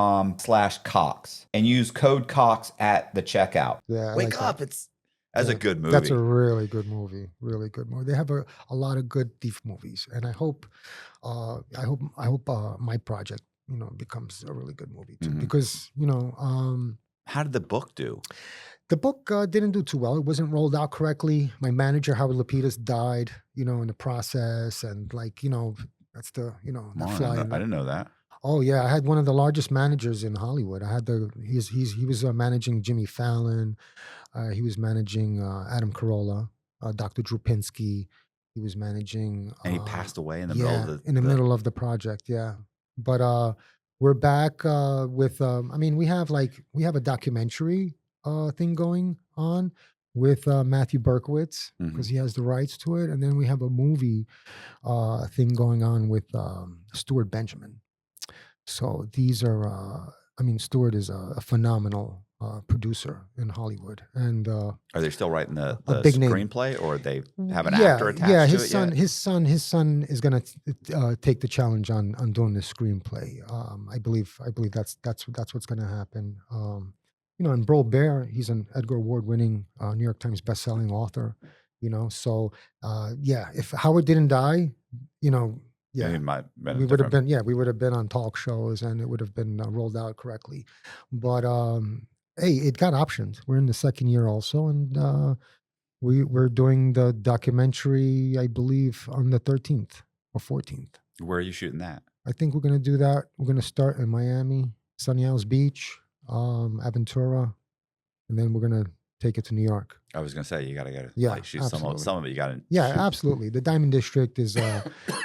[SPEAKER 2] ghostbed.com/Cox and use code Cox at the checkout.
[SPEAKER 1] Yeah, I
[SPEAKER 2] Wake
[SPEAKER 1] like
[SPEAKER 2] up!
[SPEAKER 1] that.
[SPEAKER 2] That's a
[SPEAKER 1] Yeah,
[SPEAKER 2] good movie.
[SPEAKER 1] That's a really good movie. Really good movie. They have a lot of good thief movies, and I hope my project becomes a really good movie too.
[SPEAKER 2] Mhm.
[SPEAKER 1] Because
[SPEAKER 2] How did the book do?
[SPEAKER 1] the book didn't do too well. It wasn't rolled out correctly. My manager Howard Lapidus died, in the process, and that's the the fly.
[SPEAKER 2] I didn't know that.
[SPEAKER 1] Oh yeah, I had one of the largest managers in Hollywood. I had he was managing Jimmy Fallon. He was managing Adam Carolla, Dr. Drew Pinsky. He was managing.
[SPEAKER 2] And he passed away in the
[SPEAKER 1] yeah,
[SPEAKER 2] middle of
[SPEAKER 1] in the middle of the project. Yeah, but we're back with. I mean, we have a documentary thing going on with Matthew Berkowitz because he has the rights to it, and then we have a movie thing going on with Stuart Benjamin. So these are. Stuart is a phenomenal producer in Hollywood, and
[SPEAKER 2] Are they still writing the
[SPEAKER 1] big name.
[SPEAKER 2] screenplay, or they have an actor attached
[SPEAKER 1] yeah.
[SPEAKER 2] to
[SPEAKER 1] His
[SPEAKER 2] it
[SPEAKER 1] son,
[SPEAKER 2] yet?
[SPEAKER 1] his son is gonna take the challenge on doing the screenplay. I believe that's what's gonna happen. And Bro Bear, he's an Edgar Award-winning New York Times best-selling author. So if Howard didn't die, yeah,
[SPEAKER 2] It might have been
[SPEAKER 1] we would have
[SPEAKER 2] different.
[SPEAKER 1] we would have been on talk shows and it would have been rolled out correctly. But hey, it got optioned. We're in the second year also, and we're doing the documentary, I believe, on the 13th or 14th.
[SPEAKER 2] Where are you shooting that?
[SPEAKER 1] I think we're gonna do that. We're gonna start in Miami, Sunny Isles Beach, Aventura, and then we're gonna take it to New York.
[SPEAKER 2] I was gonna say you gotta go.
[SPEAKER 1] Yeah,
[SPEAKER 2] Shoot
[SPEAKER 1] absolutely.
[SPEAKER 2] some of it. You gotta.
[SPEAKER 1] Yeah, absolutely. The Diamond District is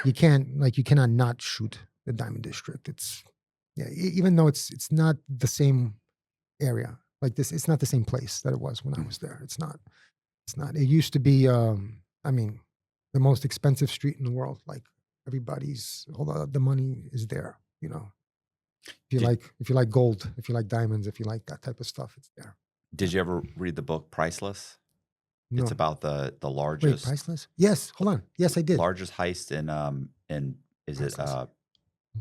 [SPEAKER 1] you cannot not shoot the Diamond District. It's even though it's not the same area. Like this, it's not the same place that it was when I was there. It's not. It's not. It used to be. I mean, the most expensive street in the world. Like everybody's, all the money is there. You know, if you like gold, if you like diamonds, if you like that type of stuff, it's there.
[SPEAKER 2] Did you ever read the book Priceless?
[SPEAKER 1] No.
[SPEAKER 2] It's about the
[SPEAKER 1] Wait,
[SPEAKER 2] largest
[SPEAKER 1] priceless? Yes. Hold on. Yes, I did.
[SPEAKER 2] largest heist in is it
[SPEAKER 1] Priceless.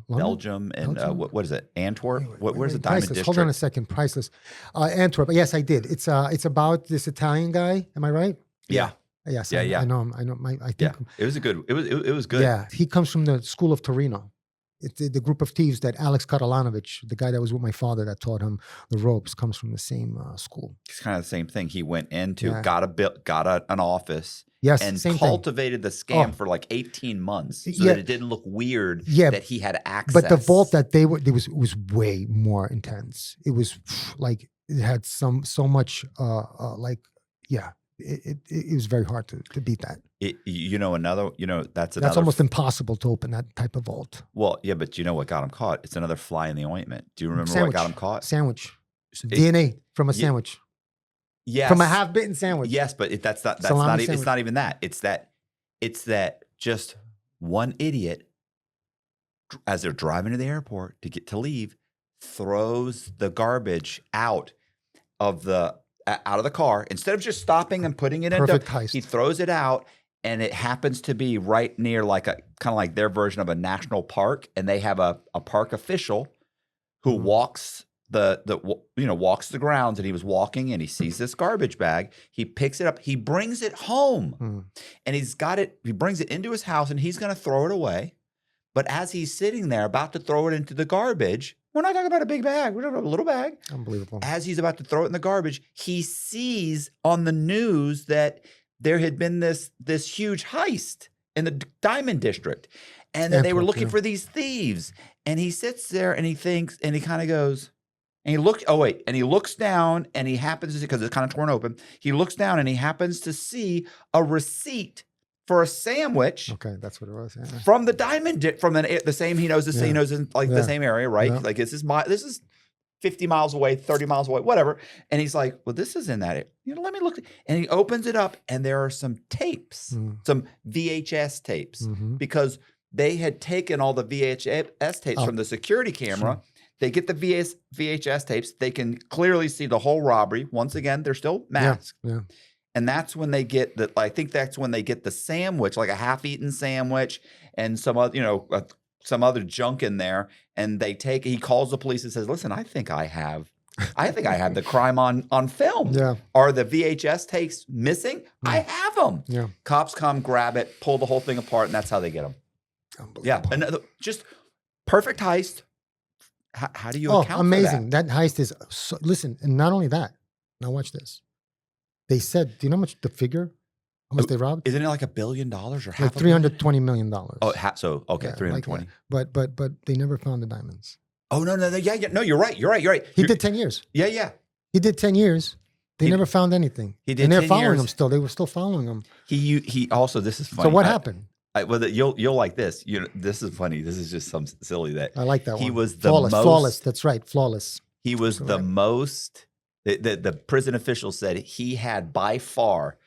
[SPEAKER 1] London?
[SPEAKER 2] Belgium and
[SPEAKER 1] Belgium?
[SPEAKER 2] what is it, Antwerp? Where's the
[SPEAKER 1] Wait,
[SPEAKER 2] Diamond
[SPEAKER 1] Priceless.
[SPEAKER 2] District?
[SPEAKER 1] Hold on a second. Priceless. Antwerp. Yes, I did. It's about this Italian guy. Am I right?
[SPEAKER 2] Yeah,
[SPEAKER 1] Yes.
[SPEAKER 2] Yeah.
[SPEAKER 1] I know him. I know. I think.
[SPEAKER 2] yeah. It was a good. It was good.
[SPEAKER 1] Yeah, he comes from the school of Torino. It's the group of thieves that Alex Katalanovich, the guy that was with my father that taught him the ropes, comes from the same school.
[SPEAKER 2] It's kind of the same thing. He went into
[SPEAKER 1] Yeah.
[SPEAKER 2] got an office
[SPEAKER 1] Yes,
[SPEAKER 2] and
[SPEAKER 1] same thing.
[SPEAKER 2] cultivated the scam
[SPEAKER 1] Oh.
[SPEAKER 2] for like 18 months so
[SPEAKER 1] Yeah.
[SPEAKER 2] that it didn't look weird
[SPEAKER 1] Yeah,
[SPEAKER 2] that he had access.
[SPEAKER 1] But the vault that they were, it was way more intense. It was like it had so much like it was very hard to beat that.
[SPEAKER 2] That's
[SPEAKER 1] almost impossible to open that type of vault.
[SPEAKER 2] Well, yeah, but you know what got him caught? It's another fly in the ointment. Do you remember what got him caught?
[SPEAKER 1] Sandwich.
[SPEAKER 2] It-
[SPEAKER 1] DNA from a
[SPEAKER 2] Ye-
[SPEAKER 1] sandwich.
[SPEAKER 2] Yes.
[SPEAKER 1] From a half-bitten sandwich.
[SPEAKER 2] Yes, but that's not
[SPEAKER 1] Salami
[SPEAKER 2] it's not even that. It's that just one idiot as they're driving to the airport to get to leave throws the garbage out of the car instead of just stopping and putting it in.
[SPEAKER 1] Perfect heist.
[SPEAKER 2] He throws it out, and it happens to be right near like a kind of like their version of a national park, and they have a park official who walks walks the grounds, and he was walking and he sees this garbage bag. He picks it up, he brings it home, and he brings it into his house, and he's going to throw it away. But as he's sitting there about to throw it into the garbage, we're not talking about a big bag, we're talking about a little bag.
[SPEAKER 1] Unbelievable.
[SPEAKER 2] As he's about to throw it in the garbage, he sees on the news that there had been this huge heist in the Diamond District, and that they were
[SPEAKER 1] Antwerp,
[SPEAKER 2] looking
[SPEAKER 1] yeah.
[SPEAKER 2] for these thieves. And he sits there and he thinks, and he kind of goes, and he looks. Oh wait, and he looks down, and he happens to see, because it's kind of torn open. He looks down and he happens to see a receipt for a sandwich
[SPEAKER 1] Okay, that's what it was. Yeah.
[SPEAKER 2] from the from the same he knows
[SPEAKER 1] Yeah.
[SPEAKER 2] he knows in like the
[SPEAKER 1] Yeah.
[SPEAKER 2] same area, right?
[SPEAKER 1] Yeah.
[SPEAKER 2] Like this is 50 miles away, 30 miles away, whatever. And he's like, well, this is in that area. Let me look. And he opens it up, and there are some tapes, some VHS tapes,
[SPEAKER 1] Mhm.
[SPEAKER 2] because they had taken all the VHS tapes from the security camera.
[SPEAKER 1] Sure.
[SPEAKER 2] They get the VHS tapes. They can clearly see the whole robbery. Once again, they're still masked.
[SPEAKER 1] Yeah.
[SPEAKER 2] And that's when they get I think that's when they get the sandwich, like a half-eaten sandwich and some other junk in there. And he calls the police and says, listen, I think I have the crime on film.
[SPEAKER 1] Yeah.
[SPEAKER 2] Are the VHS tapes missing? I have them.
[SPEAKER 1] Yeah.
[SPEAKER 2] Cops come, grab it, pull the whole thing apart, and that's how they get them. Yeah.
[SPEAKER 1] Unbelievable.
[SPEAKER 2] Another, just perfect heist. How do you account
[SPEAKER 1] amazing.
[SPEAKER 2] for that?
[SPEAKER 1] That heist is listen, and not only that. Now watch this. They said, do you know how much the figure? How much they robbed?
[SPEAKER 2] Isn't it like $1 billion or half
[SPEAKER 1] Like
[SPEAKER 2] a billion?
[SPEAKER 1] $320 million.
[SPEAKER 2] Oh, so okay,
[SPEAKER 1] Yeah,
[SPEAKER 2] 320.
[SPEAKER 1] like that. But they never found the diamonds.
[SPEAKER 2] Oh no, yeah, no, you're right.
[SPEAKER 1] He did 10 years.
[SPEAKER 2] Yeah.
[SPEAKER 1] He did 10 years. They
[SPEAKER 2] He-
[SPEAKER 1] never found anything.
[SPEAKER 2] he did
[SPEAKER 1] and they're
[SPEAKER 2] 10
[SPEAKER 1] following
[SPEAKER 2] years.
[SPEAKER 1] him still. They were still following him.
[SPEAKER 2] He also, this is funny.
[SPEAKER 1] So what happened?
[SPEAKER 2] You'll like this. This is funny. This is just some silly that
[SPEAKER 1] I like that one.
[SPEAKER 2] he was the
[SPEAKER 1] flawless. That's right. Flawless.
[SPEAKER 2] he was the
[SPEAKER 1] Correct.
[SPEAKER 2] most. The prison official said he had by far.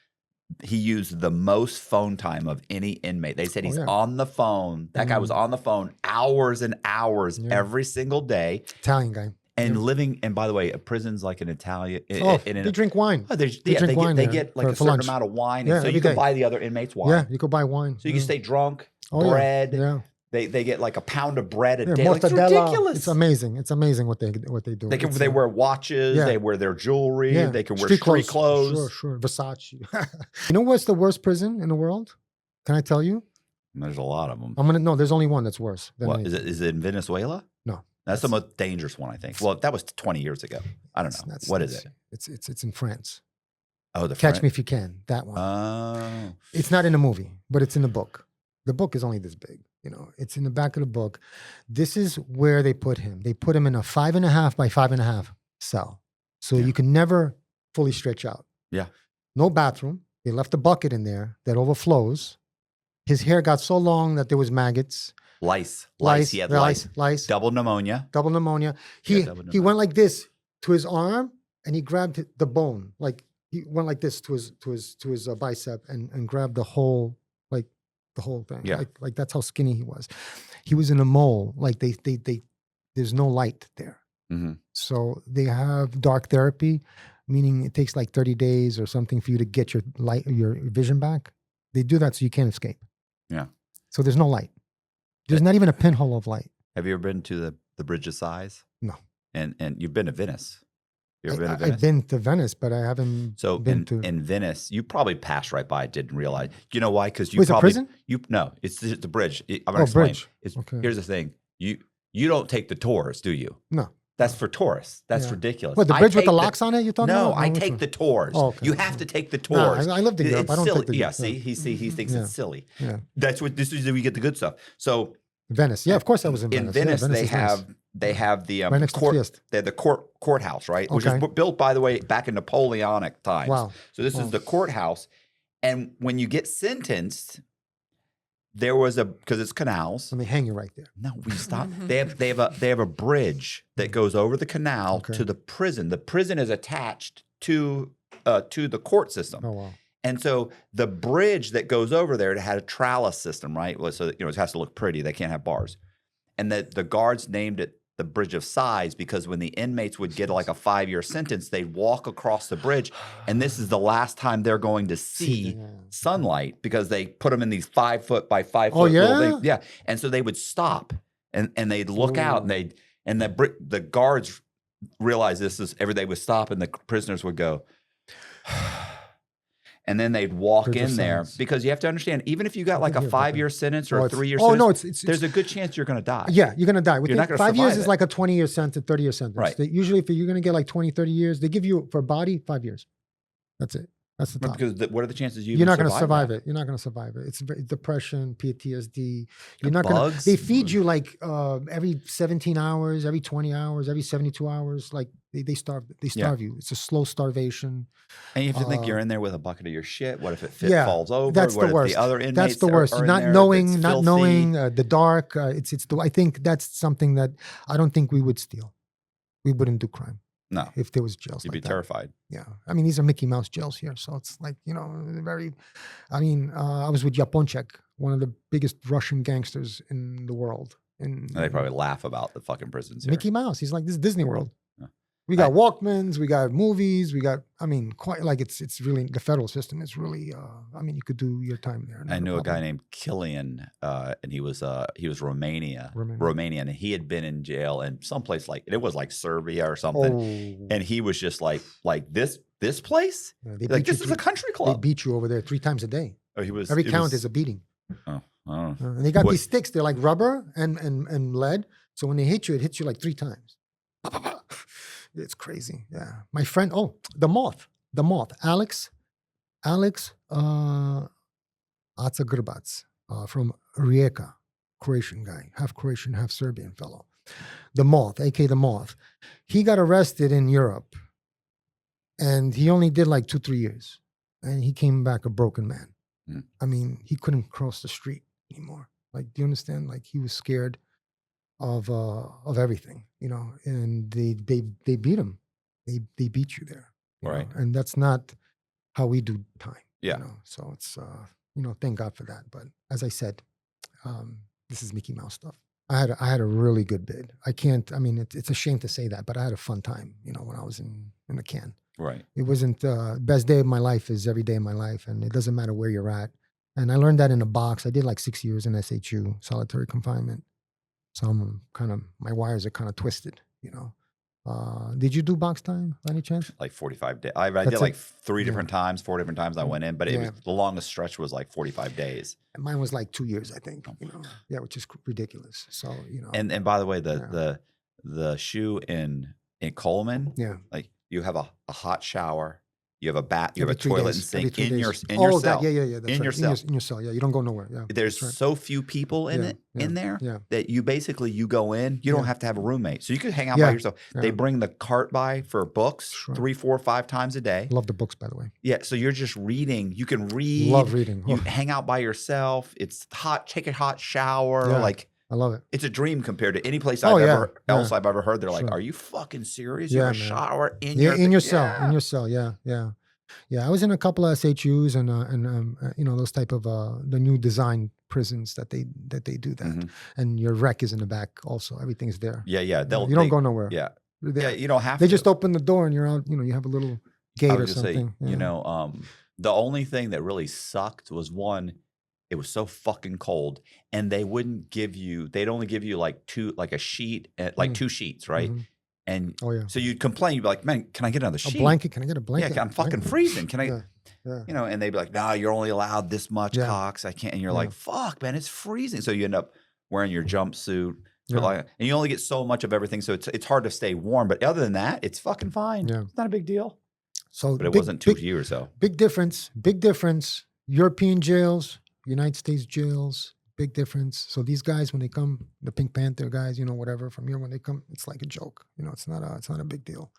[SPEAKER 2] He used the most phone time of any inmate. They said he's
[SPEAKER 1] yeah.
[SPEAKER 2] on the phone. That guy was on the phone hours and hours
[SPEAKER 1] Yeah.
[SPEAKER 2] every single day.
[SPEAKER 1] Italian guy.
[SPEAKER 2] And living, and by the way, a prison's like an Italian.
[SPEAKER 1] They drink wine.
[SPEAKER 2] Oh,
[SPEAKER 1] They drink wine
[SPEAKER 2] they
[SPEAKER 1] there
[SPEAKER 2] get like
[SPEAKER 1] for
[SPEAKER 2] a certain
[SPEAKER 1] lunch.
[SPEAKER 2] amount of wine,
[SPEAKER 1] Yeah,
[SPEAKER 2] and so
[SPEAKER 1] every
[SPEAKER 2] you can
[SPEAKER 1] day.
[SPEAKER 2] buy the other inmates wine.
[SPEAKER 1] Yeah, you could buy wine.
[SPEAKER 2] So you can stay drunk,
[SPEAKER 1] Oh,
[SPEAKER 2] bread.
[SPEAKER 1] Yeah.
[SPEAKER 2] They get like a pound of bread a
[SPEAKER 1] Yeah,
[SPEAKER 2] day. Like, it's
[SPEAKER 1] mortadella.
[SPEAKER 2] ridiculous.
[SPEAKER 1] It's amazing. It's amazing what they do.
[SPEAKER 2] They wear watches.
[SPEAKER 1] Yeah.
[SPEAKER 2] They wear their jewelry.
[SPEAKER 1] Yeah.
[SPEAKER 2] They can wear street clothes.
[SPEAKER 1] Sure. Versace. You know what's the worst prison in the world? Can I tell you?
[SPEAKER 2] There's a lot of them.
[SPEAKER 1] No, there's only one that's worse. Than
[SPEAKER 2] What
[SPEAKER 1] anything.
[SPEAKER 2] is it in Venezuela?
[SPEAKER 1] No.
[SPEAKER 2] That's the most dangerous one, I think. Well, that was 20 years ago. I don't know. What is it?
[SPEAKER 1] It's in France.
[SPEAKER 2] Oh, the
[SPEAKER 1] Catch Me If You Can. That one.
[SPEAKER 2] Oh.
[SPEAKER 1] It's not in the movie, but it's in the book. The book is only this big. It's in the back of the book. This is where they put him. They put him in a 5.5 by 5.5 cell. So you can never fully stretch out.
[SPEAKER 2] Yeah.
[SPEAKER 1] No bathroom. They left a bucket in there that overflows. His hair got so long that there was maggots.
[SPEAKER 2] Lice. He had
[SPEAKER 1] lice.
[SPEAKER 2] double pneumonia.
[SPEAKER 1] Double pneumonia.
[SPEAKER 2] Yeah,
[SPEAKER 1] He
[SPEAKER 2] double
[SPEAKER 1] went like this to his arm, and he grabbed the bone. Like he went like this to his bicep and grabbed the whole thing.
[SPEAKER 2] Yeah.
[SPEAKER 1] Like that's how skinny he was. He was in a mole. Like they there's no light there.
[SPEAKER 2] Mm-hmm.
[SPEAKER 1] So they have dark therapy, meaning it takes like 30 days or something for you to get your vision back. They do that so you can't escape.
[SPEAKER 2] Yeah.
[SPEAKER 1] So there's no light. There's not even a pinhole of light.
[SPEAKER 2] Have you ever been to the Bridge of Sighs?
[SPEAKER 1] No.
[SPEAKER 2] And you've been to Venice. You ever been to Venice?
[SPEAKER 1] I've been to Venice, but I haven't
[SPEAKER 2] So
[SPEAKER 1] been
[SPEAKER 2] in Venice, you probably passed right by it, didn't realize. You know why? Because you
[SPEAKER 1] Wait, it's a
[SPEAKER 2] probably
[SPEAKER 1] prison?
[SPEAKER 2] no, it's the bridge. I'm
[SPEAKER 1] Oh,
[SPEAKER 2] gonna explain.
[SPEAKER 1] bridge. Okay.
[SPEAKER 2] Here's the thing: you don't take the tours, do you?
[SPEAKER 1] No.
[SPEAKER 2] That's for tourists. That's
[SPEAKER 1] Yeah.
[SPEAKER 2] ridiculous.
[SPEAKER 1] What, the
[SPEAKER 2] I
[SPEAKER 1] bridge with
[SPEAKER 2] take
[SPEAKER 1] the locks on it? You talking
[SPEAKER 2] No,
[SPEAKER 1] about?
[SPEAKER 2] I
[SPEAKER 1] which
[SPEAKER 2] take
[SPEAKER 1] one?
[SPEAKER 2] the tours.
[SPEAKER 1] Oh, okay.
[SPEAKER 2] You have to take the
[SPEAKER 1] Nah,
[SPEAKER 2] tours.
[SPEAKER 1] I lived in Europe.
[SPEAKER 2] It's
[SPEAKER 1] I don't
[SPEAKER 2] silly.
[SPEAKER 1] take the
[SPEAKER 2] Yeah, see, he thinks
[SPEAKER 1] Yeah.
[SPEAKER 2] it's silly.
[SPEAKER 1] Yeah.
[SPEAKER 2] That's what this is. We get the good stuff. So
[SPEAKER 1] Venice. Yeah, of course I was in
[SPEAKER 2] in
[SPEAKER 1] Venice.
[SPEAKER 2] Venice,
[SPEAKER 1] Yeah,
[SPEAKER 2] they
[SPEAKER 1] is nice.
[SPEAKER 2] have the
[SPEAKER 1] Right next to
[SPEAKER 2] court.
[SPEAKER 1] Trieste.
[SPEAKER 2] They have the courthouse, right? Which
[SPEAKER 1] Okay.
[SPEAKER 2] was built, by the way, back in Napoleonic times.
[SPEAKER 1] Wow.
[SPEAKER 2] So this
[SPEAKER 1] Wow.
[SPEAKER 2] is the courthouse, and when you get sentenced, there was because it's canals.
[SPEAKER 1] And they hang you right there.
[SPEAKER 2] No, we stop. They have a bridge that goes over the canal
[SPEAKER 1] Okay.
[SPEAKER 2] to the prison. The prison is attached to the court system.
[SPEAKER 1] Oh, wow.
[SPEAKER 2] And so the bridge that goes over there, it had a trellis system, right? So that, it has to look pretty. They can't have bars. And the guards named it the Bridge of Sighs because when the inmates would get like a 5-year sentence, they'd walk across the bridge, and this is the last time they're going to see sunlight because they put them in these 5 foot by 5 foot.
[SPEAKER 1] Oh,
[SPEAKER 2] little
[SPEAKER 1] yeah?
[SPEAKER 2] things. Yeah. And so they would stop and they'd look out and the guards realized this is they would stop and the prisoners would go. And then they'd walk
[SPEAKER 1] Bridge of
[SPEAKER 2] in there
[SPEAKER 1] Sighs.
[SPEAKER 2] because you have to understand, even if you got like a
[SPEAKER 1] hear about
[SPEAKER 2] 5-year sentence or
[SPEAKER 1] Oh,
[SPEAKER 2] a
[SPEAKER 1] it's-
[SPEAKER 2] 3-year
[SPEAKER 1] oh,
[SPEAKER 2] sentence,
[SPEAKER 1] no, it's
[SPEAKER 2] there's a good chance you're going to die.
[SPEAKER 1] Yeah, you're going to die. Within
[SPEAKER 2] not gonna
[SPEAKER 1] 5 years
[SPEAKER 2] survive
[SPEAKER 1] is
[SPEAKER 2] it.
[SPEAKER 1] like a 20-year sentence, 30-year sentence.
[SPEAKER 2] Right.
[SPEAKER 1] Usually if you're going to get like 20, 30 years, they give you for a body 5 years. That's it. That's the top.
[SPEAKER 2] Because what are the chances
[SPEAKER 1] You're not going to survive
[SPEAKER 2] that?
[SPEAKER 1] it. You're not going to survive it. It's depression, PTSD. You're
[SPEAKER 2] The
[SPEAKER 1] not going to.
[SPEAKER 2] bugs?
[SPEAKER 1] They feed you like every 17 hours, every 20 hours, every 72 hours. Like they starve. They starve you. It's a slow starvation.
[SPEAKER 2] And you have to think you're in there with a bucket of your shit. What if it
[SPEAKER 1] Yeah,
[SPEAKER 2] falls over?
[SPEAKER 1] that's
[SPEAKER 2] what
[SPEAKER 1] the
[SPEAKER 2] if
[SPEAKER 1] worst.
[SPEAKER 2] the other inmates
[SPEAKER 1] That's the worst.
[SPEAKER 2] Are in
[SPEAKER 1] Not
[SPEAKER 2] there
[SPEAKER 1] knowing,
[SPEAKER 2] that's
[SPEAKER 1] not
[SPEAKER 2] filthy?
[SPEAKER 1] knowing the dark. I think that's something that I don't think we would steal. We wouldn't do crime
[SPEAKER 2] No,
[SPEAKER 1] if there was jails
[SPEAKER 2] you'd
[SPEAKER 1] like
[SPEAKER 2] be
[SPEAKER 1] that.
[SPEAKER 2] terrified.
[SPEAKER 1] Yeah. I mean, these are Mickey Mouse jails here. So it's like, very, I mean, I was with Yaponchek, one of the biggest Russian gangsters in the world. And
[SPEAKER 2] And they probably laugh about the fucking prisons here.
[SPEAKER 1] Mickey Mouse. He's like, this is Disney World.
[SPEAKER 2] Yeah.
[SPEAKER 1] We got Walkmans, we got movies, we got, I mean, quite like it's really, the federal system is really, I mean, you could do your time there.
[SPEAKER 2] I
[SPEAKER 1] no
[SPEAKER 2] knew a guy
[SPEAKER 1] problem.
[SPEAKER 2] named Killian, and he was Romanian, and he had been in jail in someplace like it was like Serbia or something,
[SPEAKER 1] Oh,
[SPEAKER 2] and he was just like this place,
[SPEAKER 1] yeah, they
[SPEAKER 2] like
[SPEAKER 1] beat you
[SPEAKER 2] this is a country
[SPEAKER 1] They
[SPEAKER 2] club.
[SPEAKER 1] beat you over there 3 times a day.
[SPEAKER 2] Oh, he was
[SPEAKER 1] Every
[SPEAKER 2] it
[SPEAKER 1] count
[SPEAKER 2] was-
[SPEAKER 1] is a beating.
[SPEAKER 2] Oh, I don't know.
[SPEAKER 1] And they got
[SPEAKER 2] What-
[SPEAKER 1] these sticks. They're like rubber and lead. So when they hit you, it hits you like 3 times. It's crazy. Yeah. My friend, the moth, Alex Atzagrbac from Rijeka, Croatian guy, half Croatian, half Serbian fellow. The moth, aka the moth. He got arrested in Europe and he only did like 2-3 years. And he came back a broken man.
[SPEAKER 2] Mm.
[SPEAKER 1] I mean, he couldn't cross the street anymore. Like, do you understand? Like, he was scared of everything, and they beat him. They beat you there,
[SPEAKER 2] Right.
[SPEAKER 1] And that's not how we do time.
[SPEAKER 2] Yeah.
[SPEAKER 1] So it's thank God for that. But as I said, this is Mickey Mouse stuff. I had a really good bid. I can't. I mean, it's a shame to say that, but I had a fun time. When I was in the can.
[SPEAKER 2] Right.
[SPEAKER 1] It wasn't best day of my life is every day of my life, and it doesn't matter where you're at. And I learned that in a box. I did like 6 years in SHU, solitary confinement. So I'm my wires are kind of twisted, Did you do box time by any chance?
[SPEAKER 2] Like 45 days. I
[SPEAKER 1] That's
[SPEAKER 2] did like
[SPEAKER 1] it.
[SPEAKER 2] 4
[SPEAKER 1] Yeah.
[SPEAKER 2] different times I went in, but it was the longest stretch was like 45 days.
[SPEAKER 1] And mine was like 2 years, I think. Yeah, which is ridiculous. So
[SPEAKER 2] And by the way,
[SPEAKER 1] Yeah.
[SPEAKER 2] the shoe in Coleman,
[SPEAKER 1] yeah.
[SPEAKER 2] like you have a hot shower, you have a bath, you have
[SPEAKER 1] Every
[SPEAKER 2] a
[SPEAKER 1] 3
[SPEAKER 2] toilet
[SPEAKER 1] days,
[SPEAKER 2] and sink
[SPEAKER 1] every 3
[SPEAKER 2] in your
[SPEAKER 1] days.
[SPEAKER 2] cell.
[SPEAKER 1] That, yeah. That's
[SPEAKER 2] In
[SPEAKER 1] right.
[SPEAKER 2] your cell.
[SPEAKER 1] In your cell. Yeah, you don't go nowhere. Yeah,
[SPEAKER 2] There's
[SPEAKER 1] that's right.
[SPEAKER 2] so few people in
[SPEAKER 1] Yeah,
[SPEAKER 2] it
[SPEAKER 1] yeah,
[SPEAKER 2] in there
[SPEAKER 1] yeah.
[SPEAKER 2] that you go in, you don't
[SPEAKER 1] Yeah.
[SPEAKER 2] have to have a roommate. So you could hang out
[SPEAKER 1] Yeah,
[SPEAKER 2] by yourself. They
[SPEAKER 1] yeah.
[SPEAKER 2] bring the cart by for books
[SPEAKER 1] Sure.
[SPEAKER 2] 3, 4, 5 times a day.
[SPEAKER 1] Love the books, by the way.
[SPEAKER 2] Yeah. So you're just reading. You can read.
[SPEAKER 1] Love reading.
[SPEAKER 2] You
[SPEAKER 1] Oh,
[SPEAKER 2] hang out by yourself. It's hot. Take a hot shower.
[SPEAKER 1] Yeah.
[SPEAKER 2] Like
[SPEAKER 1] I love it.
[SPEAKER 2] It's a dream compared to any place
[SPEAKER 1] Oh,
[SPEAKER 2] I've
[SPEAKER 1] yeah,
[SPEAKER 2] ever else
[SPEAKER 1] yeah.
[SPEAKER 2] I've ever heard. They're like,
[SPEAKER 1] Sure.
[SPEAKER 2] "Are you fucking serious?
[SPEAKER 1] Yeah,
[SPEAKER 2] You have a
[SPEAKER 1] man.
[SPEAKER 2] shower in
[SPEAKER 1] Yeah,
[SPEAKER 2] your
[SPEAKER 1] in your
[SPEAKER 2] thing?"
[SPEAKER 1] cell, in
[SPEAKER 2] Yeah.
[SPEAKER 1] your cell. Yeah, yeah, yeah. I was in a couple of SHUs and those type of the new design prisons that they do that,
[SPEAKER 2] Mhm.
[SPEAKER 1] and your rec is in the back. Also, everything's there.
[SPEAKER 2] Yeah, yeah.
[SPEAKER 1] You don't go nowhere.
[SPEAKER 2] Yeah.
[SPEAKER 1] You're
[SPEAKER 2] Yeah,
[SPEAKER 1] there.
[SPEAKER 2] you don't have
[SPEAKER 1] They
[SPEAKER 2] to.
[SPEAKER 1] just open the door and you're out. You have a little
[SPEAKER 2] I
[SPEAKER 1] gate or
[SPEAKER 2] was gonna say,
[SPEAKER 1] something. Yeah.
[SPEAKER 2] the only thing that really sucked was one, it was so fucking cold, and they'd only give you like a sheet, like
[SPEAKER 1] Mm.
[SPEAKER 2] 2 sheets, right?
[SPEAKER 1] Mhm.
[SPEAKER 2] And
[SPEAKER 1] Oh yeah.
[SPEAKER 2] so you'd complain, you'd be like, "Man, can I get another
[SPEAKER 1] A
[SPEAKER 2] sheet?
[SPEAKER 1] blanket? Can I get a
[SPEAKER 2] Yeah,
[SPEAKER 1] blanket?
[SPEAKER 2] I'm fucking
[SPEAKER 1] Blanket?
[SPEAKER 2] freezing. Can I?"
[SPEAKER 1] Yeah. Yeah.
[SPEAKER 2] And they'd be like, "No, you're only allowed this much,
[SPEAKER 1] Yeah.
[SPEAKER 2] Cox. I can't." And you're
[SPEAKER 1] Yeah.
[SPEAKER 2] like, "Fuck, man, it's freezing." So you end up wearing your jumpsuit,
[SPEAKER 1] Yeah.
[SPEAKER 2] and you only get so much of everything, so it's hard to stay warm. But other than that, it's fucking fine.
[SPEAKER 1] Yeah.
[SPEAKER 2] It's not a big deal.
[SPEAKER 1] So
[SPEAKER 2] But it
[SPEAKER 1] big,
[SPEAKER 2] wasn't 2
[SPEAKER 1] big,
[SPEAKER 2] years though.
[SPEAKER 1] big difference. Big difference. European jails, United States jails. Big difference. So these guys, when they come, the Pink Panther guys, whatever, from here when they come, it's like a joke. It's not a big deal.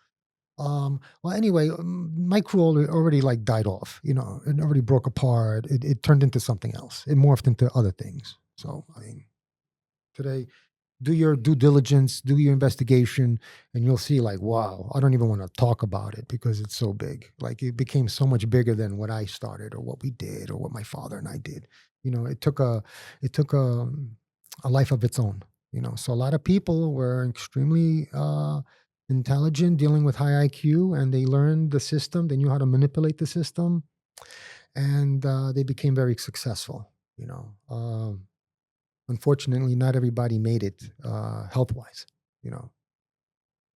[SPEAKER 1] Well, anyway, my crew already like died off. It already broke apart. It turned into something else. It morphed into other things. So I mean, today, do your due diligence, do your investigation, and you'll see like, wow, I don't even want to talk about it because it's so big. Like it became so much bigger than what I started or what we did or what my father and I did. It took a life of its own. So a lot of people were extremely intelligent, dealing with high IQ, and they learned the system. They knew how to manipulate the system, and they became very successful. Unfortunately, not everybody made it health wise.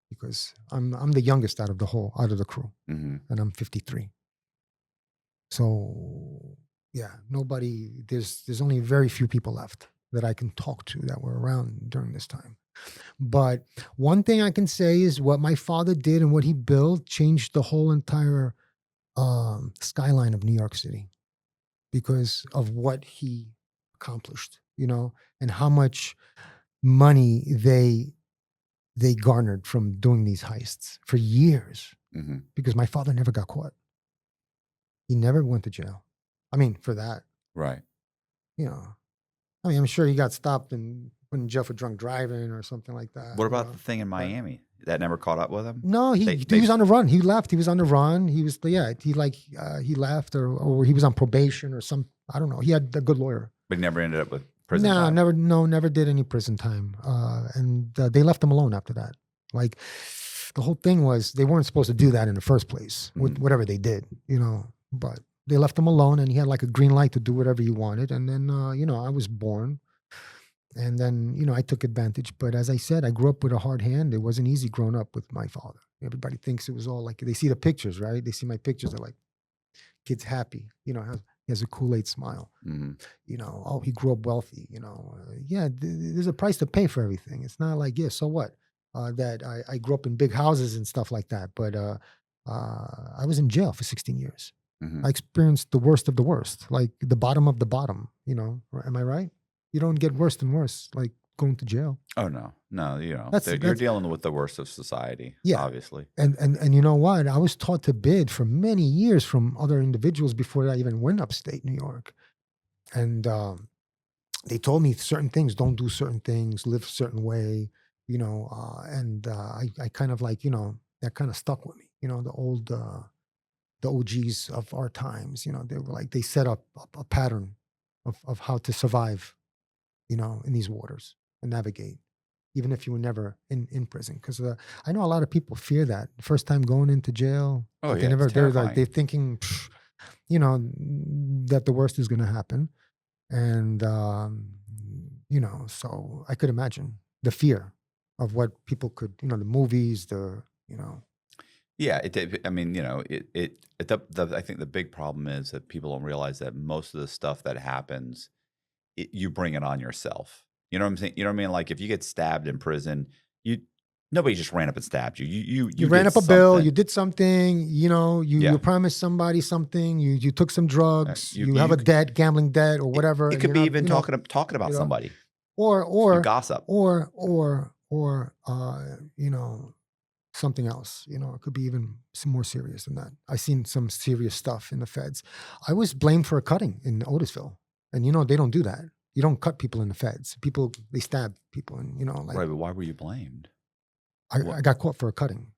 [SPEAKER 1] Because I'm the youngest out of the crew,
[SPEAKER 2] Hmm.
[SPEAKER 1] and I'm 53. So yeah, nobody. There's only very few people left that I can talk to that were around during this time. But one thing I can say is what my father did and what he built changed the whole entire skyline of New York City because of what he accomplished, and how much money they garnered from doing these heists for years
[SPEAKER 2] Hmm.
[SPEAKER 1] because my father never got caught. He never went to jail. I mean, for that,
[SPEAKER 2] Right.
[SPEAKER 1] I'm sure he got stopped and put in jail for drunk driving or something like that.
[SPEAKER 2] What about the thing in Miami? That never caught up with him?
[SPEAKER 1] No, he was on the run. He left. He was on the run. He was he left or he was on probation or some. I don't know. He had a good lawyer.
[SPEAKER 2] But he never ended up with prison
[SPEAKER 1] No,
[SPEAKER 2] time?
[SPEAKER 1] never did any prison time. And they left him alone after that. Like the whole thing was they weren't supposed to do that in the first place with whatever they did, but they left him alone and he had like a green light to do whatever he wanted. And then, I was born and then, I took advantage. But as I said, I grew up with a hard hand. It wasn't easy growing up with my father. Everybody thinks it was all like, they see the pictures, right? They see my pictures. They're like, kid's happy, he has a Kool-Aid smile.
[SPEAKER 2] Mhm.
[SPEAKER 1] Oh, he grew up wealthy. There's a price to pay for everything. It's not like, so what? That I grew up in big houses and stuff like that. But I was in jail for 16 years.
[SPEAKER 2] Mhm.
[SPEAKER 1] I experienced the worst of the worst, like the bottom of the bottom. Am I right? You don't get worse than worse, like going to jail.
[SPEAKER 2] Oh no, you're
[SPEAKER 1] That's-
[SPEAKER 2] dealing with the worst of society.
[SPEAKER 1] Yeah.
[SPEAKER 2] Obviously.
[SPEAKER 1] And you know what? I was taught to bid for many years from other individuals before I even went upstate New York. And they told me certain things, don't do certain things, live a certain way, and I kind of like, that kind of stuck with me. The OGs of our times, they were like, they set up a pattern of how to survive, in these waters and navigate, even if you were never in prison. Because I know a lot of people fear that the first time going into jail.
[SPEAKER 2] Oh,
[SPEAKER 1] like
[SPEAKER 2] yeah, it's
[SPEAKER 1] they're like
[SPEAKER 2] terrifying.
[SPEAKER 1] they're thinking, that the worst is going to happen, and so I could imagine the fear of what people could, the movies,
[SPEAKER 2] Yeah, I mean, I think the big problem is that people don't realize that most of the stuff that happens, you bring it on yourself. You know what I'm saying? You know what I mean? Like if you get stabbed in prison, nobody just ran up and stabbed you.
[SPEAKER 1] You ran up a bill,
[SPEAKER 2] something.
[SPEAKER 1] you did something, you
[SPEAKER 2] Yeah.
[SPEAKER 1] promised somebody something, you took some drugs,
[SPEAKER 2] you-
[SPEAKER 1] you have
[SPEAKER 2] you
[SPEAKER 1] a
[SPEAKER 2] c-
[SPEAKER 1] debt, gambling debt or whatever.
[SPEAKER 2] It
[SPEAKER 1] and
[SPEAKER 2] could
[SPEAKER 1] you're
[SPEAKER 2] be
[SPEAKER 1] not,
[SPEAKER 2] even talking about
[SPEAKER 1] you know,
[SPEAKER 2] somebody.
[SPEAKER 1] or
[SPEAKER 2] You gossip.
[SPEAKER 1] or something else. It could be even some more serious than that. I've seen some serious stuff in the feds. I was blamed for a cutting in Otisville, and they don't do that. You don't cut people in the feds. People, they stab people, and like
[SPEAKER 2] Right, but why were you blamed?
[SPEAKER 1] I got caught for a cutting.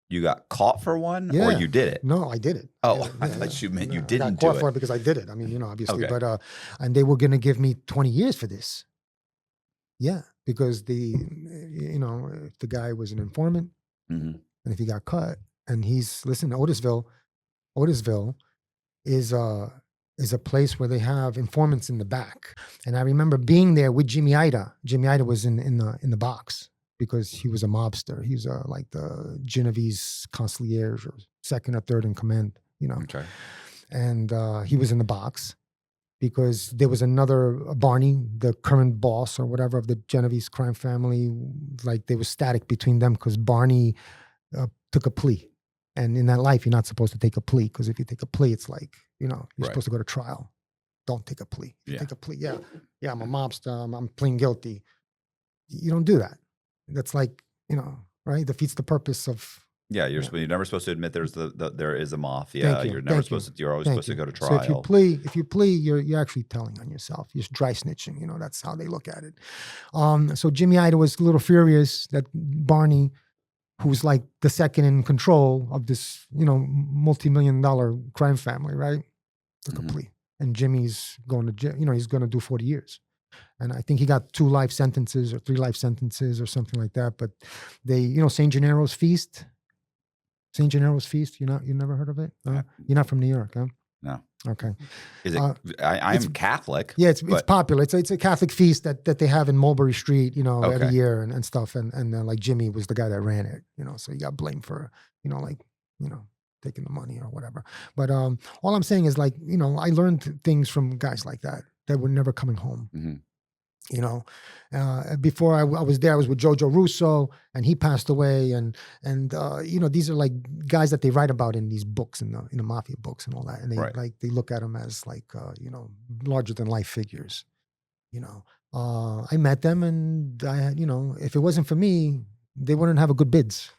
[SPEAKER 2] You got caught for one,
[SPEAKER 1] Yeah.
[SPEAKER 2] or you did it?
[SPEAKER 1] No, I did it.
[SPEAKER 2] Oh, I thought you meant you
[SPEAKER 1] I
[SPEAKER 2] didn't
[SPEAKER 1] got
[SPEAKER 2] do
[SPEAKER 1] caught
[SPEAKER 2] it.
[SPEAKER 1] for it because I did it. I mean, obviously,
[SPEAKER 2] Okay.
[SPEAKER 1] but and they were gonna give me 20 years for this. Yeah, because if the guy was an informant,
[SPEAKER 2] Mhm.
[SPEAKER 1] and if he got cut, and listen, Otisville is a place where they have informants in the back, and I remember being there with Jimmy Ida. Jimmy Ida was in the box because he was a mobster. He was like the Genovese concierge or second or third in command,
[SPEAKER 2] Okay.
[SPEAKER 1] and he was in the box because there was another Barney, the current boss or whatever of the Genovese crime family. Like there was static between them because Barney took a plea. And in that life, you're not supposed to take a plea because if you take a plea, it's like, you're
[SPEAKER 2] Right.
[SPEAKER 1] supposed to go to trial. Don't take a plea.
[SPEAKER 2] Yeah.
[SPEAKER 1] Take a plea. Yeah, I'm a mobster. I'm pleading guilty. You don't do that. That's like, right? Defeats the purpose of.
[SPEAKER 2] Yeah, you're never supposed to admit there is a mafia.
[SPEAKER 1] Thank you.
[SPEAKER 2] You're never
[SPEAKER 1] Thank you.
[SPEAKER 2] supposed to. You're always
[SPEAKER 1] Thank
[SPEAKER 2] supposed to
[SPEAKER 1] you.
[SPEAKER 2] go to
[SPEAKER 1] So
[SPEAKER 2] trial.
[SPEAKER 1] if you plea, you're actually telling on yourself. You're dry snitching. That's how they look at it. So Jimmy Ida was a little furious that Barney, who's like the second in control of this, multi-million-dollar crime family, right? Took a
[SPEAKER 2] Mhm.
[SPEAKER 1] plea. And Jimmy's going to jail. He's going to do 40 years. And I think he got 2 life sentences or 3 life sentences or something like that. But they, St. Gennaro's Feast. St. Gennaro's Feast. You never heard of it? No? You're not from New York, huh?
[SPEAKER 2] No.
[SPEAKER 1] Okay.
[SPEAKER 2] Is it? I'm Catholic.
[SPEAKER 1] Yeah, it's popular. It's a Catholic feast that they have in Mulberry Street, every
[SPEAKER 2] Okay.
[SPEAKER 1] year and stuff. And like Jimmy was the guy that ran it, so he got blamed for, taking the money or whatever. But all I'm saying is like, I learned things from guys like that were never coming home.
[SPEAKER 2] Mhm.
[SPEAKER 1] Before I was there, I was with Jojo Russo, and he passed away. And these are like guys that they write about in these books, in the mafia books and all that. And they
[SPEAKER 2] Right.
[SPEAKER 1] they look at them as like larger than life figures. I met them, and I had if it wasn't for me, they wouldn't have a good bids.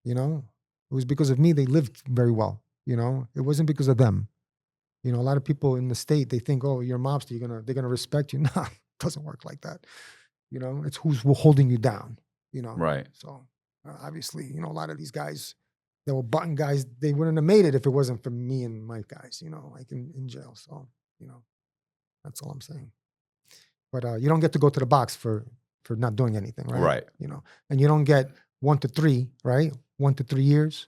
[SPEAKER 1] It was because of me they lived very well. It wasn't because of them. A lot of people in the state, they think, oh, you're a mobster, they're gonna respect you. No. Doesn't work like that. It's who's holding you down,
[SPEAKER 2] Right.
[SPEAKER 1] So obviously, a lot of these guys that were button guys, they wouldn't have made it if it wasn't for me and my guys, like in jail. So, that's all I'm saying. But you don't get to go to the box for not doing anything, right?
[SPEAKER 2] Right.
[SPEAKER 1] And you don't get 1 to 3, right? 1 to 3 years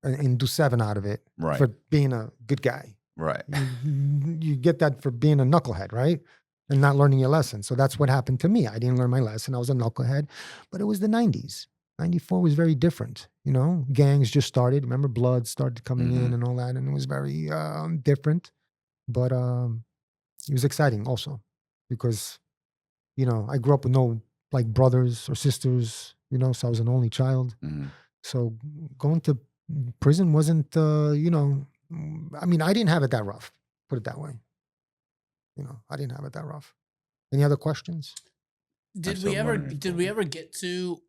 [SPEAKER 1] and do 7 out of it
[SPEAKER 2] Right.
[SPEAKER 1] for being a good guy.
[SPEAKER 2] Right.
[SPEAKER 1] You get that for being a knucklehead, right? And not learning your lesson. So that's what happened to me. I didn't learn my lesson. I was a knucklehead, but it was the 90s. 94 was very different. Gangs just started. Remember, Blood started coming in and all that. And it was very different. But it was exciting also because, I grew up with no like brothers or sisters, so I was an only child.
[SPEAKER 2] Mhm.
[SPEAKER 1] So going to prison wasn't, I mean, I didn't have it that rough, put it that way. I didn't have it that rough. Any other questions?
[SPEAKER 3] Did we ever get to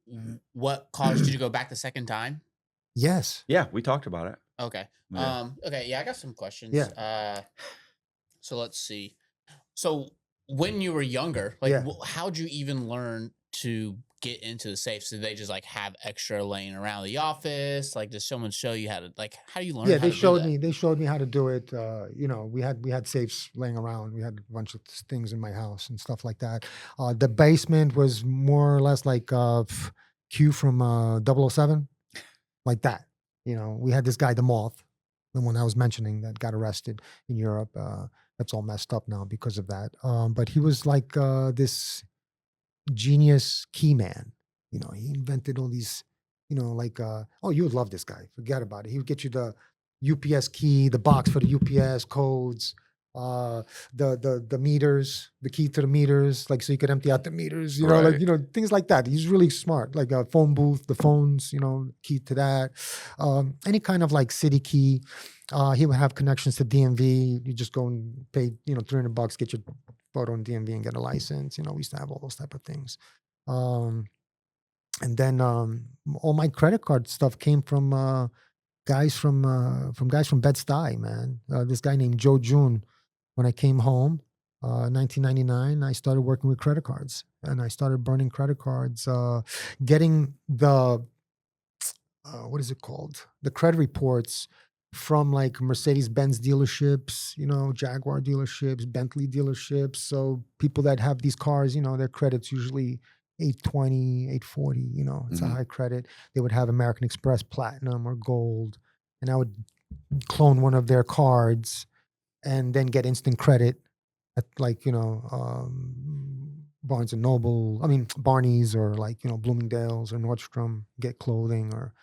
[SPEAKER 3] what caused you to go back the second time?
[SPEAKER 1] Yes.
[SPEAKER 2] Yeah, we talked about it.
[SPEAKER 3] Okay.
[SPEAKER 2] Yeah.
[SPEAKER 3] Okay. Yeah, I got some questions.
[SPEAKER 1] Yeah.
[SPEAKER 3] So let's see. So when you were younger, like,
[SPEAKER 1] Yeah.
[SPEAKER 3] how'd you even learn to get into the safes? Did they just like have extra laying around the office? Like, does someone show you how to, like, how do you learn?
[SPEAKER 1] Yeah,
[SPEAKER 3] how
[SPEAKER 1] they
[SPEAKER 3] to do
[SPEAKER 1] showed
[SPEAKER 3] that?
[SPEAKER 1] me. They showed me how to do it. We had safes laying around. We had a bunch of things in my house and stuff like that. The basement was more or less like Q from 007, like that. We had this guy, the Moth, the one I was mentioning that got arrested in Europe. That's all messed up now because of that. But he was like this genius key man. He invented all these, like, oh, you would love this guy. Forget about it. He would get you the UPS key, the box for the UPS codes, the meters, the key to the meters, like so you could empty out the meters,
[SPEAKER 2] Right.
[SPEAKER 1] like, things like that. He's really smart, like a phone booth, the phones, key to that. Any kind of like city key. He would have connections to DMV. You just go and pay, $300, get your photo in DMV and get a license. We used to have all those type of things. And then all my credit card stuff came from guys from Bed-Stuy, man. This guy named Joe June. When I came home, 1999, I started working with credit cards, and I started burning credit cards, getting the what is it called? The credit reports from like Mercedes-Benz dealerships, Jaguar dealerships, Bentley dealerships. So people that have these cars, their credit's usually 820, 840, it's a
[SPEAKER 2] Mhm.
[SPEAKER 1] high credit. They would have American Express Platinum or Gold, and I would clone one of their cards and then get instant credit at like, Barnes and Noble, Barney's, or like, Bloomingdale's or Nordstrom, get clothing, or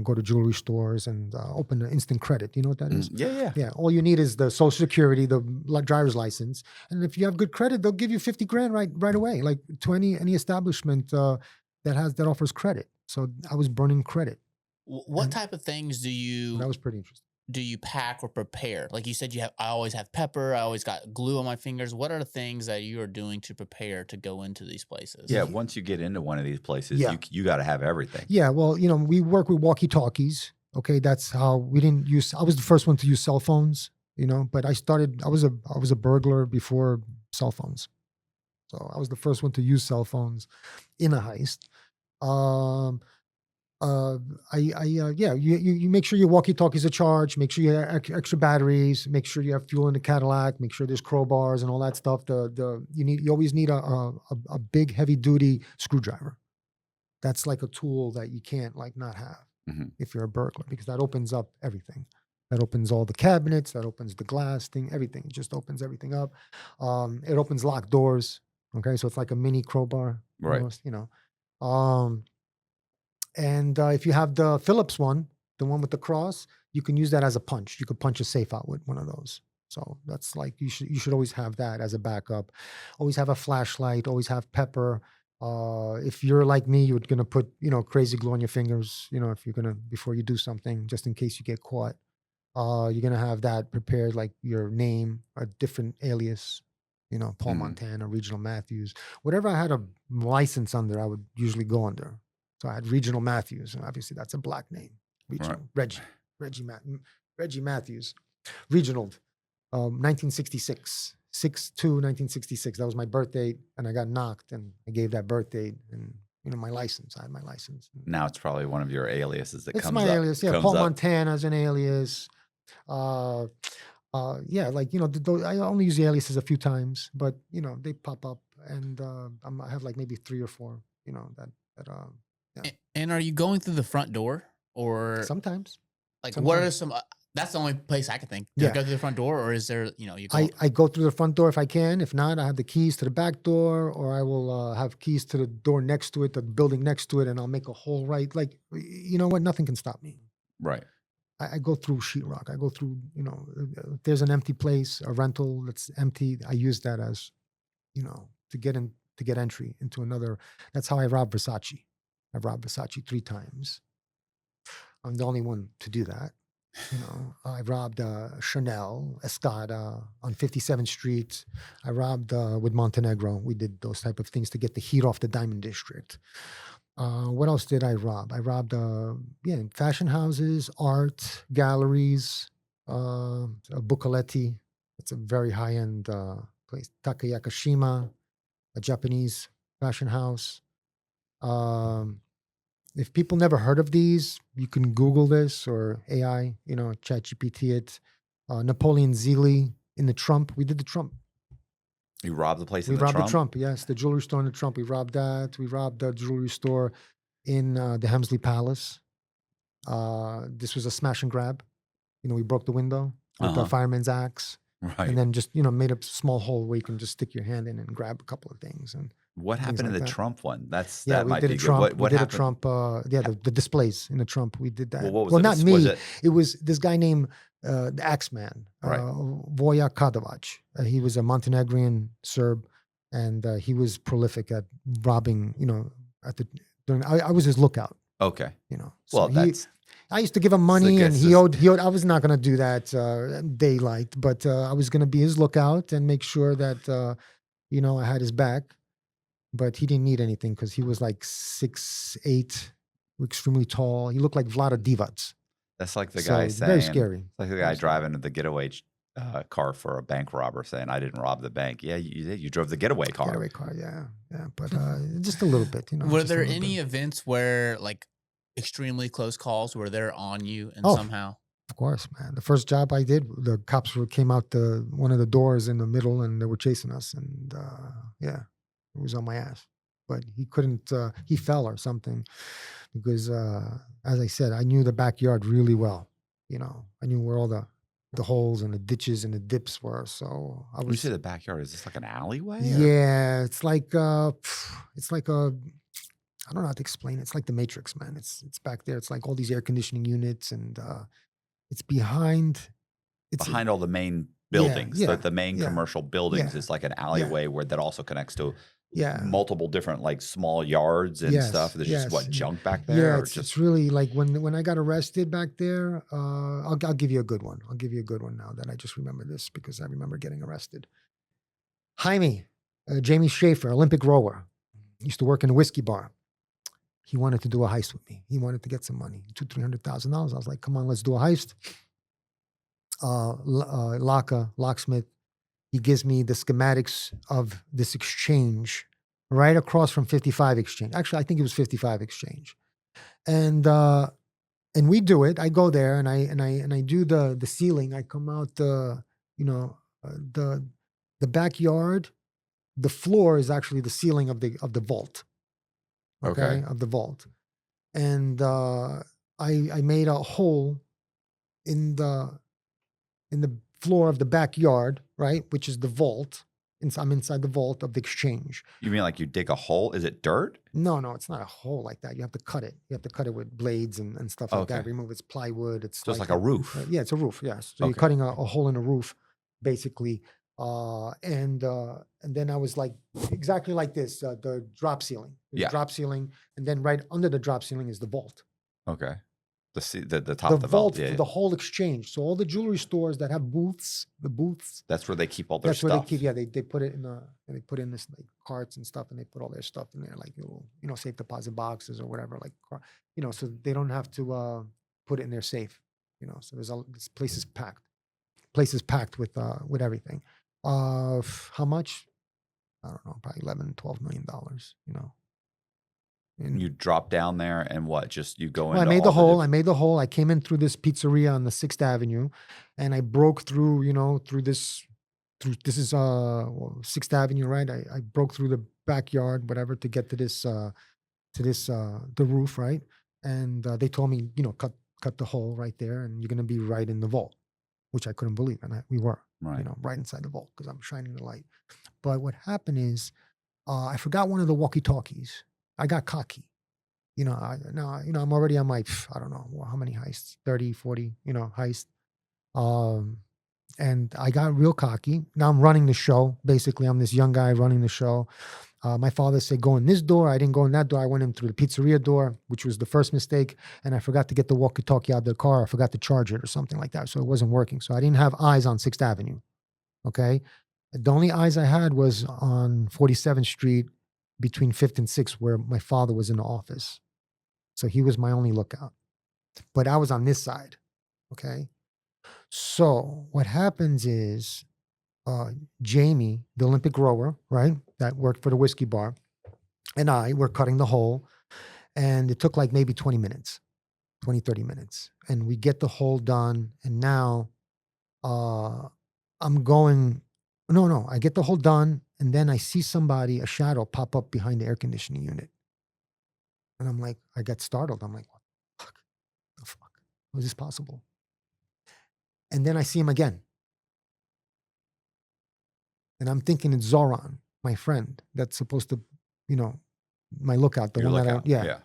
[SPEAKER 1] go to jewelry stores and open an instant credit. You know what that is?
[SPEAKER 2] Yeah, yeah.
[SPEAKER 1] Yeah. All you need is the social security, the driver's license. And if you have good credit, they'll give you 50 grand right away, like to any establishment that offers credit. So I was burning credit.
[SPEAKER 3] What
[SPEAKER 1] And
[SPEAKER 3] type of things
[SPEAKER 1] that was pretty interesting.
[SPEAKER 3] do you pack or prepare? Like you said, I always have pepper. I always got glue on my fingers. What are the things that you are doing to prepare to go into these places?
[SPEAKER 2] Yeah, once you get into one of these places,
[SPEAKER 1] Yeah.
[SPEAKER 2] you got to have everything.
[SPEAKER 1] Yeah. Well, we work with walkie-talkies. Okay. That's how we didn't use, I was the first one to use cell phones, but I was a burglar before cell phones. So I was the first one to use cell phones in a heist. You make sure your walkie-talkies are charged. Make sure you have extra batteries. Make sure you have fuel in the Cadillac. Make sure there's crowbars and all that stuff. You always need a big heavy duty screwdriver. That's like a tool that you can't like not have if you're a burglar, because that opens up everything. That opens all the cabinets. That opens the glass thing. Everything. It just opens everything up. It opens locked doors. Okay, so it's like a mini crowbar.
[SPEAKER 2] Right.
[SPEAKER 1] Almost, And if you have the Phillips one, the one with the cross, you can use that as a punch. You could punch a safe out with one of those. So that's like you should always have that as a backup. Always have a flashlight. Always have pepper. If you're like me, you're gonna put crazy glue on your fingers. If you're gonna before you do something, just in case you get caught. You're gonna have that prepared, like your name, a different alias. Paul Montana, Regional Matthews, whatever I had a license under, I would usually go under. So I had Regional Matthews, and obviously that's a black name. Regional Reggie Matthews, Regional, 1966, 6/2/1966. That was my birth date, and I got knocked, and I gave that birth date, and my license. I had my license.
[SPEAKER 2] Now it's probably one of your aliases that
[SPEAKER 1] It's
[SPEAKER 2] comes
[SPEAKER 1] my
[SPEAKER 2] up.
[SPEAKER 1] alias. Yeah,
[SPEAKER 2] comes
[SPEAKER 1] Paul
[SPEAKER 2] up.
[SPEAKER 1] Montana is an alias. Yeah, like I only use the aliases a few times, but they pop up, and I have like maybe 3 or 4. Yeah.
[SPEAKER 3] And are you going through the front door, or
[SPEAKER 1] Sometimes.
[SPEAKER 3] like
[SPEAKER 1] sometimes.
[SPEAKER 3] what are some? That's the only place I can think. Do
[SPEAKER 1] Yeah.
[SPEAKER 3] you go through the front door, or is there? You go.
[SPEAKER 1] I go through the front door if I can. If not, I have the keys to the back door, or I will have keys to the door next to it, the building next to it, and I'll make a hole right. Like, you know what? Nothing can stop me.
[SPEAKER 2] Right.
[SPEAKER 1] I go through sheetrock. I go through, if there's an empty place, a rental that's empty, I use that as, to get entry into another. That's how I robbed Versace. I've robbed Versace 3 times. I'm the only one to do that. I robbed Chanel, Escada on 57th Street. I robbed with Montenegro. We did those type of things to get the heat off the Diamond District. What else did I rob? I robbed, fashion houses, art galleries, Buccaletti. It's a very high-end place. Takayakashima, a Japanese fashion house. If people never heard of these, you can Google this or AI, ChatGPT it. Napoleon Zealy in the Trump. We did the Trump.
[SPEAKER 2] You robbed the place in
[SPEAKER 1] We
[SPEAKER 2] the
[SPEAKER 1] robbed
[SPEAKER 2] Trump?
[SPEAKER 1] the Trump, yes. The jewelry store in the Trump. We robbed that. We robbed the jewelry store in the Hemsley Palace. This was a smash and grab. We broke the window with the fireman's axe.
[SPEAKER 2] Right.
[SPEAKER 1] And then just, made a small hole where you can just stick your hand in and grab a couple of things. And
[SPEAKER 2] What happened in
[SPEAKER 1] like
[SPEAKER 2] the
[SPEAKER 1] that.
[SPEAKER 2] Trump one?
[SPEAKER 1] we
[SPEAKER 2] Might
[SPEAKER 1] did
[SPEAKER 2] be
[SPEAKER 1] a
[SPEAKER 2] good.
[SPEAKER 1] Trump.
[SPEAKER 2] What
[SPEAKER 1] we did
[SPEAKER 2] happened?
[SPEAKER 1] a Trump. The displays in the Trump. We did that.
[SPEAKER 2] Well, what was it?
[SPEAKER 1] not
[SPEAKER 2] Was
[SPEAKER 1] me.
[SPEAKER 2] it-
[SPEAKER 1] It was this guy named the Axeman,
[SPEAKER 2] Right.
[SPEAKER 1] Voja Kadovac. He was a Montenegrin Serb, and he was prolific at robbing. I was his lookout.
[SPEAKER 2] Okay.
[SPEAKER 1] So
[SPEAKER 2] Well, that's
[SPEAKER 1] I used to give him money, and
[SPEAKER 2] guess
[SPEAKER 1] he
[SPEAKER 2] is-
[SPEAKER 1] owed. I was not going to do that daylight, but I was going to be his lookout and make sure that I had his back. But he didn't need anything because he was like 6'8", extremely tall. He looked like Vlada Divac.
[SPEAKER 2] that's like the
[SPEAKER 1] So
[SPEAKER 2] guy
[SPEAKER 1] it's
[SPEAKER 2] saying.
[SPEAKER 1] very scary.
[SPEAKER 2] It's like the guy driving the getaway car for a bank robber saying, "I didn't rob the bank." Yeah, you did. You drove the getaway car.
[SPEAKER 1] Getaway car, yeah. But just a little bit,
[SPEAKER 3] Were
[SPEAKER 1] just a
[SPEAKER 3] there
[SPEAKER 1] little
[SPEAKER 3] any
[SPEAKER 1] bit.
[SPEAKER 3] events where like extremely close calls where they're on you and
[SPEAKER 1] Oh,
[SPEAKER 3] somehow?
[SPEAKER 1] of course, man. The first job I did, the cops came out one of the doors in the middle, and they were chasing us, and yeah, it was on my ass. But he couldn't. He fell or something, because as I said, I knew the backyard really well. I knew where all the holes and the ditches and the dips were. So I
[SPEAKER 2] When you
[SPEAKER 1] was.
[SPEAKER 2] say the backyard, is this like an alleyway? Or?
[SPEAKER 1] Yeah, it's like it's like I don't know how to explain it. It's like the Matrix, man. It's back there. It's like all these air conditioning units, and it's behind. It's
[SPEAKER 2] Behind all the main
[SPEAKER 1] yeah,
[SPEAKER 2] buildings,
[SPEAKER 1] yeah,
[SPEAKER 2] the main
[SPEAKER 1] yeah,
[SPEAKER 2] commercial buildings
[SPEAKER 1] yeah,
[SPEAKER 2] is like an
[SPEAKER 1] yeah,
[SPEAKER 2] alleyway where that also connects to
[SPEAKER 1] yeah.
[SPEAKER 2] multiple different like small yards and stuff.
[SPEAKER 1] Yes,
[SPEAKER 2] There's just
[SPEAKER 1] yes,
[SPEAKER 2] what junk back
[SPEAKER 1] yeah.
[SPEAKER 2] there, or
[SPEAKER 1] It's
[SPEAKER 2] just
[SPEAKER 1] really like when I got arrested back there. I'll give you a good one. I'll give you a good one now that I just remember this, because I remember getting arrested. Jaime, Jamie Schaefer, Olympic rower, used to work in a whiskey bar. He wanted to do a heist with me. He wanted to get some money, $200,000-$300,000. I was like, come on, let's do a heist. Locksmith, he gives me the schematics of this exchange right across from 55 Exchange. Actually, I think it was 55 Exchange. And we do it. I go there and I do the ceiling. I come out the backyard. The floor is actually the ceiling of the vault.
[SPEAKER 2] Okay.
[SPEAKER 1] Of the vault. And I made a hole in the floor of the backyard, right, which is the vault. I'm inside the vault of the exchange.
[SPEAKER 2] You mean like you dig a hole? Is it dirt?
[SPEAKER 1] No, it's not a hole like that. You have to cut it. You have to cut it with blades and stuff like that.
[SPEAKER 2] Okay.
[SPEAKER 1] Remove its plywood. It's
[SPEAKER 2] So it's like a roof.
[SPEAKER 1] yeah, it's a roof. Yes. So you're
[SPEAKER 2] Okay.
[SPEAKER 1] cutting a hole in a roof, basically. And then I was like exactly like this. The drop ceiling. There's a
[SPEAKER 2] Yeah.
[SPEAKER 1] drop ceiling, and then right under the drop ceiling is the vault.
[SPEAKER 2] Okay. The top
[SPEAKER 1] The
[SPEAKER 2] of the
[SPEAKER 1] vault
[SPEAKER 2] vault. Yeah.
[SPEAKER 1] for the whole exchange. So all the jewelry stores that have booths,
[SPEAKER 2] That's where they keep all their
[SPEAKER 1] that's
[SPEAKER 2] stuff.
[SPEAKER 1] where they keep. Yeah, they put it they put in this like carts and stuff, and they put all their stuff in there, like little safe deposit boxes or whatever, like so they don't have to put it in their safe. So this place is packed. Place is packed with everything. How much? I don't know, probably $11-12 million. And
[SPEAKER 2] You drop down there and what? Just you go
[SPEAKER 1] well, I
[SPEAKER 2] into
[SPEAKER 1] made the
[SPEAKER 2] all
[SPEAKER 1] hole. I made the hole. I came in through this pizzeria on the 6th Avenue, and I broke through, through this. This is 6th Avenue, right? I broke through the backyard, whatever, to get to this the roof, right? And they told me, cut the hole right there, and you're gonna be right in the vault, which I couldn't believe, and we were,
[SPEAKER 2] Right.
[SPEAKER 1] right inside the vault because I'm shining the light. But what happened is, I forgot one of the walkie-talkies. I got cocky. I'm already on my, I don't know how many heists, 30, 40, heists. And I got real cocky. Now I'm running the show. Basically, I'm this young guy running the show. My father said, go in this door. I didn't go in that door. I went in through the pizzeria door, which was the first mistake. And I forgot to get the walkie-talkie out of the car. I forgot to charge it or something like that. So it wasn't working. So I didn't have eyes on 6th Avenue. Okay. The only eyes I had was on 47th Street between 5th and 6th, where my father was in the office. So he was my only lookout. But I was on this side. Okay. So what happens is Jamie, the Olympic rower, right, that worked for the whiskey bar, and I were cutting the hole. And it took like maybe 20 minutes, 20, 30 minutes. And we get the hole done. And now I'm going, no, I get the hole done. And then I see a shadow pop up behind the air conditioning unit. And I'm like, I get startled. I'm like, what the fuck? How is this possible? And then I see him again. And I'm thinking it's Zoran, my friend, that's supposed to, my lookout, the
[SPEAKER 2] Your
[SPEAKER 1] one
[SPEAKER 2] lookout.
[SPEAKER 1] yeah.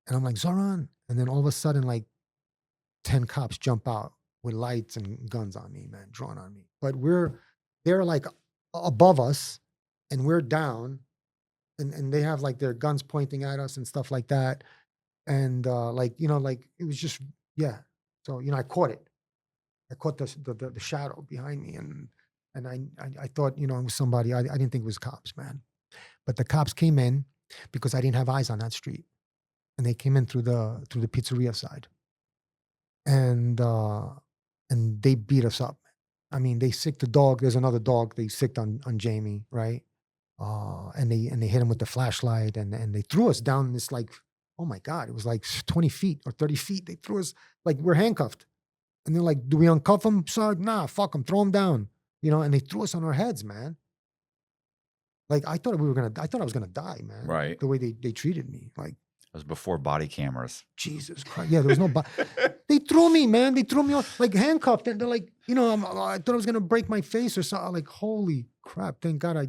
[SPEAKER 1] And I'm like, Zoran. And then all of a sudden, like 10 cops jump out with lights and guns on me, man, drawn on me. But they're like above us and we're down, and they have like their guns pointing at us and stuff like that. And like it was just, yeah. So, I caught it. I caught the shadow behind me, and I thought, it was somebody. I didn't think it was cops, man. But the cops came in because I didn't have eyes on that street, and they came in through the pizzeria side. And and they beat us up. I mean, they sicked the dog. There's another dog they sicked on Jamie, right? And they hit him with the flashlight, and they threw us down this, like, oh my God, it was like 20 feet or 30 feet. They threw us like we're handcuffed. And they're like, do we uncuff him? Sorry, nah, fuck him, throw him down. And they threw us on our heads, man. Like I thought I was gonna die, man.
[SPEAKER 2] Right.
[SPEAKER 1] The way they treated me. Like,
[SPEAKER 2] It was before body cameras.
[SPEAKER 1] Jesus Christ. Yeah, there was no they threw me, man. They threw me off, like handcuffed. And they're like, I thought I was gonna break my face or something. Like, holy crap. Thank God I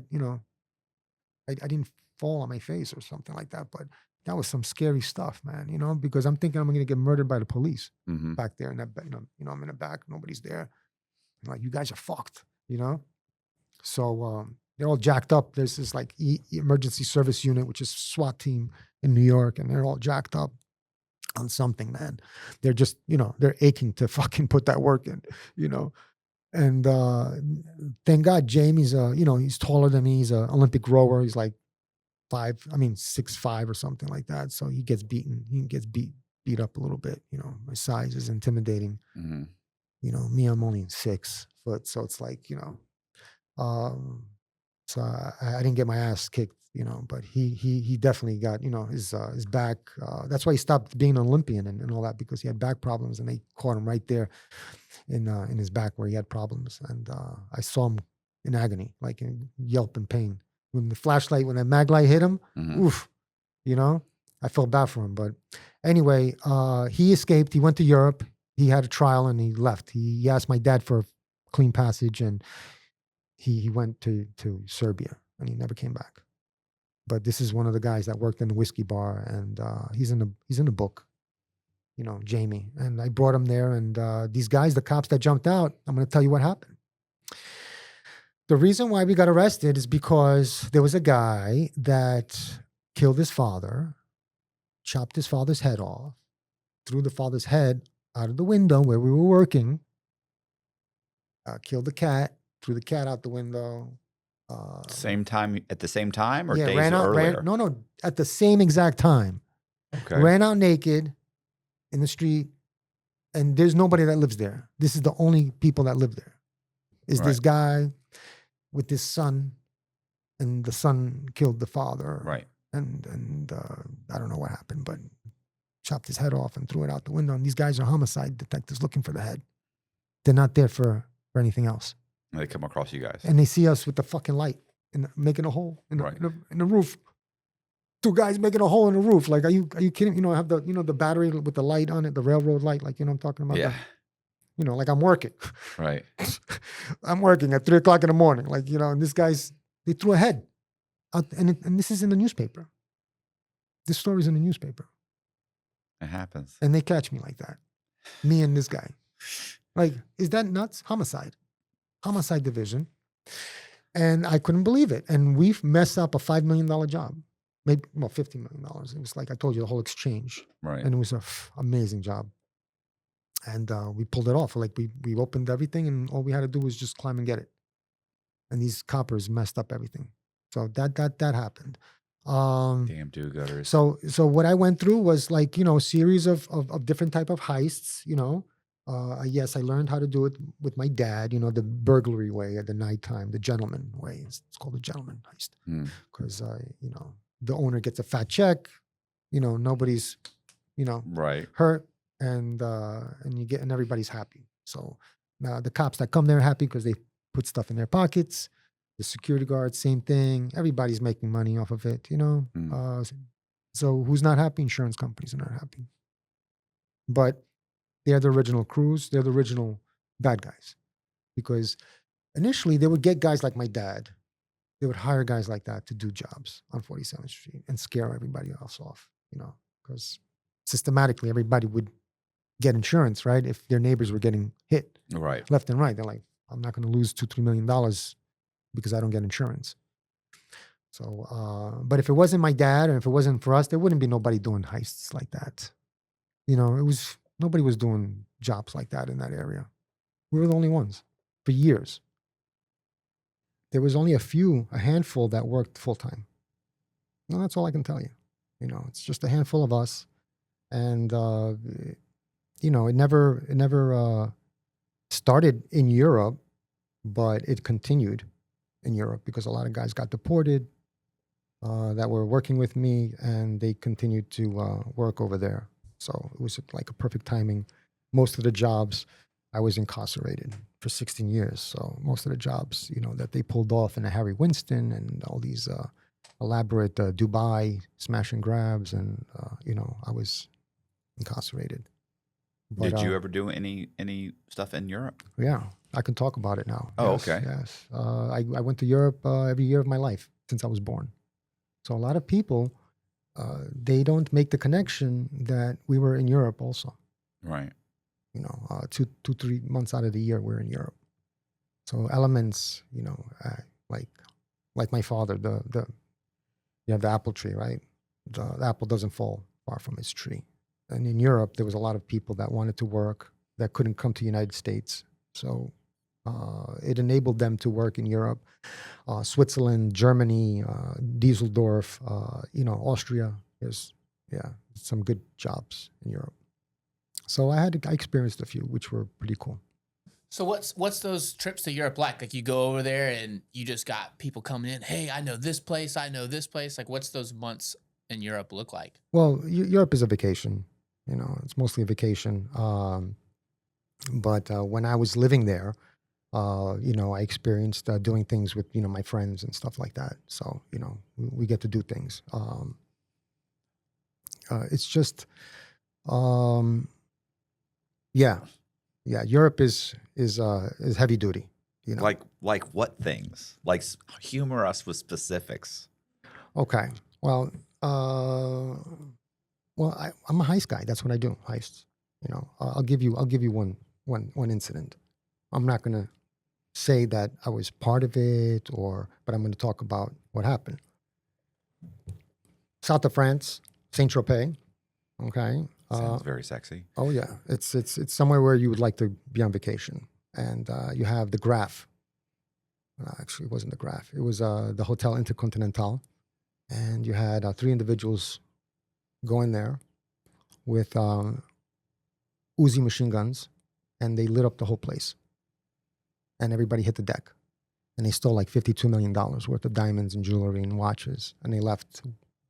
[SPEAKER 1] didn't fall on my face or something like that. But that was some scary stuff, man, because I'm thinking I'm going to get murdered by the police
[SPEAKER 2] Mm-hmm.
[SPEAKER 1] back there. And I'm in the back, nobody's there. I'm like, you guys are fucked. So they're all jacked up. There's this like emergency service unit, which is SWAT team in New York. And they're all jacked up on something, man. They're just, they're aching to fucking put that work in, And thank God Jamie's, he's taller than me. He's an Olympic rower. He's like 6'5" or something like that. So he gets beaten. He gets beat up a little bit. My size is intimidating.
[SPEAKER 2] Mm-hmm.
[SPEAKER 1] Me, I'm only 6 foot. So it's like, so I didn't get my ass kicked, but he definitely got, his back. That's why he stopped being an Olympian and all that, because he had back problems, and they caught him right there in his back where he had problems. And I saw him in agony, like in yelp in pain. When the mag light hit him,
[SPEAKER 2] Mm-hmm.
[SPEAKER 1] oof, I felt bad for him. But anyway, he escaped. He went to Europe. He had a trial and he left. He asked my dad for a clean passage, and he went to Serbia, and he never came back. But this is one of the guys that worked in the whiskey bar, and he's in the book, Jamie. And I brought him there, and these guys, the cops that jumped out, I'm going to tell you what happened. The reason why we got arrested is because there was a guy that killed his father, chopped his father's head off, threw the father's head out of the window where we were working, killed the cat, threw the cat out the window.
[SPEAKER 2] At the same time, or
[SPEAKER 1] yeah,
[SPEAKER 2] days earlier?
[SPEAKER 1] No, at the same exact time.
[SPEAKER 2] Okay.
[SPEAKER 1] Ran out naked in the street, and there's nobody that lives there. This is the only people that live there. Is this guy with his son, and the son killed the father.
[SPEAKER 2] Right.
[SPEAKER 1] And I don't know what happened, but chopped his head off and threw it out the window. And these guys are homicide detectives looking for the head. They're not there for anything else.
[SPEAKER 2] And they come across you guys.
[SPEAKER 1] And they see us with the fucking light and making a hole in the roof. 2 guys making a hole in the roof. Like, are you kidding? I have the battery with the light on it, the railroad light. Like, I'm talking about.
[SPEAKER 2] Yeah.
[SPEAKER 1] Like I'm working.
[SPEAKER 2] Right.
[SPEAKER 1] I'm working at 3 o'clock in the morning. Like, and these guys, they threw a head out, and this is in the newspaper. This story's in the newspaper.
[SPEAKER 2] It happens.
[SPEAKER 1] And they catch me like that. Me and this guy. Like, is that nuts? Homicide division. And I couldn't believe it. And we've messed up a $5 million job. Maybe, $15 million. It was like I told you, the whole exchange.
[SPEAKER 2] Right.
[SPEAKER 1] And it was an amazing job. And we pulled it off. Like we opened everything, and all we had to do was just climb and get it. And these coppers messed up everything. So that happened.
[SPEAKER 2] Damn do-gooders.
[SPEAKER 1] So what I went through was like, a series of different type of heists, yes, I learned how to do it with my dad, the burglary way at the nighttime, the gentleman way. It's called the gentleman heist. Because, the owner gets a fat check, nobody's,
[SPEAKER 2] Right.
[SPEAKER 1] hurt, and everybody's happy. So now the cops that come there are happy because they put stuff in their pockets. The security guards, same thing. Everybody's making money off of it, So who's not happy? Insurance companies are not happy. But they're the original crews. They're the original bad guys. Because initially they would get guys like my dad. They would hire guys like that to do jobs on 47th Street and scare everybody else off, because systematically everybody would get insurance, right? If their neighbors were getting hit left and right. They're like, I'm not going to lose $2-3 million because I don't get insurance. So, but if it wasn't my dad, or if it wasn't for us, there wouldn't be nobody doing heists like that. Nobody was doing jobs like that in that area. We were the only ones for years. There was only a handful that worked full time. No, that's all I can tell you. It's just a handful of us, and it never started in Europe, but it continued in Europe because a lot of guys got deported that were working with me, and they continued to work over there. So it was like a perfect timing. Most of the jobs, I was incarcerated for 16 years. So most of the jobs, that they pulled off in a Harry Winston and all these elaborate Dubai smash and grabs, and I was incarcerated. But
[SPEAKER 2] Did you ever do any stuff in Europe?
[SPEAKER 1] yeah, I can talk about it now.
[SPEAKER 2] Oh,
[SPEAKER 1] Yes,
[SPEAKER 2] okay.
[SPEAKER 1] yes. I went to Europe every year of my life since I was born. So a lot of people, they don't make the connection that we were in Europe also.
[SPEAKER 2] Right.
[SPEAKER 1] 3 months out of the year we're in Europe. So elements, like my father, you have the apple tree, right? The apple doesn't fall far from its tree. And in Europe, there was a lot of people that wanted to work that couldn't come to the United States. So it enabled them to work in Europe, Switzerland, Germany, Düsseldorf, Austria. There's, some good jobs in Europe. So I experienced a few, which were pretty cool.
[SPEAKER 3] So what's those trips to Europe like? Like you go over there and you just got people coming in. Hey, I know this place. I know this place. Like what's those months in Europe look like?
[SPEAKER 1] Well, Europe is a vacation. It's mostly a vacation. But when I was living there, I experienced doing things with my friends and stuff like that. So we get to do things. It's just, yeah. Europe is heavy duty.
[SPEAKER 2] Like what things? Like humor us with specifics.
[SPEAKER 1] Okay. Well, I'm a heist guy. That's what I do. Heists. I'll give you one incident. I'm not gonna say that I was part of it, but I'm gonna talk about what happened. South of France, Saint Tropez. Okay.
[SPEAKER 2] Sounds very sexy.
[SPEAKER 1] Oh yeah, it's somewhere where you would like to be on vacation, and you have the Graph. Actually, it wasn't the Graph. It was the Hotel Intercontinental, and you had 3 individuals going there with Uzi machine guns, and they lit up the whole place, and everybody hit the deck, and they stole like $52 million worth of diamonds and jewelry and watches, and they left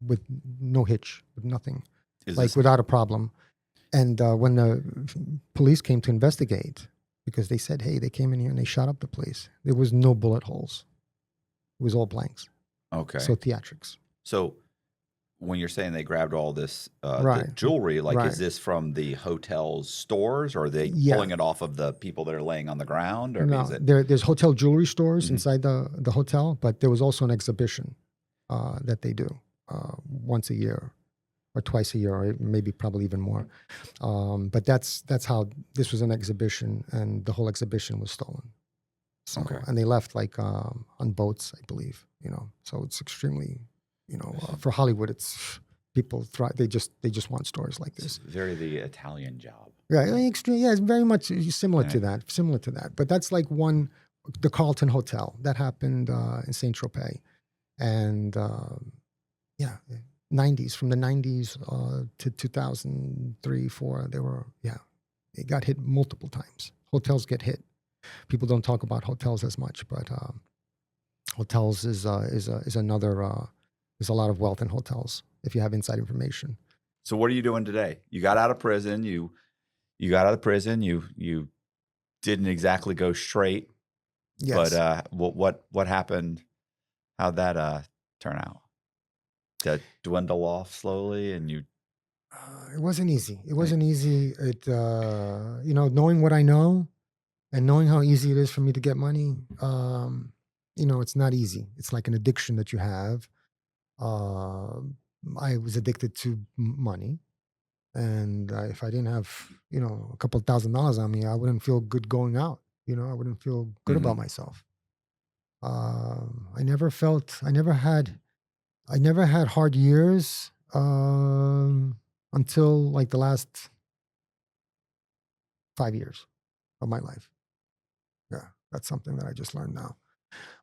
[SPEAKER 1] with no hitch, with nothing. Without a problem. And when the police came to investigate, because they said, hey, they came in here and they shot up the place, there was no bullet holes. It was all blanks.
[SPEAKER 2] Okay.
[SPEAKER 1] So theatrics.
[SPEAKER 2] So when you're saying they grabbed all this the
[SPEAKER 1] Right.
[SPEAKER 2] jewelry, like
[SPEAKER 1] Right.
[SPEAKER 2] is this from the hotel's stores, or are they
[SPEAKER 1] Yeah.
[SPEAKER 2] pulling it off of the people that are laying on the ground, or
[SPEAKER 1] No,
[SPEAKER 2] is it?
[SPEAKER 1] there's hotel jewelry stores
[SPEAKER 2] Mhm.
[SPEAKER 1] inside the hotel, but there was also an exhibition that they do once a year or twice a year, or maybe probably even more. But that's how this was an exhibition, and the whole exhibition was stolen. So,
[SPEAKER 2] Okay.
[SPEAKER 1] and they left like on boats, I believe. So it's extremely, for Hollywood, it's people thrive. They just want stories like
[SPEAKER 2] It's
[SPEAKER 1] this.
[SPEAKER 2] very the Italian job.
[SPEAKER 1] Yeah, extreme. Yeah, it's very much similar to
[SPEAKER 2] Yeah.
[SPEAKER 1] that. Similar to that. But that's like the Carlton Hotel that happened in Saint Tropez, and yeah, 90s, from the 90s to 2003, 4. It got hit multiple times. Hotels get hit. People don't talk about hotels as much, but hotels is another. There's a lot of wealth in hotels if you have inside information.
[SPEAKER 2] So what are you doing today? You got out of prison. You got out of prison. You didn't exactly go straight.
[SPEAKER 1] Yes.
[SPEAKER 2] But what happened? How'd that turn out? To dwindle off slowly, and you.
[SPEAKER 1] It wasn't easy. It wasn't easy. It knowing what I know, and knowing how easy it is for me to get money. It's not easy. It's like an addiction that you have. I was addicted to money, and if I didn't have a couple of $1,000s on me, I wouldn't feel good going out. I wouldn't feel good about myself. I never had hard years until like the last 5 years of my life. Yeah, that's something that I just learned now.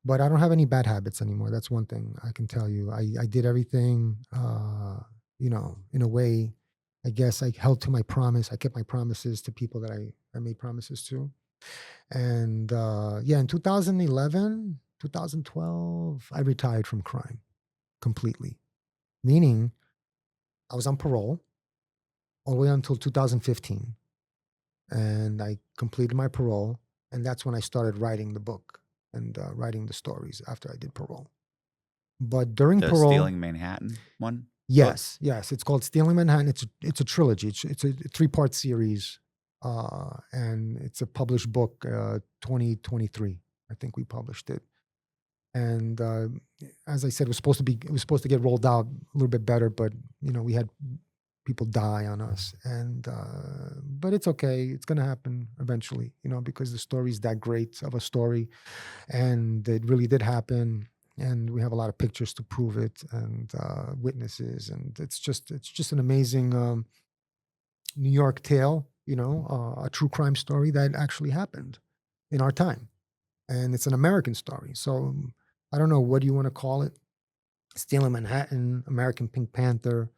[SPEAKER 1] But I don't have any bad habits anymore. That's one thing I can tell you. I did everything, in a way. I guess I held to my promise. I kept my promises to people that I made promises to. And yeah, in 2011, 2012, I retired from crime completely, meaning I was on parole all the way until 2015. And I completed my parole. And that's when I started writing the book and writing the stories after I did parole. But during
[SPEAKER 2] The
[SPEAKER 1] parole,
[SPEAKER 2] Stealing Manhattan one? book?
[SPEAKER 1] yes, it's called Stealing Manhattan. It's a trilogy. It's a 3-part series, and it's a published book. 2023, I think we published it. And as I said, it was supposed to get rolled out a little bit better, but we had people die on us, and but it's okay. It's gonna happen eventually, because the story's that great of a story, and it really did happen. And we have a lot of pictures to prove it, and witnesses, and it's just an amazing New York tale, a true crime story that actually happened in our time, and it's an American story. So I don't know, what do you want to call it? Stealing Manhattan, American Pink Panther.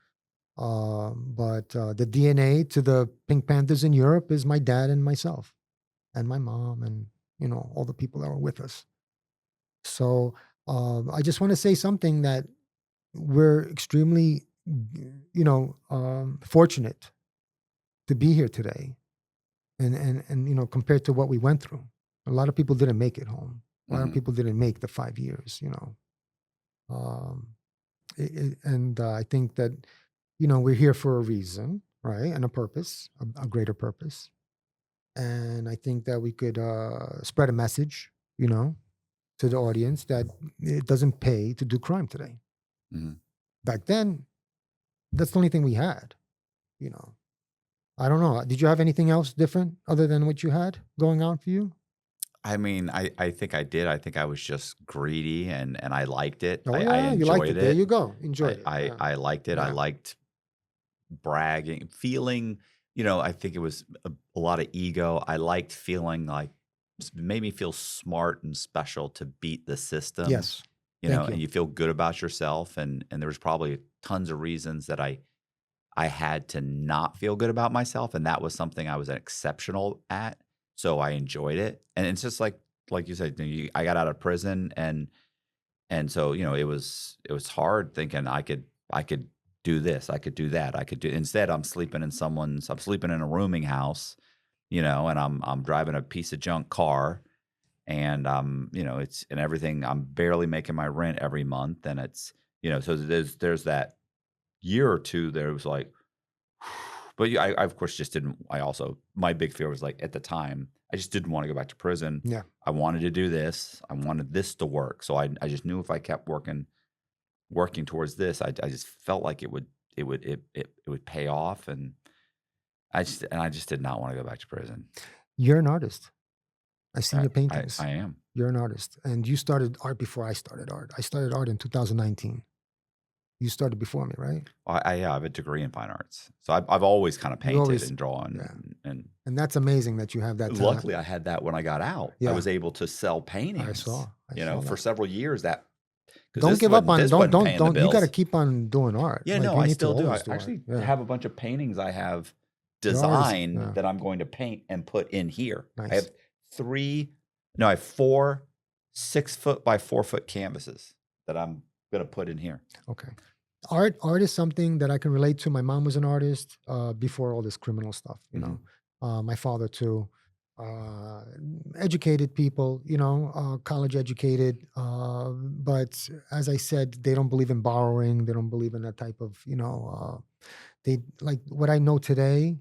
[SPEAKER 1] But the DNA to the Pink Panthers in Europe is my dad and myself, and my mom, and all the people that were with us. So I just want to say something, that we're extremely, fortunate to be here today, and compared to what we went through, a lot of people didn't make it home. A lot of
[SPEAKER 2] Mhm.
[SPEAKER 1] people didn't make the 5 years. Um, and I think that we're here for a reason, right, and a purpose, a greater purpose. And I think that we could spread a message, to the audience, that it doesn't pay to do crime today.
[SPEAKER 2] Mhm.
[SPEAKER 1] Back then, that's the only thing we had. You know, I don't know. Did you have anything else different other than what you had going on for you?
[SPEAKER 2] I mean, I think I did. I think I was just greedy and I liked it.
[SPEAKER 1] Oh
[SPEAKER 2] I
[SPEAKER 1] yeah, you liked
[SPEAKER 2] enjoyed
[SPEAKER 1] it. There
[SPEAKER 2] it.
[SPEAKER 1] you go. Enjoyed it. Yeah,
[SPEAKER 2] I liked it. I
[SPEAKER 1] yeah.
[SPEAKER 2] liked bragging, feeling, I think it was a lot of ego. I liked feeling like made me feel smart and special to beat the system,
[SPEAKER 1] Yes. Thank
[SPEAKER 2] and
[SPEAKER 1] you.
[SPEAKER 2] you feel good about yourself. And there was probably tons of reasons that I had to not feel good about myself, and that was something I was exceptional at. So I enjoyed it, and it's just like you said, I got out of prison, and so it was hard thinking I could do this, I could do that, I could do. Instead, I'm sleeping in a rooming house, and I'm driving a piece of junk car, and it's and everything. I'm barely making my rent every month, and it's so there's that year or two there was like. But yeah, I of course just didn't. I also my big fear was like at the time I just didn't want to go back to prison.
[SPEAKER 1] Yeah.
[SPEAKER 2] I wanted to do this. I wanted this to work. So I just knew if I kept working towards this, I just felt like it would pay off, and I just did not want to go back to prison.
[SPEAKER 1] You're an artist. I've seen
[SPEAKER 2] I
[SPEAKER 1] your
[SPEAKER 2] I,
[SPEAKER 1] paintings.
[SPEAKER 2] I am.
[SPEAKER 1] You're an artist, and you started art before I started art. I started art in 2019. You started before me, right?
[SPEAKER 2] I have a degree in fine arts, so I've always kind of
[SPEAKER 1] You
[SPEAKER 2] painted
[SPEAKER 1] always,
[SPEAKER 2] and drawn,
[SPEAKER 1] yeah.
[SPEAKER 2] and
[SPEAKER 1] And that's amazing that you have that talent.
[SPEAKER 2] luckily I had that when I got out. I
[SPEAKER 1] Yeah,
[SPEAKER 2] was able to sell
[SPEAKER 1] I
[SPEAKER 2] paintings,
[SPEAKER 1] saw. I saw
[SPEAKER 2] for
[SPEAKER 1] that.
[SPEAKER 2] several years. That because
[SPEAKER 1] Don't
[SPEAKER 2] this
[SPEAKER 1] give up
[SPEAKER 2] wasn't
[SPEAKER 1] on.
[SPEAKER 2] this
[SPEAKER 1] Don't
[SPEAKER 2] wasn't
[SPEAKER 1] don't
[SPEAKER 2] paying the
[SPEAKER 1] don't. You got to
[SPEAKER 2] bills.
[SPEAKER 1] keep on doing art.
[SPEAKER 2] Yeah,
[SPEAKER 1] Like
[SPEAKER 2] no,
[SPEAKER 1] you
[SPEAKER 2] I
[SPEAKER 1] need to
[SPEAKER 2] still do. I
[SPEAKER 1] always do art.
[SPEAKER 2] actually
[SPEAKER 1] Yeah,
[SPEAKER 2] have a bunch of paintings I have
[SPEAKER 1] you're artist.
[SPEAKER 2] designed
[SPEAKER 1] Yeah,
[SPEAKER 2] that I'm going to paint and put in here. I have
[SPEAKER 1] nice.
[SPEAKER 2] I have 4 6-foot by 4-foot canvases that I'm going to put in here.
[SPEAKER 1] Okay. Art is something that I can relate to. My mom was an artist before all this criminal stuff. My father too. Uh, Educated people, college educated. But as I said, they don't believe in borrowing. They don't believe in that type of, they like what I know today.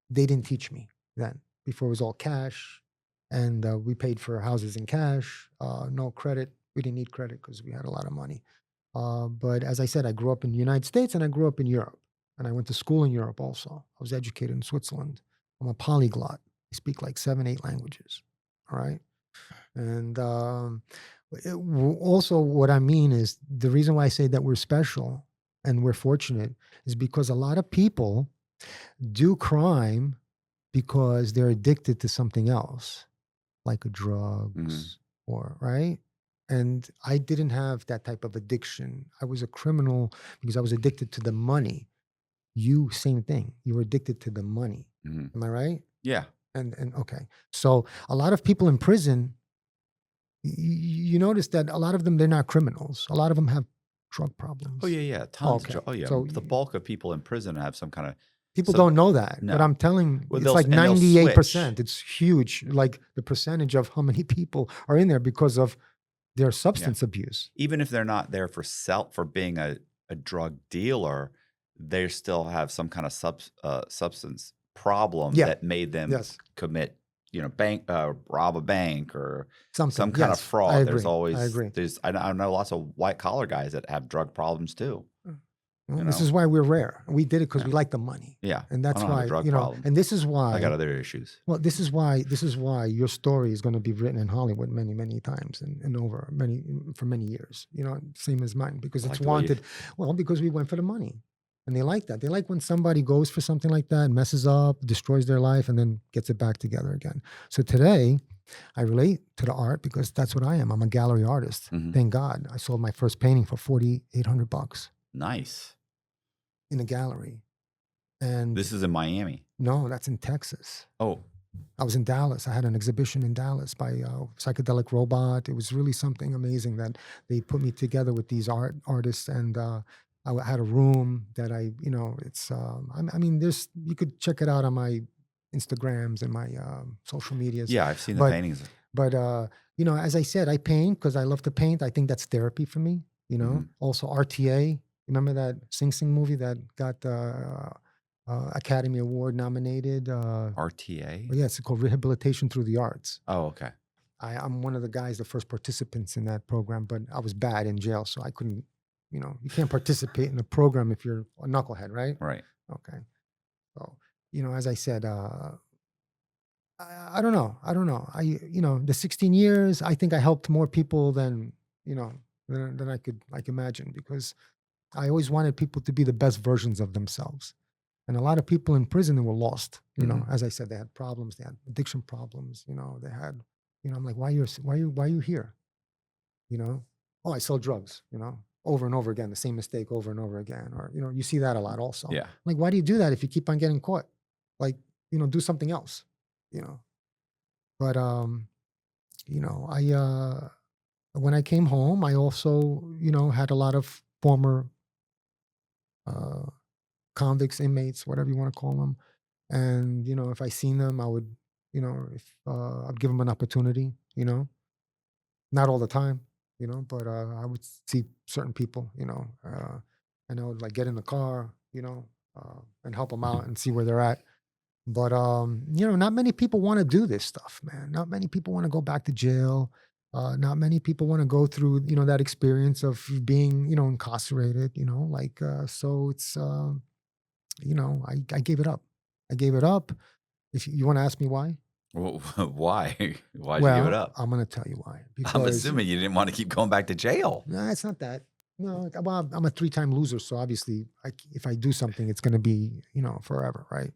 [SPEAKER 1] They didn't teach me then. Before it was all cash, and we paid for houses in cash. No credit. We didn't need credit because we had a lot of money. But as I said, I grew up in the United States and I grew up in Europe. And I went to school in Europe also. I was educated in Switzerland. I'm a polyglot. I speak like 7, 8 languages. All right. And also, what I mean is the reason why I say that we're special and we're fortunate is because a lot of people do crime because they're addicted to something else, like
[SPEAKER 2] Mhm.
[SPEAKER 1] drugs or, right? And I didn't have that type of addiction. I was a criminal because I was addicted to the money. You, same thing. You were addicted to the money.
[SPEAKER 2] Mhm.
[SPEAKER 1] Am I right?
[SPEAKER 2] Yeah.
[SPEAKER 1] And okay, so a lot of people in prison, you notice that a lot of them, they're not criminals. A lot of them have drug problems.
[SPEAKER 2] Oh yeah, tons
[SPEAKER 1] Okay,
[SPEAKER 2] of oh yeah.
[SPEAKER 1] so
[SPEAKER 2] The bulk of people in prison have some kind of
[SPEAKER 1] people
[SPEAKER 2] so
[SPEAKER 1] don't know that, but
[SPEAKER 2] no.
[SPEAKER 1] I'm telling,
[SPEAKER 2] Well,
[SPEAKER 1] it's like
[SPEAKER 2] they'll
[SPEAKER 1] 98%.
[SPEAKER 2] switch.
[SPEAKER 1] It's huge, like the percentage of how many people are in there because of their
[SPEAKER 2] Yeah.
[SPEAKER 1] substance abuse.
[SPEAKER 2] Even if they're not there for being a drug dealer, they still have some kind of substance problem
[SPEAKER 1] Yeah.
[SPEAKER 2] that made them
[SPEAKER 1] Yes.
[SPEAKER 2] commit, rob a bank or
[SPEAKER 1] Something.
[SPEAKER 2] some kind of
[SPEAKER 1] Yes, I
[SPEAKER 2] fraud.
[SPEAKER 1] agree.
[SPEAKER 2] There's always
[SPEAKER 1] I agree.
[SPEAKER 2] I know lots of white collar guys that have drug problems too.
[SPEAKER 1] Well,
[SPEAKER 2] You
[SPEAKER 1] this
[SPEAKER 2] know?
[SPEAKER 1] is why we're rare. We did it because
[SPEAKER 2] Yeah.
[SPEAKER 1] we like the money,
[SPEAKER 2] Yeah,
[SPEAKER 1] and
[SPEAKER 2] I
[SPEAKER 1] that's
[SPEAKER 2] don't have a
[SPEAKER 1] why,
[SPEAKER 2] drug
[SPEAKER 1] you know.
[SPEAKER 2] problem.
[SPEAKER 1] And this is why
[SPEAKER 2] I got other issues.
[SPEAKER 1] Well, this is why your story is going to be written in Hollywood many times and over for many years. You know, same as mine, because
[SPEAKER 2] I
[SPEAKER 1] it's
[SPEAKER 2] like the way you-
[SPEAKER 1] wanted. Well, because we went for the money, and they like that. They like when somebody goes for something like that, messes up, destroys their life, and then gets it back together again. So today, I relate to the art because that's what I am. I'm a gallery artist.
[SPEAKER 2] Mhm.
[SPEAKER 1] Thank God, I sold my first painting for $4,800
[SPEAKER 2] Nice.
[SPEAKER 1] in a gallery, and
[SPEAKER 2] This is in Miami.
[SPEAKER 1] no, that's in Texas.
[SPEAKER 2] Oh,
[SPEAKER 1] I was in Dallas. I had an exhibition in Dallas by Psychedelic Robot. It was really something amazing that they put me together with these artists, and I had a room that it's. I mean, you could check it out on my Instagrams and my social medias.
[SPEAKER 2] yeah, I've seen the
[SPEAKER 1] But-
[SPEAKER 2] paintings.
[SPEAKER 1] But as I said, I paint because I love to paint. I think that's therapy for me. You know.
[SPEAKER 2] Mhm.
[SPEAKER 1] Also, RTA. Remember that Sing Sing movie that got Academy Award nominated?
[SPEAKER 2] RTA.
[SPEAKER 1] Well, yeah, it's called Rehabilitation Through the Arts.
[SPEAKER 2] Oh, okay.
[SPEAKER 1] I'm one of the guys, the first participants in that program, but I was bad in jail, so I couldn't, you can't participate in a program if you're a knucklehead, right?
[SPEAKER 2] Right.
[SPEAKER 1] Okay. So, as I said, I don't know. The 16 years, I think I helped more people than I could imagine, because I always wanted people to be the best versions of themselves. And a lot of people in prison were lost.
[SPEAKER 2] Mhm.
[SPEAKER 1] As I said, they had problems. They had addiction problems. They had. I'm like, why are you here? Oh, I sell drugs. Over and over again, the same mistake over and over again. Or you see that a lot also.
[SPEAKER 2] Yeah.
[SPEAKER 1] Like, why do you do that if you keep on getting caught? Like, do something else. But I when I came home, I also had a lot of former convicts, inmates, whatever you want to call them. And, if I seen them, I would, if I'd give them an opportunity, not all the time, but I would see certain people, and I would like get in the car, and help them out and see where they're at. But, not many people want to do this stuff, man. Not many people want to go back to jail. Not many people want to go through, that experience of being, incarcerated, so it's, I gave it up. I gave it up. If you want to ask me why,
[SPEAKER 2] Well, why? Why'd you give it up?
[SPEAKER 1] I'm going to tell you why.
[SPEAKER 2] I'm assuming you didn't want to keep going back to jail.
[SPEAKER 1] No, it's not that. No, well, I'm a 3-time loser, so obviously, if I do something, it's going to be, forever, right?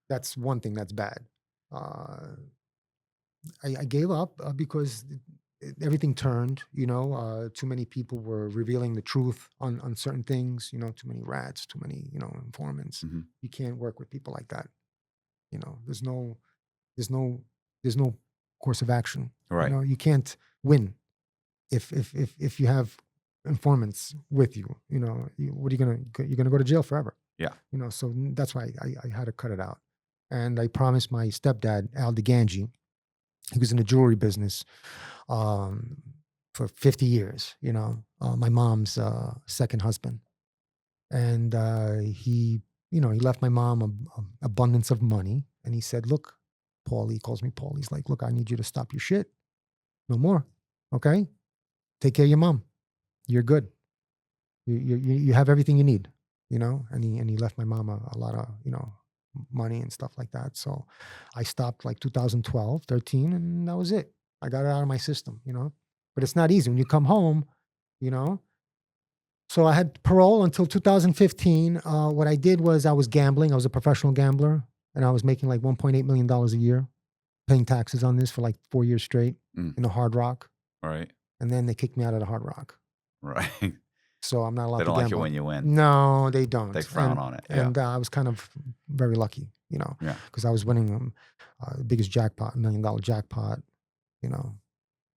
[SPEAKER 1] That's one thing that's bad. I gave up because everything turned. Too many people were revealing the truth on certain things. Too many rats, too many informants.
[SPEAKER 2] Mhm.
[SPEAKER 1] You can't work with people like that. There's no course of action.
[SPEAKER 2] Right.
[SPEAKER 1] You can't win if you have informants with you. What are you're gonna go to jail forever.
[SPEAKER 2] Yeah.
[SPEAKER 1] So that's why I had to cut it out. And I promised my stepdad, Al DeGangi, he was in the jewelry business for 50 years, my mom's second husband. And he left my mom an abundance of money. And he said, look, Paul, he calls me Paul. He's like, look, I need you to stop your shit. No more. Okay? Take care of your mom. You're good. You have everything you need, and he left my mom a lot of, money and stuff like that. So I stopped like 2012, 13, and that was it. I got it out of my system, but it's not easy when you come home, So I had parole until 2015. What I did was I was gambling. I was a professional gambler, and I was making like $1.8 million a year, paying taxes on this for like 4 years straight in the Hard Rock.
[SPEAKER 2] Right.
[SPEAKER 1] And then they kicked me out of the Hard Rock.
[SPEAKER 2] Right.
[SPEAKER 1] So I'm not allowed
[SPEAKER 2] They
[SPEAKER 1] to
[SPEAKER 2] don't
[SPEAKER 1] gamble.
[SPEAKER 2] like it when you win.
[SPEAKER 1] No, they don't.
[SPEAKER 2] They frown on it. Yeah.
[SPEAKER 1] And I was kind of very lucky, you know,
[SPEAKER 2] Yeah.
[SPEAKER 1] because I was winning the biggest jackpot, $1 million jackpot, you know,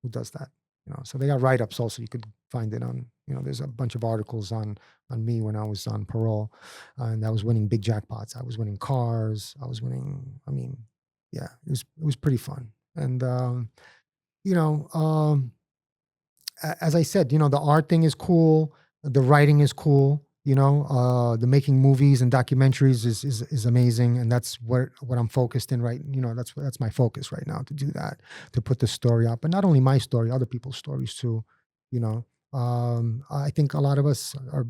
[SPEAKER 1] who does that? You know, so they got write-ups also. You could find it on, you know, there's a bunch of articles on me when I was on parole, and I was winning big jackpots. I was winning cars. I was winning. I mean, yeah, it was pretty fun. And you know, as I said, you know, the art thing is cool. The writing is cool. You know, the making movies and documentaries is amazing, and that's what I'm focused in right. You know, that's my focus right now, to do that, to put the story up, and not only my story, other people's stories too. You know, I think a lot of us are,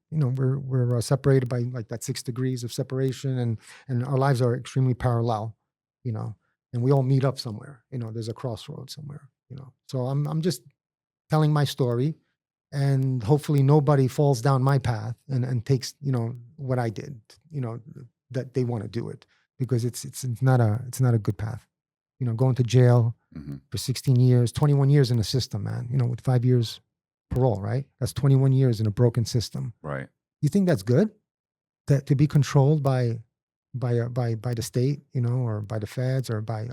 [SPEAKER 1] you know, we're separated by like that 6 degrees of separation, and our lives are extremely parallel. You know, and we all meet up somewhere. You know, there's a crossroad somewhere. You know, so I'm just telling my story, and hopefully nobody falls down my path and takes, you know, what I did, you know, that they want to do it, because it's not a good path. You know, going to jail for 16 years, 21 years in the system, man, you know, with 5 years parole, right? That's 21 years in a broken system.
[SPEAKER 2] Right.
[SPEAKER 1] You think that's good? That to be controlled by the state, you know, or by the feds, or by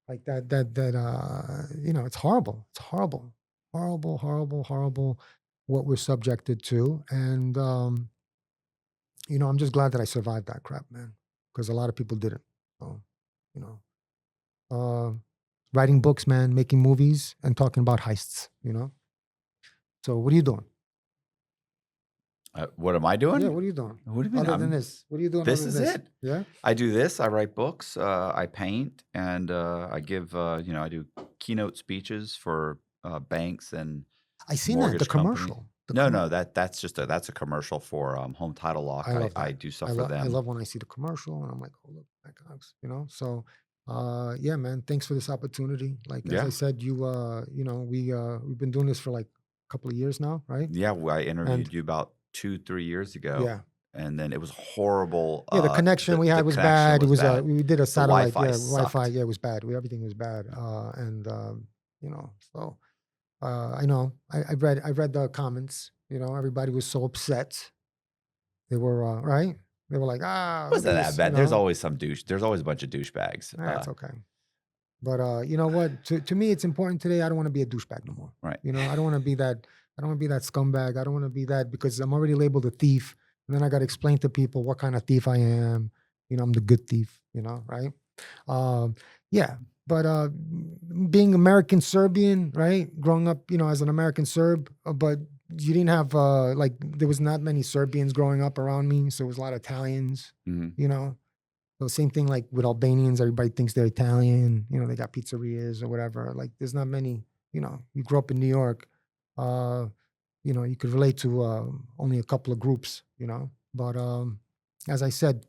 [SPEAKER 1] like that you know, it's horrible. It's horrible. Horrible what we're subjected to. And you know, I'm just glad that I survived that crap, man, because a lot of people didn't. So, you know, writing books, man, making movies, and talking about heists, you know. So what are you doing?
[SPEAKER 2] What am I doing?
[SPEAKER 1] Yeah, what are you doing?
[SPEAKER 2] What do you mean?
[SPEAKER 1] Other than this, what are you doing?
[SPEAKER 2] This
[SPEAKER 1] other
[SPEAKER 2] is
[SPEAKER 1] than this?
[SPEAKER 2] it.
[SPEAKER 1] Yeah.
[SPEAKER 2] I do this. I write books. I paint, and I give. You know, I do keynote speeches for banks and
[SPEAKER 1] I seen that, the
[SPEAKER 2] mortgage companies.
[SPEAKER 1] commercial.
[SPEAKER 2] No, that's just that's a commercial for Home Title Lock.
[SPEAKER 1] I love that.
[SPEAKER 2] I do stuff for them.
[SPEAKER 1] I love when I see the commercial and I'm like, oh look, that comes, you know. So, yeah, man, thanks for this opportunity. Like as
[SPEAKER 2] Yeah.
[SPEAKER 1] I said, you know, we've been doing this for like a couple of years now, right?
[SPEAKER 2] Yeah, I interviewed
[SPEAKER 1] And
[SPEAKER 2] you about 2-3 years ago.
[SPEAKER 1] yeah,
[SPEAKER 2] And then it was horrible.
[SPEAKER 1] yeah, the connection we had was bad. It was we did a satellite,
[SPEAKER 2] Wi-Fi
[SPEAKER 1] Wi-Fi,
[SPEAKER 2] sucked.
[SPEAKER 1] yeah, it was bad. Everything was bad. And you know, so I know I read the comments. You know, everybody was so upset. They were right. They were like,
[SPEAKER 2] It
[SPEAKER 1] look
[SPEAKER 2] wasn't
[SPEAKER 1] at
[SPEAKER 2] that
[SPEAKER 1] this,
[SPEAKER 2] bad.
[SPEAKER 1] you
[SPEAKER 2] There's
[SPEAKER 1] know.
[SPEAKER 2] always some douche. There's always a bunch of douchebags.
[SPEAKER 1] That's okay. But you know what? To me, it's important today. I don't want to be a douchebag no more.
[SPEAKER 2] Right.
[SPEAKER 1] You know, I don't want to be that. I don't want to be that scumbag. I don't want to be that, because I'm already labeled a thief, and then I got to explain to people what kind of thief I am. You know, I'm the good thief. You know, right? Yeah. But being American Serbian, right? Growing up, you know, as an American Serb, but you didn't have like there was not many Serbians growing up around me, so it was a lot of Italians.
[SPEAKER 2] Mm-hmm.
[SPEAKER 1] You know. So same thing like with Albanians, everybody thinks they're Italian, you know, they got pizzerias or whatever. Like there's not many, you know, you grew up in New York, you know, you could relate to only a couple of groups, you know. But as I said,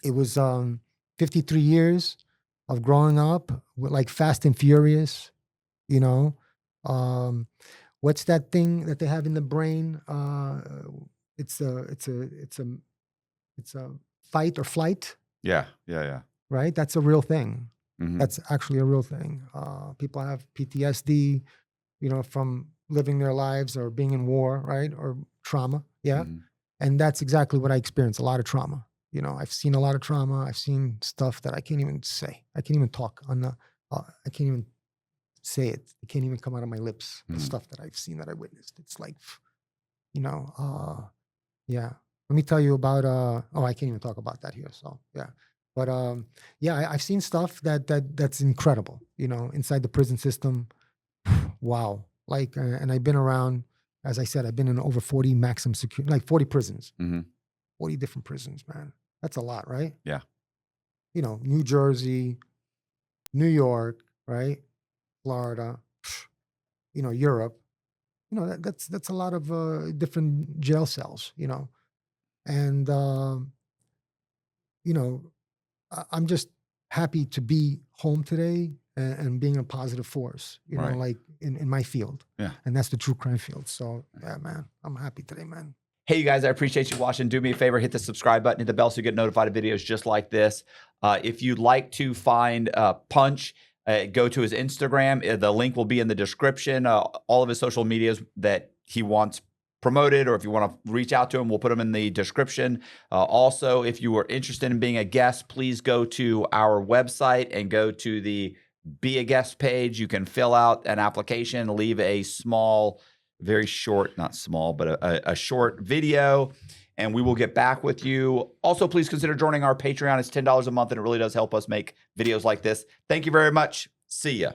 [SPEAKER 1] it was 53 years of growing up with like Fast and Furious, you know. What's that thing that they have in the brain? It's a fight or flight.
[SPEAKER 2] Yeah.
[SPEAKER 1] Right? That's a real thing.
[SPEAKER 2] Mm-hmm.
[SPEAKER 1] That's actually a real thing. People have PTSD, you know, from living their lives or being in war, right? Or trauma. Yeah.
[SPEAKER 2] Mm-hmm.
[SPEAKER 1] And that's exactly what I experienced, a lot of trauma. You know, I've seen a lot of trauma. I've seen stuff that I can't even say. I can't even talk on the, I can't even say it. It can't even come out of my lips. The stuff that I've seen, that I witnessed. It's like, you know, yeah. Let me tell you about, I can't even talk about that here. So yeah. But yeah, I've seen stuff that's incredible, you know, inside the prison system. Wow. Like, and I've been around, as I said, I've been in over 40 maximum security, like 40 prisons, 40 different prisons, man. That's a lot, right?
[SPEAKER 2] Yeah.
[SPEAKER 1] You know, New Jersey, New York, right? Florida, you know, Europe, you know, that's a lot of different jail cells, you know, and, you know, I'm just happy to be home today and being a positive force, you know,
[SPEAKER 2] Right.
[SPEAKER 1] like in my field.
[SPEAKER 2] Yeah.
[SPEAKER 1] And that's the true crime field. So yeah, man, I'm happy today, man.
[SPEAKER 2] Hey, you guys, I appreciate you watching. Do me a favor, hit the subscribe button, hit the bell so you get notified of videos just like this. If you'd like to find Punch, go to his Instagram. The link will be in the description. All of his social medias that he wants promoted, or if you want to reach out to them, we'll put them in the description. Also, if you are interested in being a guest, please go to our website and go to the Be a Guest page. You can fill out an application, leave a small, very short, not small, but a short video, and we will get back with you. Also, please consider joining our Patreon. It's $10 a month, and it really does help us make videos like this. Thank you very much. See ya.